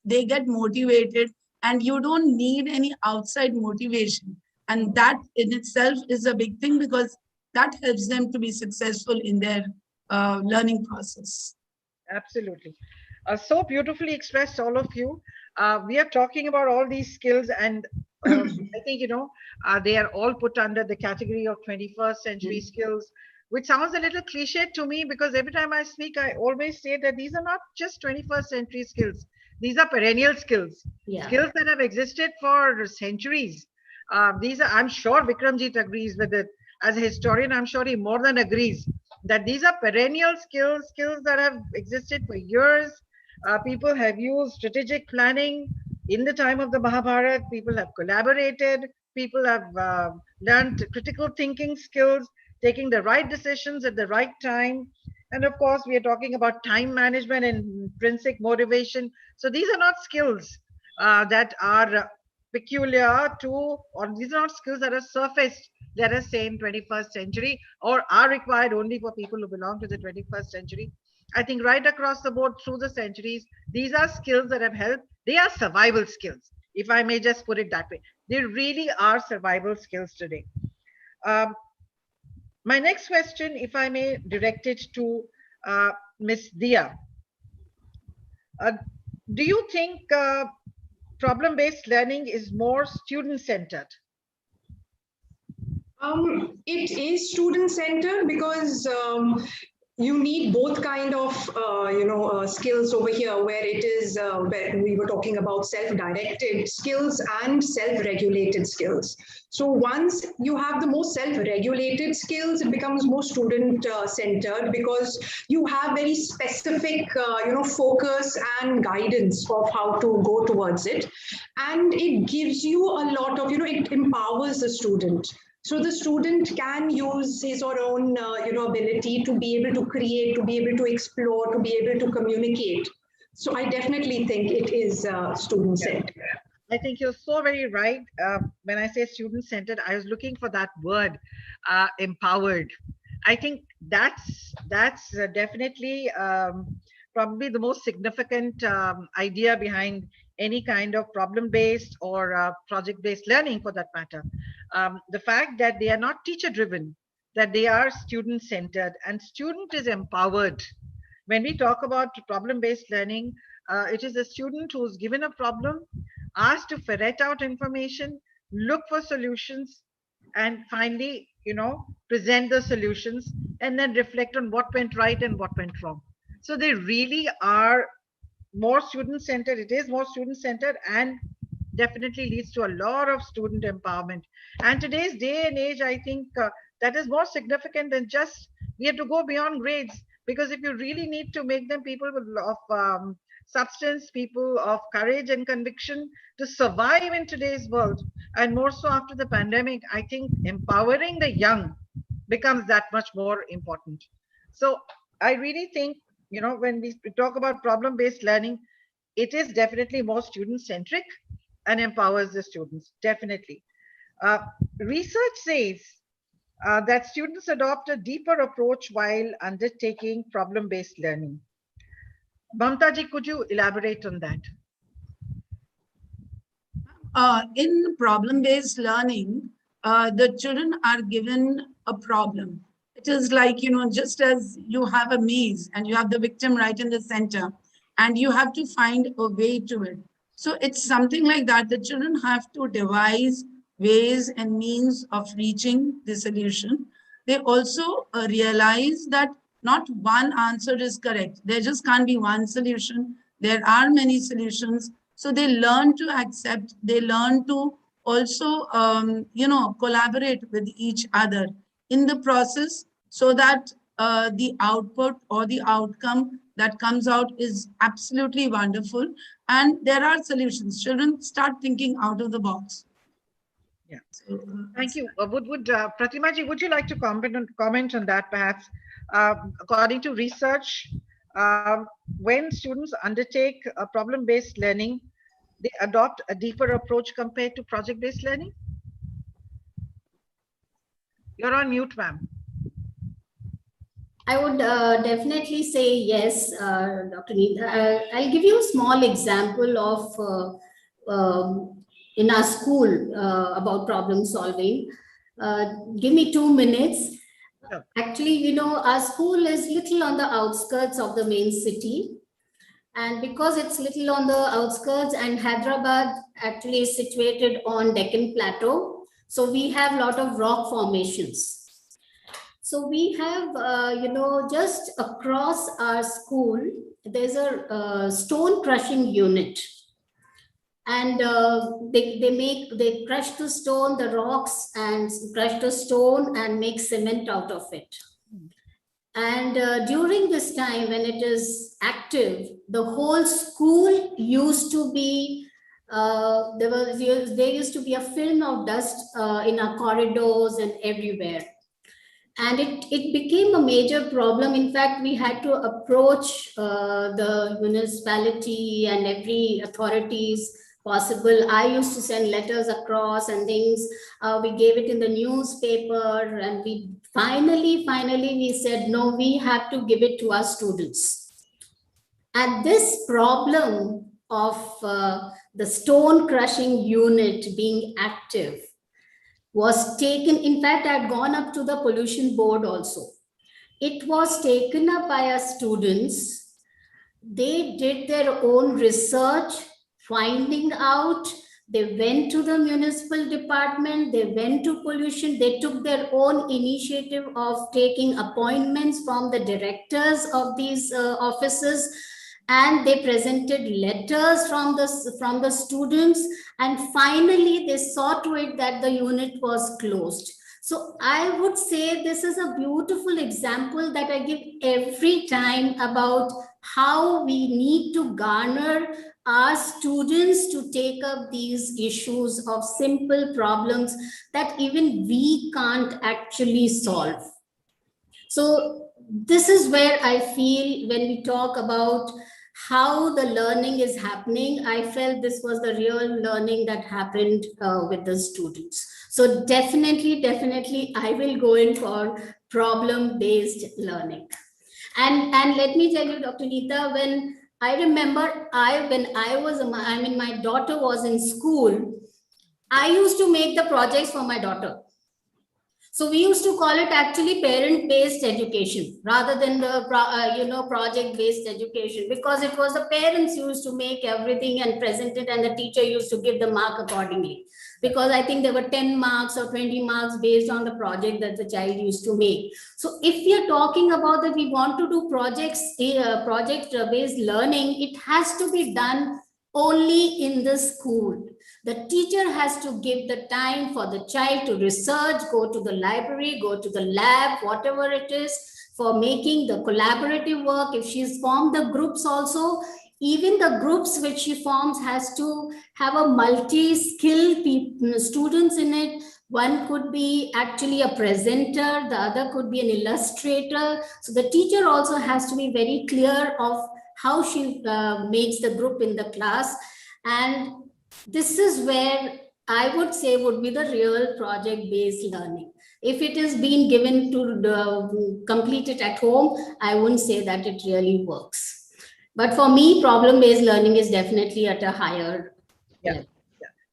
they get motivated, and you don't need any outside motivation. And that in itself is a big thing, because that helps them to be successful in their learning process. Absolutely. So beautifully expressed, all of you. We are talking about all these skills, and I think, they are all put under the category of 21st century skills, which sounds a little cliche to me, because every time I speak, I always say that these are not just 21st century skills. These are perennial skills, skills that have existed for centuries. These are, I'm sure Vikramjit agrees with it. As a historian, I'm sure he more than agrees that these are perennial skills that have existed for years. People have used strategic planning in the time of the Mahabharata. People have collaborated. People have learned critical thinking skills, taking the right decisions at the right time. And of course, we are talking about time management and intrinsic motivation. So these are not skills that are peculiar to, or these are not skills that are surfaced, let us say, in 21st century, or are required only for people who belong to the 21st century. I think right across the board through the centuries, these are skills that have helped. They are survival skills, if I may just put it that way. They really are survival skills today. My next question, if I may direct it to Ms. Dia. Do you think problem-based learning is more student-centered? It is student-centered because you need both kind of skills over here, where it is where we were talking about self-directed skills and self-regulated skills. So once you have the more self-regulated skills, it becomes more student-centered because you have very specific focus and guidance of how to go towards it, and it gives you a lot of it empowers the student. So the student can use his or her own ability to be able to create, to be able to explore, to be able to communicate. So I definitely think it is student-centered. I think you're so very right. When I say student-centered, I was looking for that word, empowered. I think that's definitely probably the most significant idea behind any kind of problem-based or project-based learning, for that matter. The fact that they are not teacher-driven, that they are student-centered, and student is empowered. When we talk about problem-based learning, it is a student who's given a problem, asked to ferret out information, look for solutions, and finally, present the solutions, and then reflect on what went right and what went wrong. So they really are more student-centered. It is more student-centered and definitely leads to a lot of student empowerment. And today's day and age, I think that is more significant than just, we have to go beyond grades, because if you really need to make them people of substance, people of courage and conviction to survive in today's world, and more so after the pandemic, I think empowering the young becomes that much more important. So I really think, when we talk about problem-based learning, it is definitely more student-centric and empowers the students, definitely. Research says that students adopt a deeper approach while undertaking problem-based learning. Mamta ji, could you elaborate on that? In problem-based learning, the children are given a problem. It is like, just as you have a maze and you have the victim right in the center, and you have to find a way to it. So it's something like that. The children have to devise ways and means of reaching the solution. They also realize that not one answer is correct. There just can't be one solution. There are many solutions. So they learn to accept, they learn to also, collaborate with each other in the process, so that the output or the outcome that comes out is absolutely wonderful. And there are solutions. Children start thinking out of the box. Yeah. So, thank you. Pratima ji, would you like to comment on that perhaps? According to research, when students undertake a problem-based learning, they adopt a deeper approach compared to project-based learning? You're on mute, ma'am. I would definitely say yes, Dr. Neeta. I'll give you a small example of in our school about problem solving. Give me 2 minutes. Sure. Actually, our school is little on the outskirts of the main city. And because it's little on the outskirts, and Hyderabad actually is situated on Deccan Plateau, so we have a lot of rock formations. So we have, just across our school, there's a stone crushing unit. And they crush the stone, the rocks, and crush the stone and make cement out of it. And during this time, when it is active, the whole school used to be, there used to be a film of dust in our corridors and everywhere. And it became a major problem. In fact, we had to approach the municipality and every authorities possible. I used to send letters across and things. We gave it in the newspaper, and we finally we said, no, we have to give it to our students. And this problem of the stone crushing unit being active was taken. In fact, I had gone up to the pollution board also. It was taken up by our students. They did their own research, finding out. They went to the municipal department, they went to pollution, they took their own initiative of taking appointments from the directors of these offices, and they presented letters from the students, and finally they saw to it that the unit was closed. So I would say this is a beautiful example that I give every time about how we need to garner our students to take up these issues of simple problems that even we can't actually solve. So this is where I feel when we talk about how the learning is happening, I felt this was the real learning that happened with the students. So definitely, I will go in for problem-based learning. And let me tell you, Dr. Neeta, when I remember my daughter was in school, I used to make the projects for my daughter. So we used to call it actually parent-based education rather than the project-based education, because it was the parents used to make everything and present it, and the teacher used to give the mark accordingly. Because I think there were 10 marks or 20 marks based on the project that the child used to make. So if we are talking about that we want to do project-based learning, it has to be done only in the school. The teacher has to give the time for the child to research, go to the library, go to the lab, whatever it is, for making the collaborative work. If she's formed the groups also, even the groups which she forms has to have a multi-skilled students in it. One could be actually a presenter, the other could be an illustrator. So the teacher also has to be very clear of how she makes the group in the class. And this is where I would say would be the real project-based learning. If it is being given to complete it at home, I wouldn't say that it really works. But for me, problem-based learning is definitely at a higher level.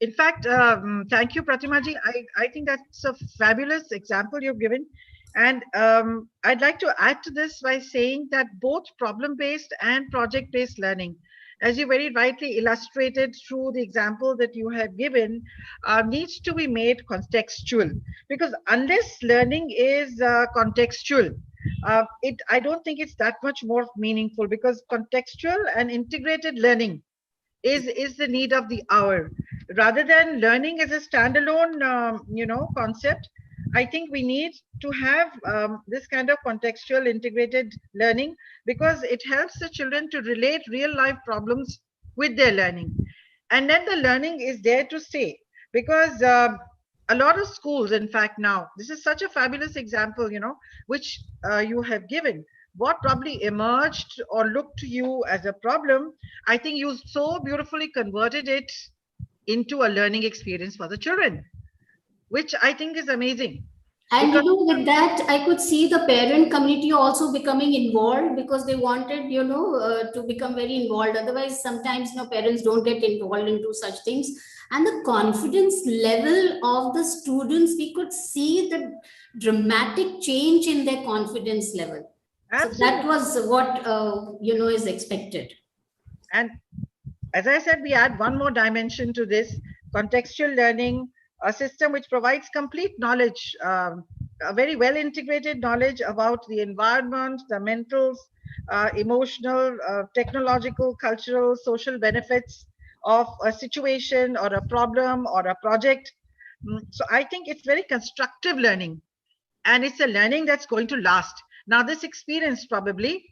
In fact, thank you, Pratima ji. I think that's a fabulous example you've given. And I'd like to add to this by saying that both problem-based and project-based learning, as you very rightly illustrated through the example that you have given, needs to be made contextual. Because unless learning is contextual, I don't think it's that much more meaningful, because contextual and integrated learning is the need of the hour. Rather than learning as a standalone, concept, I think we need to have this kind of contextual integrated learning, because it helps the children to relate real life problems with their learning. And then the learning is there to stay, because a lot of schools, in fact, now, this is such a fabulous example, which you have given. What probably emerged or looked to you as a problem, I think you so beautifully converted it into a learning experience for the children, which I think is amazing. And with that, I could see the parent community also becoming involved, because they wanted, to become very involved. Otherwise, sometimes, parents don't get involved into such things. And the confidence level of the students, we could see the dramatic change in their confidence level. Absolutely. So that was what, is expected. And as I said, we add one more dimension to this: contextual learning, a system which provides complete knowledge, a very well integrated knowledge about the environment, the mental, emotional, technological, cultural, social benefits of a situation or a problem or a project. So I think it's very constructive learning, and it's a learning that's going to last. Now, this experience probably,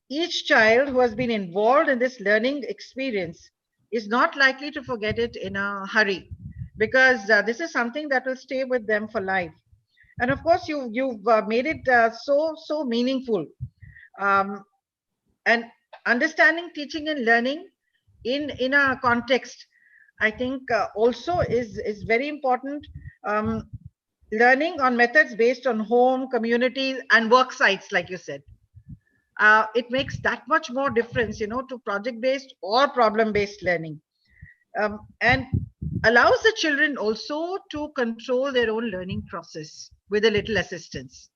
each child who has been involved in this learning experience is not likely to forget it in a hurry, because this is something that will stay with them for life. And of course, you've made it so meaningful. And understanding teaching and learning in a context, I think also is very important. Learning on methods based on home, communities, and work sites, like you said. It makes that much more difference, to project-based or problem-based learning. And allows the children also to control their own learning process with a little assistance,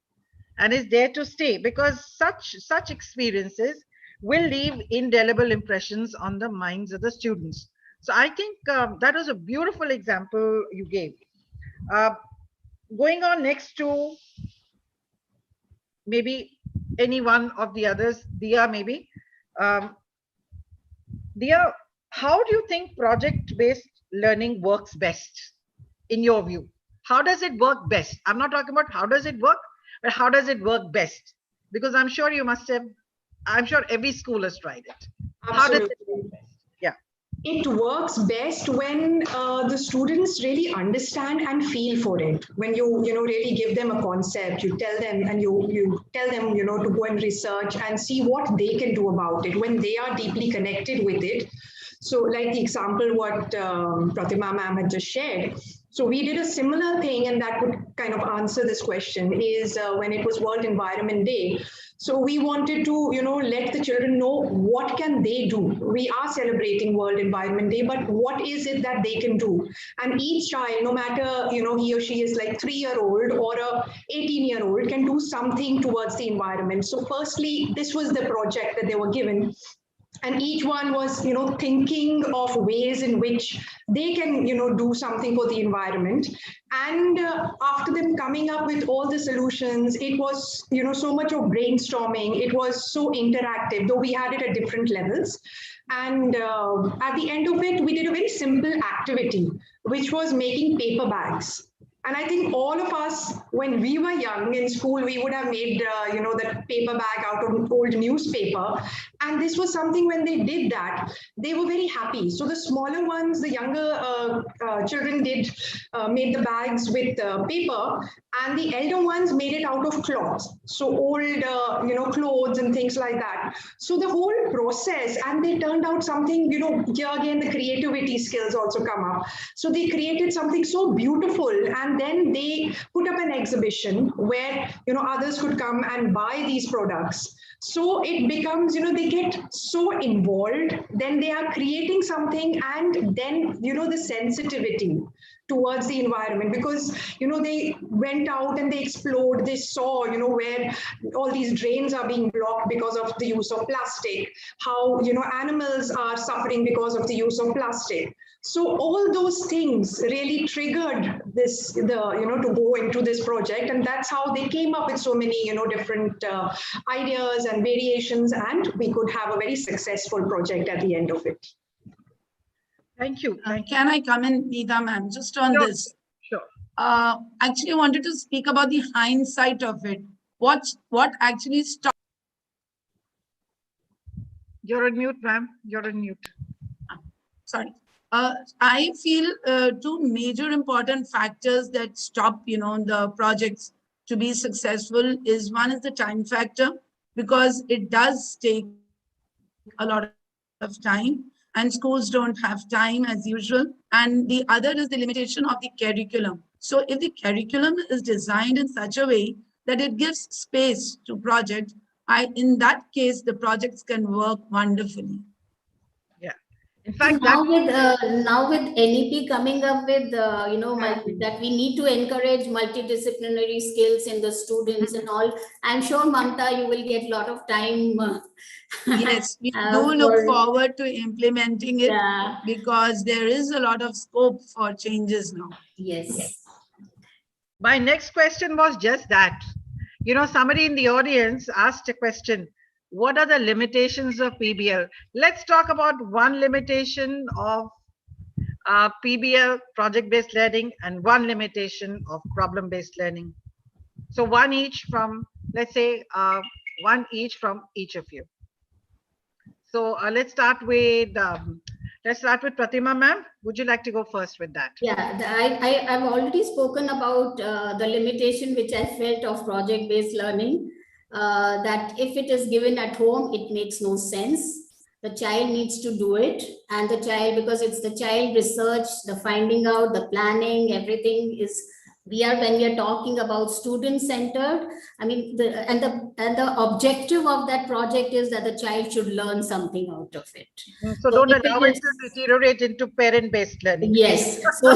and is there to stay, because such experiences will leave indelible impressions on the minds of the students. So I think that was a beautiful example you gave. Going on next to maybe any one of the others, Dia, maybe. Dia, how do you think project-based learning works best in your view? How does it work best? I'm not talking about how does it work, but how does it work best? Because I'm sure you must have, I'm sure every school has tried it. Absolutely. How does it work best? Yeah. It works best when the students really understand and feel for it. When you really give them a concept, you tell them and you tell them to go and research and see what they can do about it. When they are deeply connected with it. So, like the example what Pratima ma'am had just shared. So we did a similar thing, and that would kind of answer this question. Is when it was World Environment Day. So we wanted to, let the children know what can they do. We are celebrating World Environment Day, but what is it that they can do? And each child, no matter, he or she is like 3-year-old or a 18-year-old, can do something towards the environment. So firstly, this was the project that they were given. And each one was, thinking of ways in which they can, do something for the environment. And after them coming up with all the solutions, it was, so much of brainstorming. It was so interactive, though we had it at different levels. And at the end of it, we did a very simple activity, which was making paper bags. And I think all of us, when we were young in school, we would have made, that paper bag out of old newspaper. And this was something when they did that, they were very happy. So the smaller ones, the younger children made the bags with paper, and the elder ones made it out of cloth. So old, clothes and things like that. So the whole process, and they turned out something, here again, the creativity skills also come up. So they created something so beautiful, and then they put up an exhibition where, others could come and buy these products. So it becomes, they get so involved, then they are creating something, and then, the sensitivity towards the environment, because, they went out and they explored, they saw, where all these drains are being blocked because of the use of plastic, how, animals are suffering because of the use of plastic. So all those things really triggered this, to go into this project. And that's how they came up with so many, different ideas and variations, and we could have a very successful project at the end of it. Thank you. Can I come in, Neeta ma'am, just on this? Sure. Actually, I wanted to speak about the hindsight of it. What actually stopped? You're on mute, ma'am. You're on mute. Sorry. I feel two major important factors that stop, the projects to be successful is, one is the time factor, because it does take a lot of time and schools don't have time as usual. And the other is the limitation of the curriculum. So if the curriculum is designed in such a way that it gives space to project, in that case, the projects can work wonderfully. In fact, now with NEP coming up with that we need to encourage multidisciplinary skills in the students and all. I'm sure, Mamta, you will get a lot of time. Yes, we do look forward to implementing it, because there is a lot of scope for changes now. Yes. My next question was just that. Somebody in the audience asked a question. What are the limitations of PBL? Let's talk about one limitation of PBL, project-based learning, and one limitation of problem-based learning. So one each from let's say one each from each of you. So let's start with Pratima ma'am. Would you like to go first with that? Yeah, I've already spoken about the limitation which I felt of project-based learning, that if it is given at home, it makes no sense. The child needs to do it, and the child, because it's the child research, the finding out, the planning, everything is, when we are talking about student-centered, I mean, the objective of that project is that the child should learn something out of it. So don't allow it to deteriorate into parent-based learning. Yes. So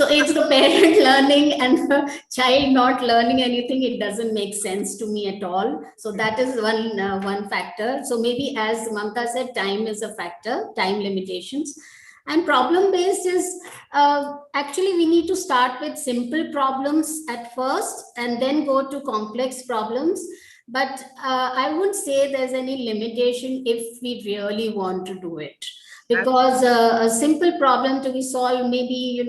it's the parent learning and the child not learning anything. It doesn't make sense to me at all. So that is one factor. So maybe, as Mamta said, time is a factor, time limitations. And problem-based is, actually we need to start with simple problems at first and then go to complex problems. But I wouldn't say there's any limitation if we really want to do it. Because a simple problem to be solved, maybe,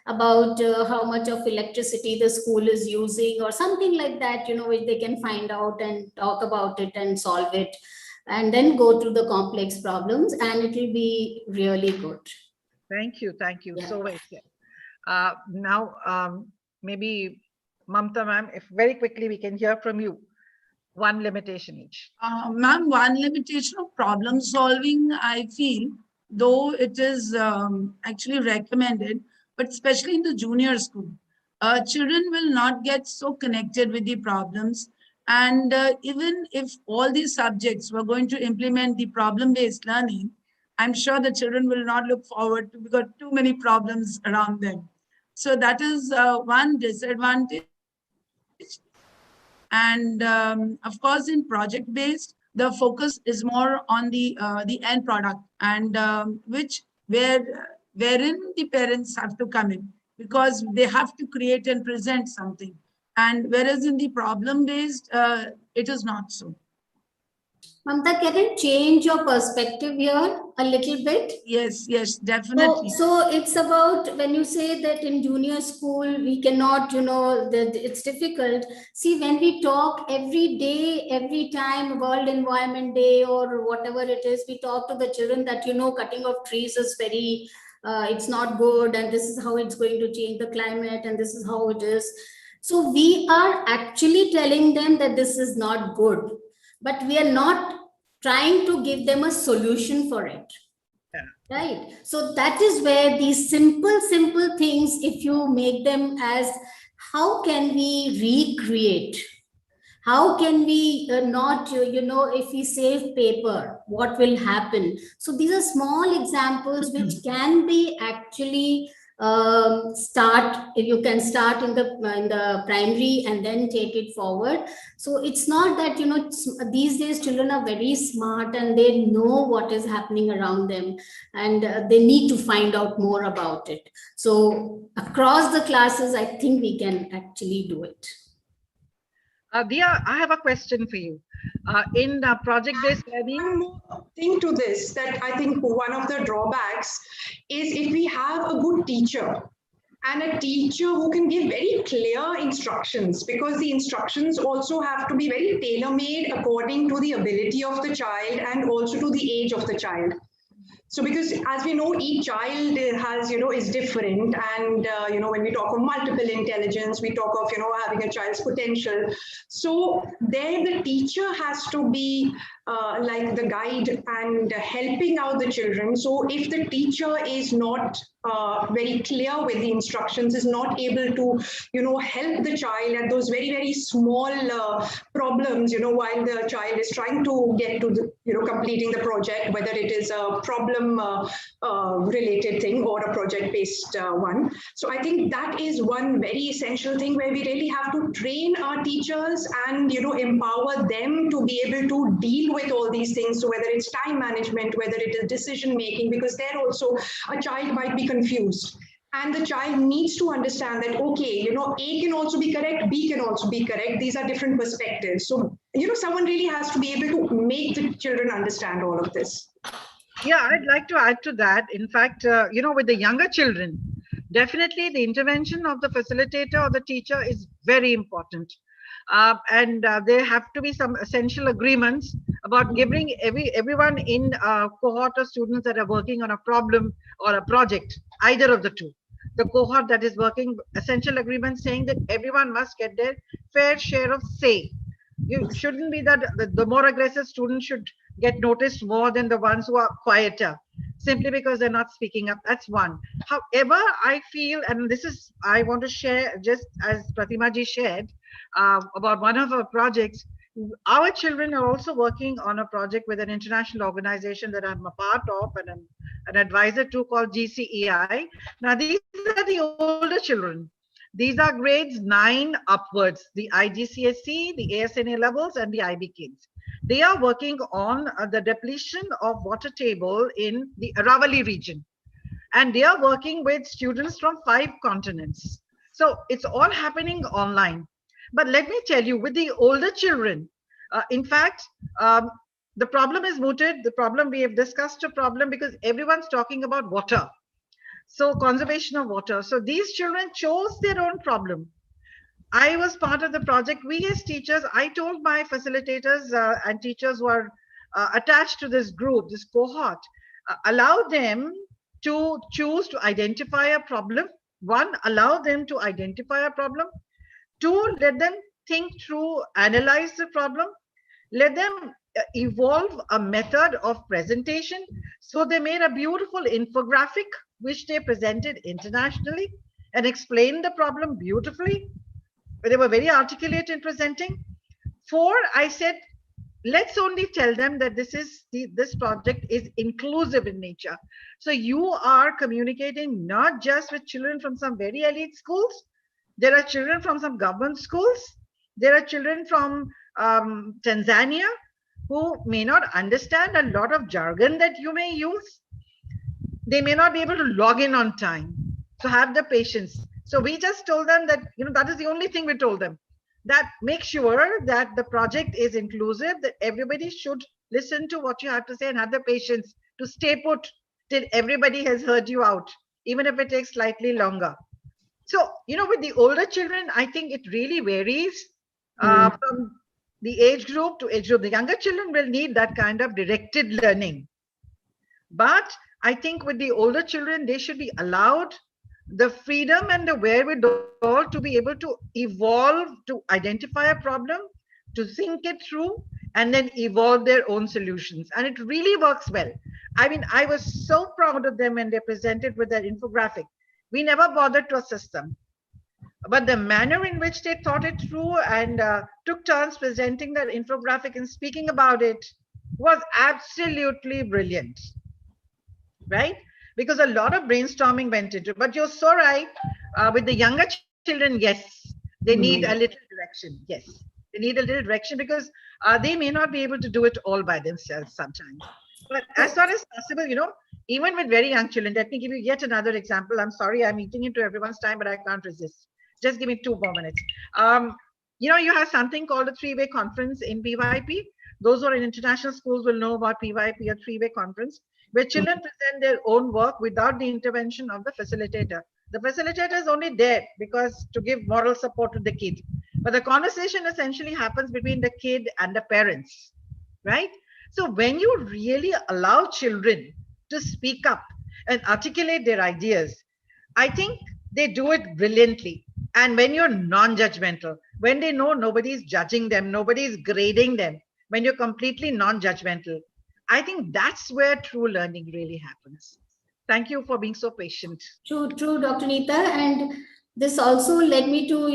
about how much of electricity the school is using or something like that, which they can find out and talk about it and solve it. And then go to the complex problems, and it will be really good. Thank you. Yeah. So well said. Now, maybe Mamta ma'am, if very quickly we can hear from you. One limitation each. Ma'am, one limitation of problem solving, I feel, though it is actually recommended, but especially in the junior school, children will not get so connected with the problems. And even if all these subjects were going to implement the problem-based learning, I'm sure the children will not look forward to, because too many problems around them. So that is one disadvantage. And of course, in project-based, the focus is more on the end product, and wherein the parents have to come in, because they have to create and present something. And whereas in the problem-based, it is not so. Mamta, can I change your perspective here a little bit? Yes, definitely. So it's about, when you say that in junior school, we cannot, that it's difficult. See, when we talk every day, every time, World Environment Day or whatever it is, we talk to the children that, cutting of trees is very, it's not good, and this is how it's going to change the climate, and this is how it is. So we are actually telling them that this is not good, but we are not trying to give them a solution for it. Yeah. Right? So that is where these simple things, if you make them as, how can we recreate? How can we not, if we save paper, what will happen? So these are small examples which can be actually you can start in the primary and then take it forward. So it's not that, these days children are very smart and they know what is happening around them, and they need to find out more about it. So across the classes, I think we can actually do it. Dia, I have a question for you. In project-based learning, one more thing to this, that I think one of the drawbacks is, if we have a good teacher and a teacher who can give very clear instructions, because the instructions also have to be very tailor-made according to the ability of the child and also to the age of the child. So because, as we know, each child has, is different. And, when we talk of multiple intelligence, we talk of, having a child's potential. So there the teacher has to be like the guide and helping out the children. So if the teacher is not very clear with the instructions, is not able to, help the child at those very, very small problems, while the child is trying to get to the, completing the project, whether it is a problem related thing or a project-based one. So I think that is one very essential thing where we really have to train our teachers and, empower them to be able to deal with all these things. So whether it's time management, whether it is decision making, because there also a child might be confused. And the child needs to understand that, okay, A can also be correct, B can also be correct. These are different perspectives. So, someone really has to be able to make the children understand all of this. Yeah, I'd like to add to that. In fact, with the younger children, definitely the intervention of the facilitator or the teacher is very important. and there have to be some essential agreements about giving everyone in a cohort of students that are working on a problem or a project, either of the two. The cohort that is working, essential agreement saying that everyone must get their fair share of say. You shouldn't be that the more aggressive students should get noticed more than the ones who are quieter, simply because they're not speaking up. That's one. However, I feel, and this is, I want to share, just as Pratima ji shared about one of our projects, our children are also working on a project with an international organization that I'm a part of and I'm an advisor to, called GCEI. Now, these are the older children. These are grades 9 upwards, the IGCSE, the ASNA levels, and the IB kids. They are working on the depletion of water table in the Aravalli region. And they are working with students from 5 continents. So it's all happening online. But let me tell you, with the older children, in fact, the problem is mooted. The problem, we have discussed a problem because everyone's talking about water. So conservation of water. So these children chose their own problem. I was part of the project. We as teachers, I told my facilitators and teachers who are attached to this group, this cohort, allow them to choose to identify a problem. 1, allow them to identify a problem. 2, let them think through, analyze the problem. Let them evolve a method of presentation. So they made a beautiful infographic, which they presented internationally and explained the problem beautifully. They were very articulate in presenting. 4, I said, let's only tell them that this project is inclusive in nature. So you are communicating not just with children from some very elite schools. There are children from some government schools. There are children from Tanzania who may not understand a lot of jargon that you may use. They may not be able to log in on time. So have the patience. So we just told them that, that is the only thing we told them, that make sure that the project is inclusive, that everybody should listen to what you have to say and have the patience to stay put till everybody has heard you out, even if it takes slightly longer. So, with the older children, I think it really varies from the age group to age group. The younger children will need that kind of directed learning. But I think with the older children, they should be allowed the freedom and the wherewithal to be able to evolve, to identify a problem, to think it through, and then evolve their own solutions. And it really works well. I mean, I was so proud of them when they presented with their infographic. We never bothered to assist them. But the manner in which they thought it through and took turns presenting their infographic and speaking about it was absolutely brilliant, right? Because a lot of brainstorming went into it. But you're so right, with the younger children, yes, they need a little direction. Yes, they need a little direction because they may not be able to do it all by themselves sometimes. But as far as possible, even with very young children, let me give you yet another example. I'm sorry, I'm eating into everyone's time, but I can't resist. Just give me 2 more minutes. You have something called a 3-way conference in PYP. Those who are in international schools will know about PYP, a 3-way conference, where children present their own work without the intervention of the facilitator. The facilitator is only there because to give moral support to the kid. But the conversation essentially happens between the kid and the parents, right? So when you really allow children to speak up and articulate their ideas, I think they do it brilliantly. And when you're non-judgmental, when they know nobody's judging them, nobody's grading them, when you're completely non-judgmental, I think that's where true learning really happens. Thank you for being so patient. True, Dr. Neeta. And this also led me to,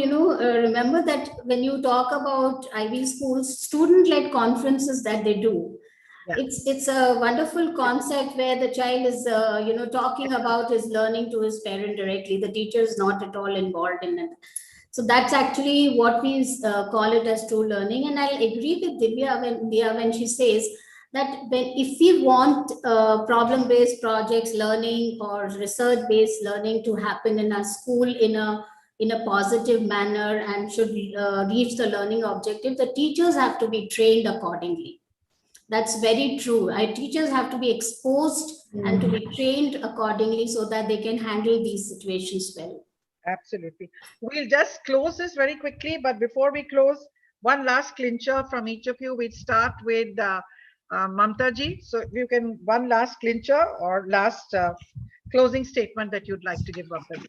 remember that when you talk about Ivy schools, student-led conferences that they do, it's a wonderful concept where the child is, talking about his learning to his parent directly. The teacher is not at all involved in it. So that's actually what we call it as true learning. And I'll agree with Divya when she says that if we want problem-based projects learning or research-based learning to happen in our school in a positive manner and should reach the learning objective, the teachers have to be trained accordingly. That's very true. Our teachers have to be exposed and to be trained accordingly so that they can handle these situations well. Absolutely. We'll just close this very quickly, but before we close, one last clincher from each of you. We'd start with Mamta ji. So if you can, one last clincher or last closing statement that you'd like to give, Mamta ji.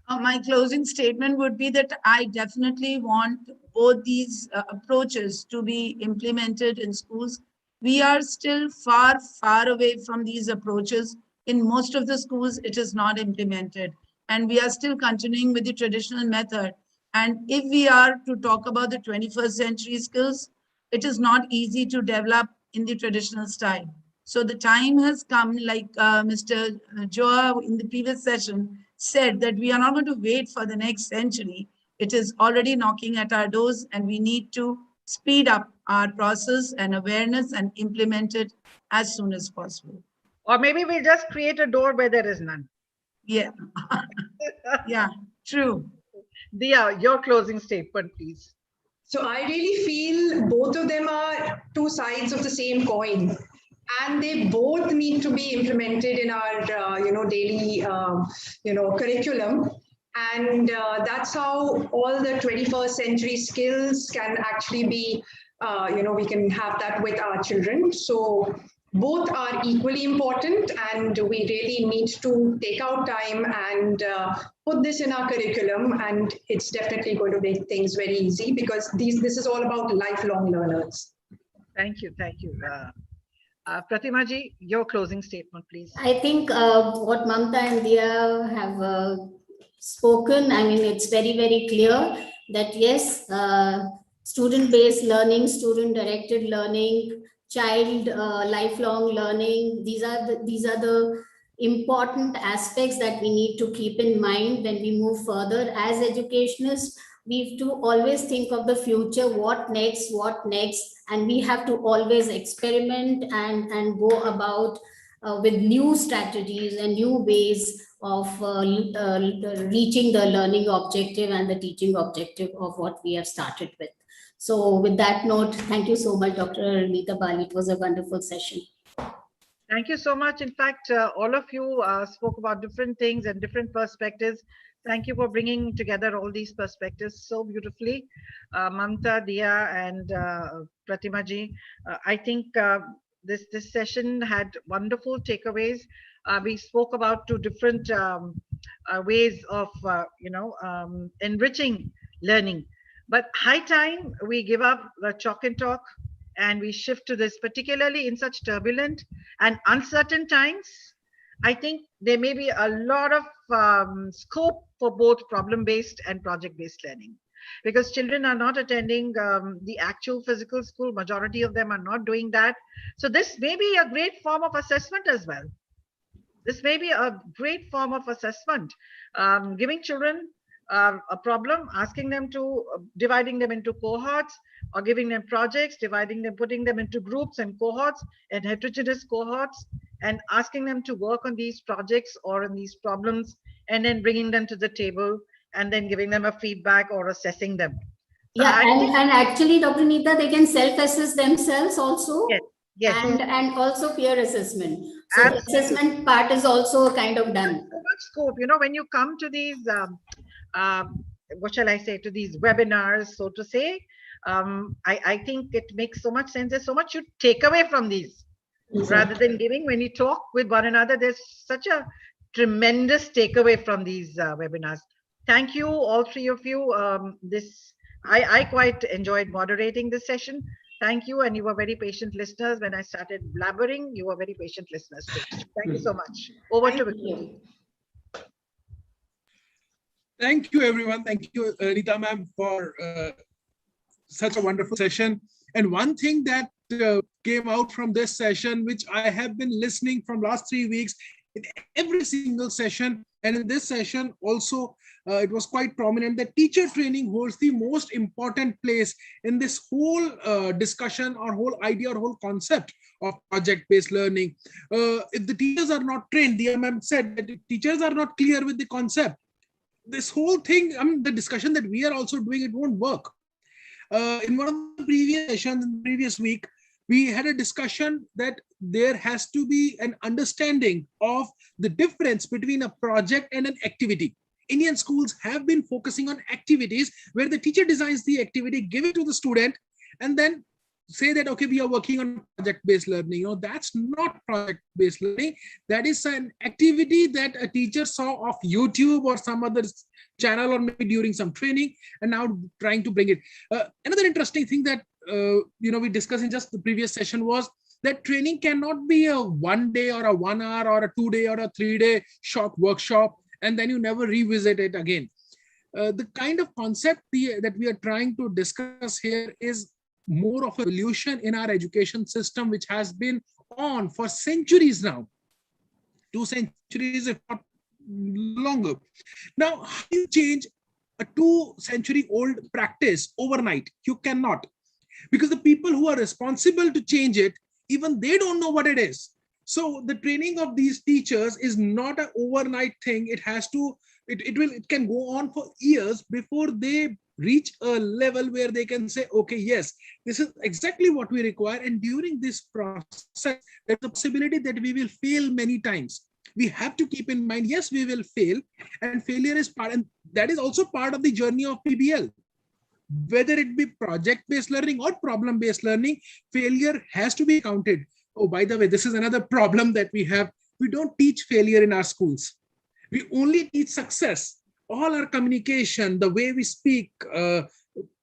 My closing statement would be that I definitely want both these approaches to be implemented in schools. We are still far, far away from these approaches. In most of the schools, it is not implemented. And we are still continuing with the traditional method. And if we are to talk about the 21st century skills, it is not easy to develop in the traditional style. So the time has come, like Mr. Joa in the previous session said, that we are not going to wait for the next century. It is already knocking at our doors, and we need to speed up our process and awareness and implement it as soon as possible. Or maybe we'll just create a door where there is none. Yeah. Yeah, true. Dia, your closing statement, please. So I really feel both of them are two sides of the same coin, and they both need to be implemented in our daily curriculum. And that's how all the 21st century skills can actually be, we can have that with our children. So both are equally important, and we really need to take out time and put this in our curriculum. And it's definitely going to make things very easy, because this is all about lifelong learners. Thank you. Thank you. Pratima ji, your closing statement, please. I think what Mamta and Dia have spoken, I mean, it's very, very clear that yes, student-based learning, student-directed learning, child lifelong learning, these are the important aspects that we need to keep in mind when we move further as educationists. We have to always think of the future, what next, and we have to always experiment and go about with new strategies and new ways of reaching the learning objective and the teaching objective of what we have started with. So with that note, thank you so much, Dr. Nita Bali. It was a wonderful session. Thank you so much. In fact, all of you spoke about different things and different perspectives. Thank you for bringing together all these perspectives so beautifully. Mamta, Dia, and Pratima ji. I think this session had wonderful takeaways. We spoke about two different ways of enriching learning. But high time we give up the chalk and talk and we shift to this, particularly in such turbulent and uncertain times. I think there may be a lot of scope for both problem-based and project-based learning, because children are not attending the actual physical school. Majority of them are not doing that. So this may be a great form of assessment as well. This may be a great form of assessment, giving children a problem, asking them to, dividing them into cohorts, or giving them projects, dividing them, putting them into groups and cohorts and heterogeneous cohorts, and asking them to work on these projects or on these problems, and then bringing them to the table and then giving them a feedback or assessing them. Yeah, and actually, Dr. Nita, they can self-assess themselves also. Yes. Yes. And also peer assessment. So the assessment part is also kind of done. So much scope, when you come to these, what shall I say, to these webinars, so to say, I think it makes so much sense. There's so much you take away from these, rather than giving. When you talk with one another, there's such a tremendous takeaway from these webinars. Thank you, all three of you. I quite enjoyed moderating this session. Thank you, and you were very patient listeners. When I started blabbering, you were very patient listeners too. Thank you so much. Over to you. Thank you, everyone. Thank you, Rita ma'am, for such a wonderful session. And one thing that came out from this session, which I have been listening from last 3 weeks in every single session, and in this session also, it was quite prominent that teacher training holds the most important place in this whole discussion or whole idea or whole concept of project-based learning. If the teachers are not trained, the ma'am said that if teachers are not clear with the concept, this whole thing, the discussion that we are also doing, it won't work. In one of the previous sessions, in the previous week, we had a discussion that there has to be an understanding of the difference between a project and an activity. Indian schools have been focusing on activities where the teacher designs the activity, give it to the student, and then say that, okay, we are working on project-based learning. No, that's not project-based learning. That is an activity that a teacher saw off YouTube or some other channel, or maybe during some training, and now trying to bring it. Another interesting thing that we discussed in just the previous session was that training cannot be a 1 day or a 1 hour or a 2 day or a 3 day short workshop, and then you never revisit it again. The kind of concept that we are trying to discuss here is more of a evolution in our education system, which has been on for centuries now, 2 centuries, if not longer. Now, how do you change a 2-century-old practice overnight? You cannot, because the people who are responsible to change it, even they don't know what it is. So the training of these teachers is not an overnight thing. It has to, it can go on for years before they reach a level where they can say, okay, yes, this is exactly what we require. And during this process, there's a possibility that we will fail many times. We have to keep in mind, yes, we will fail, and failure is part, and that is also part of the journey of PBL. Whether it be project-based learning or problem-based learning, failure has to be counted. Oh, by the way, this is another problem that we have. We don't teach failure in our schools. We only teach success. All our communication, the way we speak,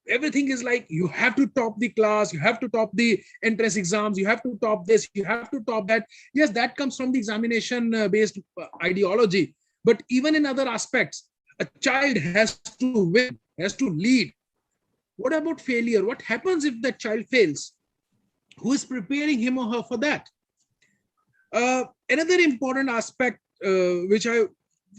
everything is like, you have to top the class, you have to top the entrance exams, you have to top this, you have to top that. Yes, that comes from the examination-based ideology. But even in other aspects, a child has to win, has to lead. What about failure? What happens if the child fails? Who is preparing him or her for that? Another important aspect, which I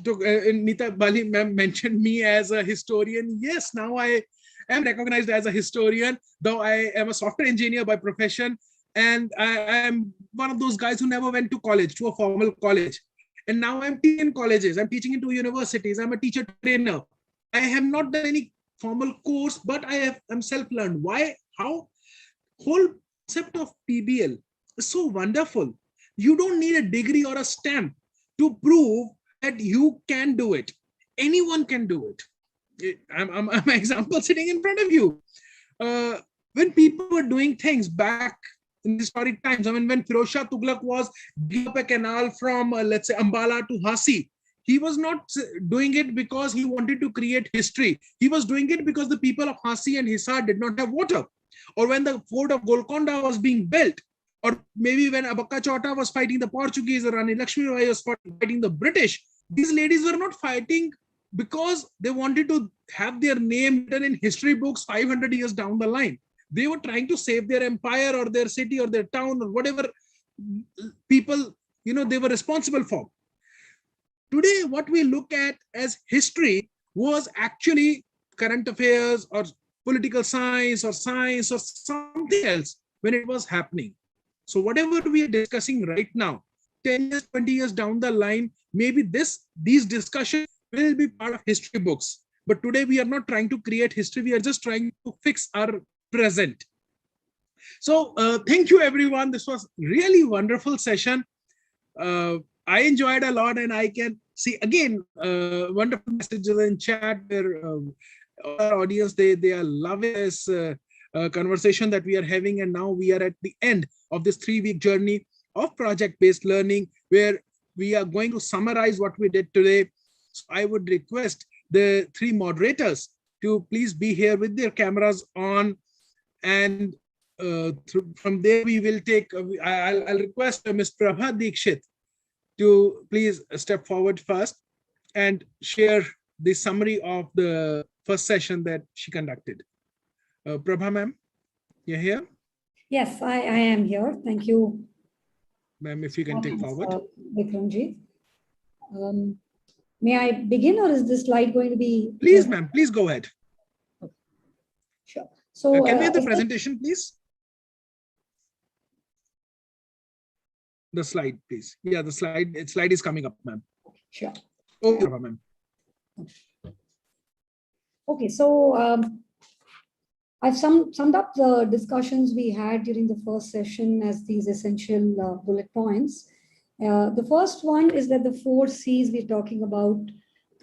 took, Nita Bali mentioned me as a historian. Yes, now I am recognized as a historian, though I am a software engineer by profession. And I am one of those guys who never went to college, to a formal college. And now I'm teaching in colleges, I'm teaching in 2 universities, I'm a teacher trainer. I have not done any formal course, but I'm self-learned. Why? How? Whole concept of PBL is so wonderful. You don't need a degree or a stamp to prove that you can do it. Anyone can do it. I'm an example sitting in front of you. When people were doing things back in historic times, I mean, when Firoz Shah Tughlaq was building up a canal from, let's say, Ambala to Hasi, he was not doing it because he wanted to create history. He was doing it because the people of Hasi and Hisar did not have water. Or when the fort of Golconda was being built, or maybe when Abakka Chota was fighting the Portuguese, or Rani Lakshmi Bai was fighting the British, these ladies were not fighting because they wanted to have their name written in history books 500 years down the line. They were trying to save their empire or their city or their town or whatever people, they were responsible for. Today, what we look at as history was actually current affairs or political science or something else when it was happening. So whatever we are discussing right now, 10 years, 20 years down the line, maybe these discussions will be part of history books. But today we are not trying to create history. We are just trying to fix our present. So thank you, everyone. This was really wonderful session. I enjoyed a lot, and I can see again wonderful messages in chat where our audience, they are loving this conversation that we are having. And now we are at the end of this 3-week journey of project-based learning, where we are going to summarize what we did today. So I would request the 3 moderators to please be here with their cameras on, and from there we will take, I'll request Ms. Prabha Dikshit to please step forward first and share the summary of the first session that she conducted. Prabha ma'am, you're here? Yes, I am here. Thank you. Ma'am, if you can take forward. Vikramji. May I begin, or is this slide going to be? Please, ma'am, please go ahead. Sure. So can we have the presentation, please? The slide, please. Yeah, the slide is coming up, ma'am. Sure. Okay, ma'am. Okay, so I've summed up the discussions we had during the first session as these essential bullet points. The first one is that the 4 C's we're talking about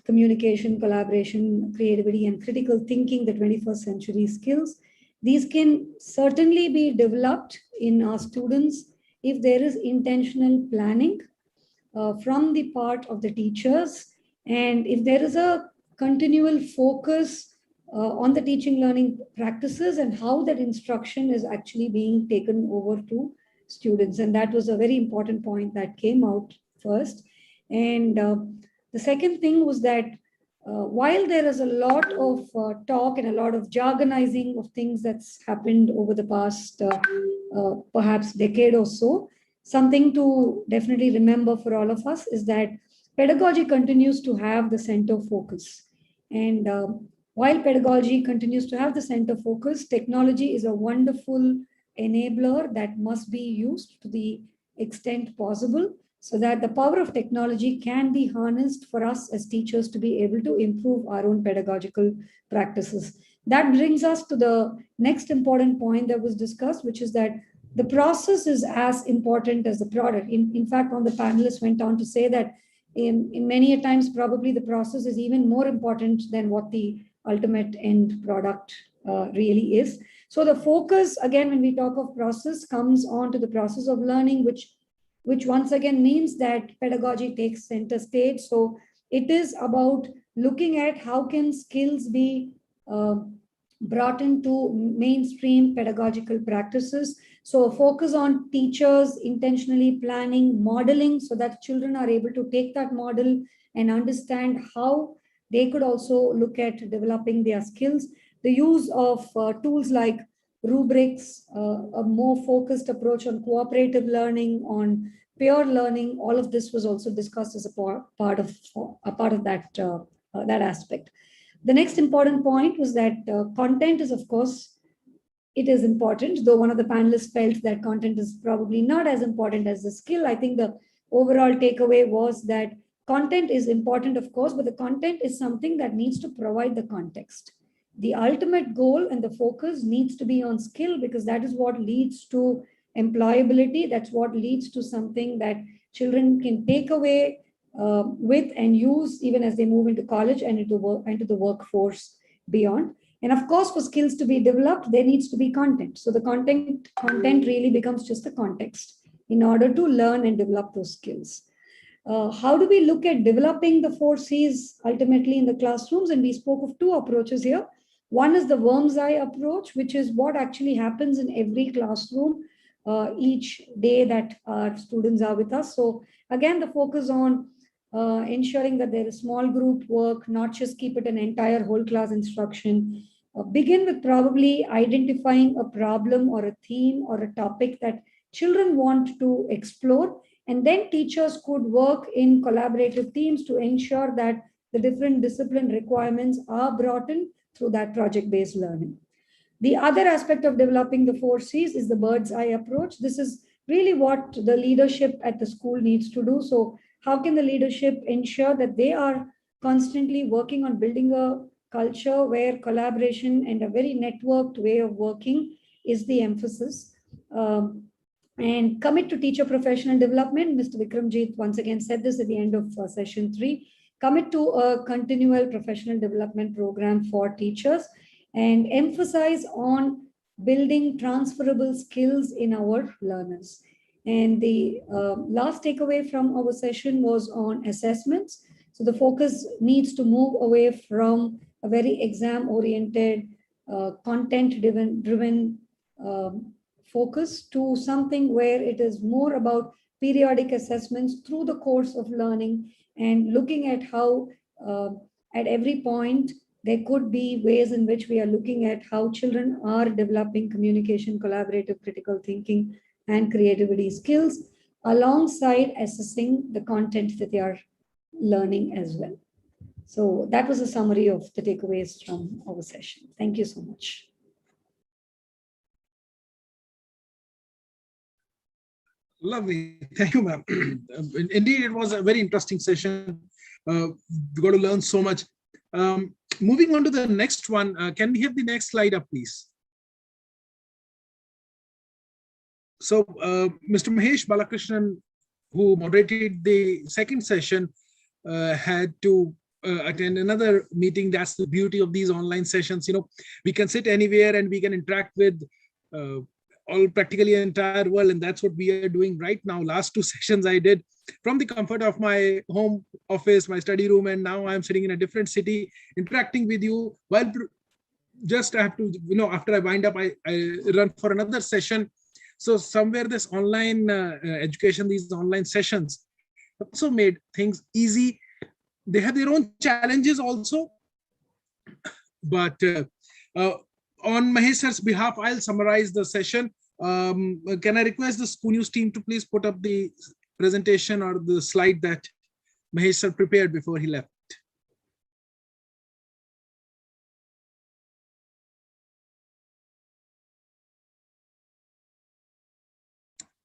communication, collaboration, creativity, and critical thinking, the 21st century skills. These can certainly be developed in our students if there is intentional planning from the part of the teachers, and if there is a continual focus on the teaching learning practices and how that instruction is actually being taken over to students. And that was a very important point that came out first. And the second thing was that while there is a lot of talk and a lot of jargonizing of things that's happened over the past perhaps decade or so, something to definitely remember for all of us is that pedagogy continues to have the center focus. And while pedagogy continues to have the center focus, technology is a wonderful enabler that must be used to the extent possible, so that the power of technology can be harnessed for us as teachers to be able to improve our own pedagogical practices. That brings us to the next important point that was discussed, which is that the process is as important as the product. In fact, one of the panelists went on to say that in many a times, probably the process is even more important than what the ultimate end product really is. So the focus, again, when we talk of process, comes on to the process of learning, which once again means that pedagogy takes center stage. So it is about looking at how can skills be brought into mainstream pedagogical practices. So a focus on teachers intentionally planning, modeling, so that children are able to take that model and understand how they could also look at developing their skills. The use of tools like rubrics, a more focused approach on cooperative learning, on peer learning, all of this was also discussed as a part of that aspect. The next important point was that content is, of course, it is important, though one of the panelists felt that content is probably not as important as the skill. I think the overall takeaway was that content is important, of course, but the content is something that needs to provide the context. The ultimate goal and the focus needs to be on skill, because that is what leads to employability. That's what leads to something that children can take away with and use even as they move into college and into the workforce beyond. And of course, for skills to be developed, there needs to be content. So the content really becomes just a context in order to learn and develop those skills. How do we look at developing the 4 C's ultimately in the classrooms? And we spoke of 2 approaches here. One is the worm's eye approach, which is what actually happens in every classroom each day that our students are with us. So again, the focus on ensuring that there is small group work, not just keep it an entire whole class instruction. Begin with probably identifying a problem or a theme or a topic that children want to explore. And then teachers could work in collaborative teams to ensure that the different discipline requirements are brought in through that project-based learning. The other aspect of developing the 4 C's is the bird's eye approach. This is really what the leadership at the school needs to do. So how can the leadership ensure that they are constantly working on building a culture where collaboration and a very networked way of working is the emphasis? And commit to teacher professional development. Mr. Vikramjit once again said this at the end of session 3. Commit to a continual professional development program for teachers and emphasize on building transferable skills in our learners. And the last takeaway from our session was on assessments. So the focus needs to move away from a very exam-oriented, content-driven focus to something where it is more about periodic assessments through the course of learning and looking at how at every point there could be ways in which we are looking at how children are developing communication, collaborative, critical thinking, and creativity skills alongside assessing the content that they are learning as well. So that was a summary of the takeaways from our session. Thank you so much. Lovely. Thank you, ma'am. Indeed, it was a very interesting session. We got to learn so much. Moving on to the next one, can we have the next slide up, please? So Mr. Mahesh Balakrishnan, who moderated the second session, had to attend another meeting. That's the beauty of these online sessions. We can sit anywhere and we can interact with all practically entire world, and that's what we are doing right now. Last 2 sessions I did from the comfort of my home office, my study room, and now I'm sitting in a different city interacting with you. While just I have to, after I wind up, I run for another session. So somewhere this online education, these online sessions also made things easy. They have their own challenges also, but on Mahesh sir's behalf, I'll summarize the session. Can I request the School News team to please put up the presentation or the slide that Mahesh sir prepared before he left?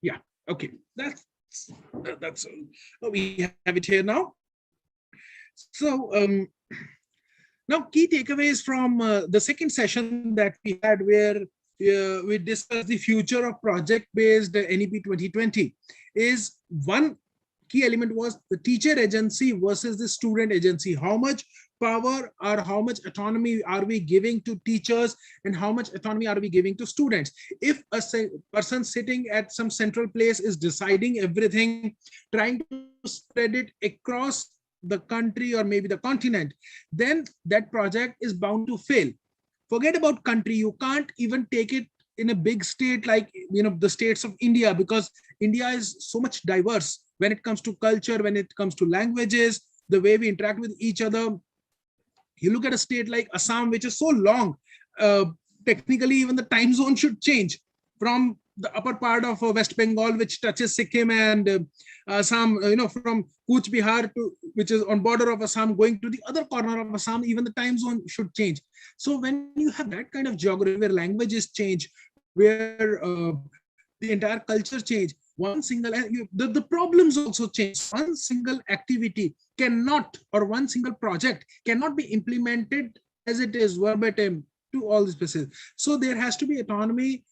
Yeah, okay, that's we have it here now. So now key takeaways from the second session that we had, where we discussed the future of project-based NEP 2020, is one key element was the teacher agency versus the student agency. How much power or how much autonomy are we giving to teachers, and how much autonomy are we giving to students? If a person sitting at some central place is deciding everything, trying to spread it across the country or maybe the continent, then that project is bound to fail. Forget about country. You can't even take it in a big state like the states of India, because India is so much diverse when it comes to culture, when it comes to languages, the way we interact with each other. You look at a state like Assam, which is so long, technically even the time zone should change from the upper part of West Bengal, which touches Sikkim, and Assam, from Kuch Bihar to, which is on border of Assam, going to the other corner of Assam, even the time zone should change. So when you have that kind of geography where languages change, where the entire culture change, one single, the problems also change. One single activity cannot, or one single project cannot be implemented as it is verbatim to all these places. So there has to be autonomy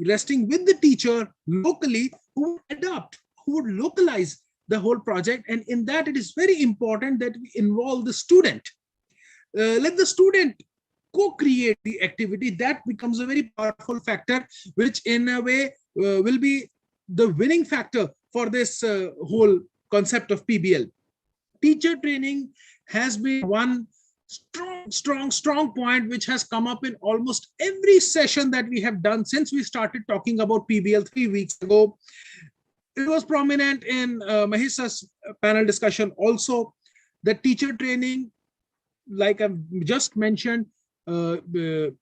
resting with the teacher locally, who would adapt, who would localize the whole project. And in that, it is very important that we involve the student. Let the student co-create the activity. That becomes a very powerful factor, which in a way will be the winning factor for this whole concept of PBL. Teacher training has been one strong point which has come up in almost every session that we have done since we started talking about PBL 3 weeks ago. It was prominent in Mahesh's panel discussion also. The teacher training, like I've just mentioned a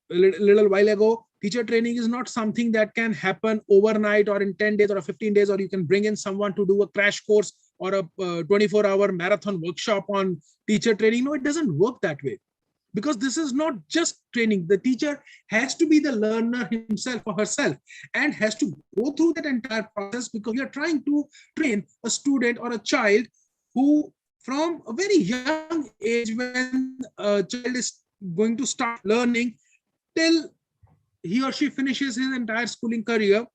little while ago, teacher training is not something that can happen overnight or in 10 days or 15 days, or you can bring in someone to do a crash course or a 24-hour marathon workshop on teacher training. No, it doesn't work that way, because this is not just training. The teacher has to be the learner himself or herself and has to go through that entire process, because we are trying to train a student or a child who, from a very young age, when a child is going to start learning till he or she finishes his entire schooling career,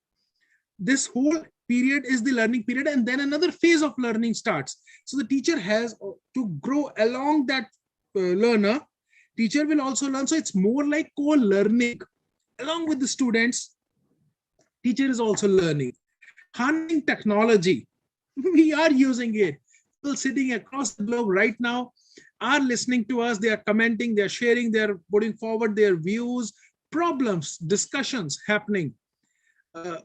this whole period is the learning period, and then another phase of learning starts. So the teacher has to grow along that learner. Teacher will also learn. So it's more like co-learning along with the students. Teacher is also learning. Harnessing technology, we are using it. People sitting across the globe right now are listening to us. They are commenting, they are sharing, they are putting forward their views, problems, discussions happening.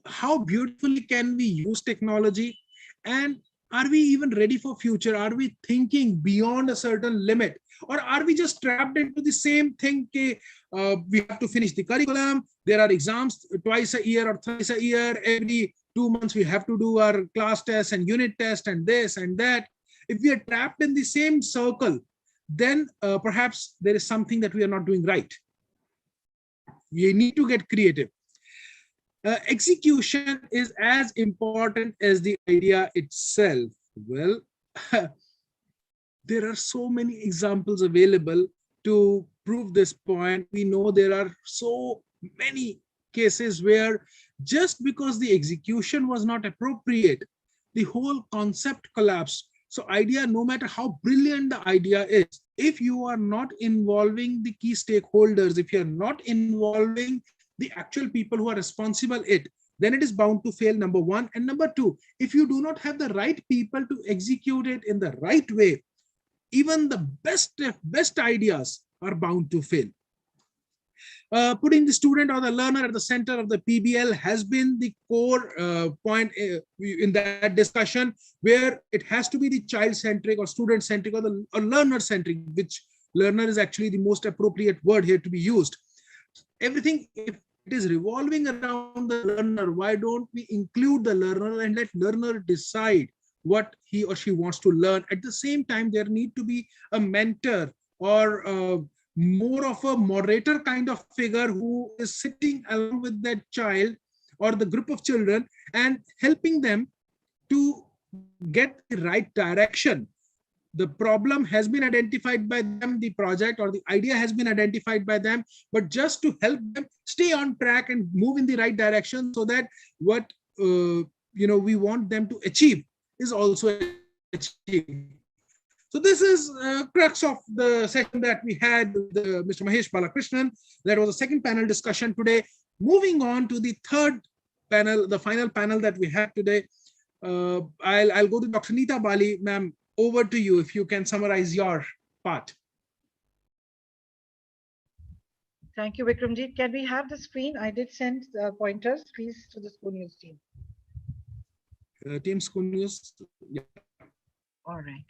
How beautifully can we use technology, and are we even ready for future? Are we thinking beyond a certain limit, or are we just trapped into the same thing? We have to finish the curriculum. There are exams twice a year or thrice a year. Every 2 months we have to do our class test and unit test and this and that. If we are trapped in the same circle, then perhaps there is something that we are not doing right. We need to get creative. Execution is as important as the idea itself. Well, there are so many examples available to prove this point. We know there are so many cases where just because the execution was not appropriate, the whole concept collapsed. So idea, no matter how brilliant the idea is, if you are not involving the key stakeholders, if you are not involving the actual people who are responsible then it is bound to fail, number one. And number two, if you do not have the right people to execute it in the right way, even the best ideas are bound to fail. Putting the student or the learner at the center of the PBL has been the core point in that discussion, where it has to be the child-centric or student-centric or learner-centric, which learner is actually the most appropriate word here to be used. Everything, if it is revolving around the learner, why don't we include the learner and let learner decide what he or she wants to learn? At the same time, there need to be a mentor or more of a moderator kind of figure who is sitting along with that child or the group of children and helping them to get the right direction. The problem has been identified by them, the project or the idea has been identified by them, but just to help them stay on track and move in the right direction so that what we want them to achieve is also achieved. So this is crux of the session that we had with Mr. Mahesh Balakrishnan. That was the second panel discussion today. Moving on to the third panel, the final panel that we had today. I'll go to Dr. Neeta Bali. Ma'am, over to you if you can summarize your part. Thank you, Vikramjit. Can we have the screen? I did send pointers, please, to the School News team. Team School News. Yeah. All right.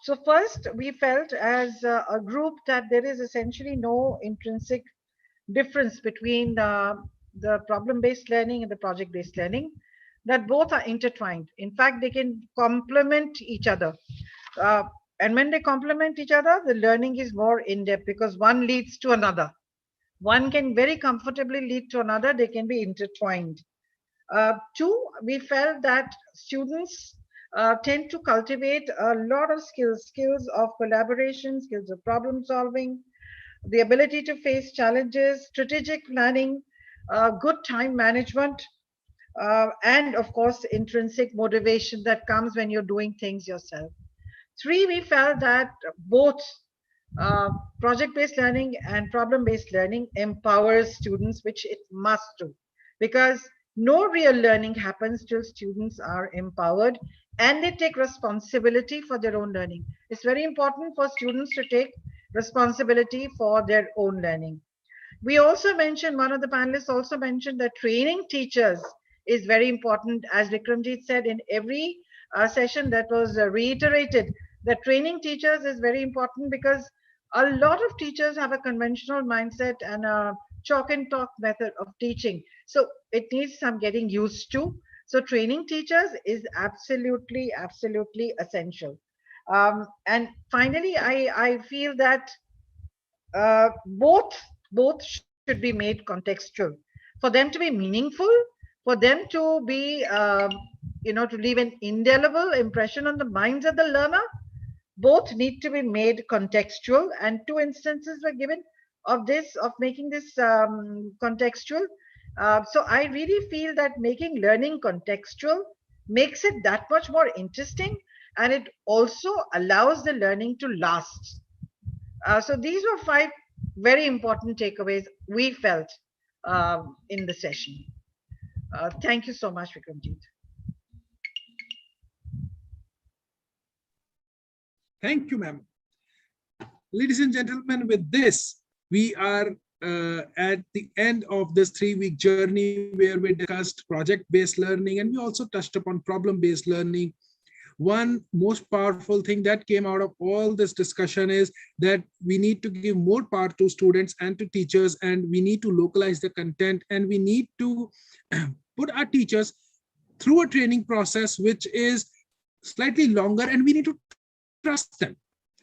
So first, we felt as a group that there is essentially no intrinsic difference between the problem-based learning and the project-based learning, that both are intertwined. In fact, they can complement each other. And when they complement each other, the learning is more in-depth because one leads to another. One can very comfortably lead to another. They can be intertwined. Two, we felt that students tend to cultivate a lot of skills of collaboration, skills of problem solving, the ability to face challenges, strategic planning, good time management, and of course, intrinsic motivation that comes when you're doing things yourself. Three, we felt that both project-based learning and problem-based learning empowers students, which it must do, because no real learning happens till students are empowered and they take responsibility for their own learning. It's very important for students to take responsibility for their own learning. We also mentioned, one of the panelists also mentioned that training teachers is very important. As Vikramjit said, in every session that was reiterated, that training teachers is very important because a lot of teachers have a conventional mindset and a chalk and talk method of teaching. So it needs some getting used to. So training teachers is absolutely, absolutely essential. And finally, I feel that both should be made contextual. For them to be meaningful, for them to be, to leave an indelible impression on the minds of the learner, both need to be made contextual. And two instances were given of this, of making this contextual. So I really feel that making learning contextual makes it that much more interesting, and it also allows the learning to last. So these were 5 very important takeaways we felt in the session. Thank you so much, Vikramjit. Thank you, ma'am. Ladies and gentlemen, with this, we are at the end of this 3-week journey where we discussed project-based learning and we also touched upon problem-based learning. One most powerful thing that came out of all this discussion is that we need to give more power to students and to teachers, and we need to localize the content, and we need to put our teachers through a training process which is slightly longer, and we need to trust them.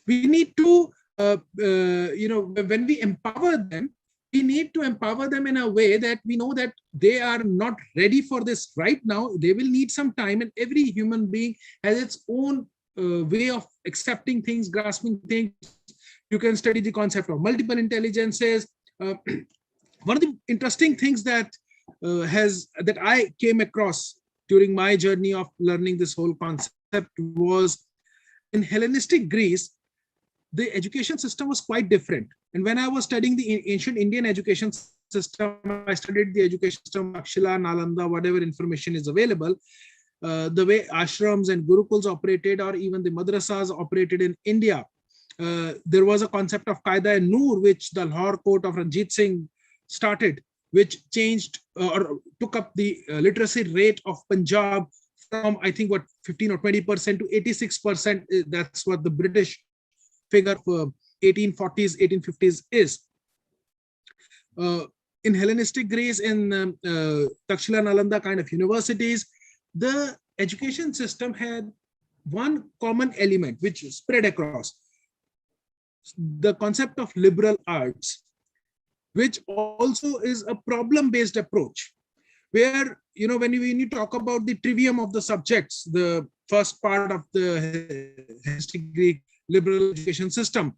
We need to, when we empower them, we need to empower them in a way that we know that they are not ready for this right now. They will need some time, and every human being has its own way of accepting things, grasping things. You can study the concept of multiple intelligences. One of the interesting things that I came across during my journey of learning this whole concept was in Hellenistic Greece, the education system was quite different. And when I was studying the ancient Indian education system, I studied the education system, Takshila, Nalanda, whatever information is available, the way ashrams and gurukuls operated, or even the madrasas operated in India. There was a concept of Qaida-e-Noor, which the Lahore court of Ranjit Singh started, which changed or took up the literacy rate of Punjab from, I think, what, 15 or 20% to 86%. That's what the British figure for 1840s, 1850s is. In Hellenistic Greece, in Takshila, Nalanda kind of universities, the education system had one common element which is spread across: the concept of liberal arts, which also is a problem-based approach, where, you know, when you talk about the trivium of the subjects, the first part of the Hellenistic Greek liberal education system,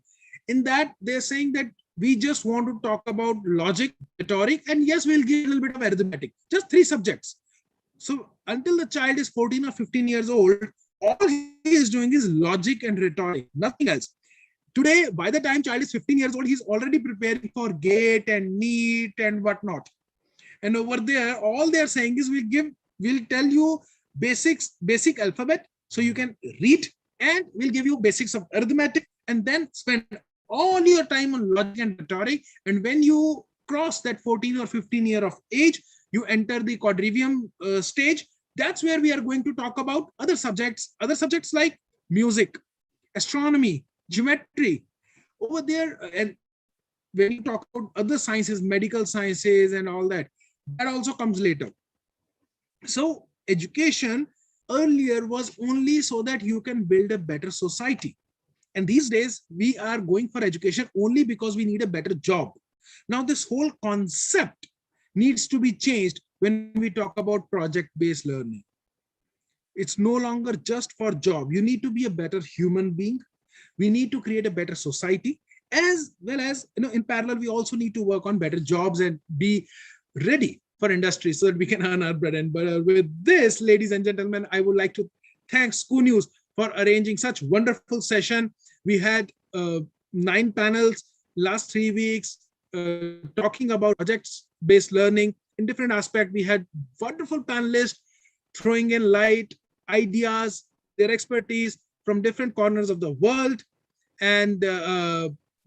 in that they're saying that we just want to talk about logic, rhetoric, and yes, we'll give a little bit of arithmetic, just 3 subjects. So until the child is 14 or 15 years old, all he is doing is logic and rhetoric, nothing else. Today, by the time child is 15 years old, he's already preparing for GATE and NEET and whatnot. And over there, all they're saying is we'll tell you basic alphabet, so you can read, and we'll give you basics of arithmetic, and then spend all your time on logic and rhetoric. And when you cross that 14 or 15 year of age, you enter the quadrivium stage. That's where we are going to talk about other subjects like music, astronomy, geometry. Over there, and when you talk about other sciences, medical sciences and all that, that also comes later. So education earlier was only so that you can build a better society. And these days, we are going for education only because we need a better job. Now, this whole concept needs to be changed when we talk about project-based learning. It's no longer just for job. You need to be a better human being. We need to create a better society, as well as, you know, in parallel, we also need to work on better jobs and be ready for industry so that we can earn our bread and butter. With this, ladies and gentlemen, I would like to thank School News for arranging such wonderful session. We had 9 panels last 3 weeks talking about projects-based learning in different aspects. We had wonderful panelists throwing in light, ideas, their expertise from different corners of the world. And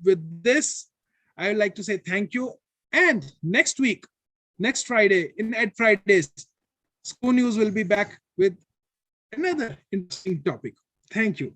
with this, I would like to say thank you. And next week, next Friday, in Ed Fridays, School News will be back with another interesting topic. Thank you.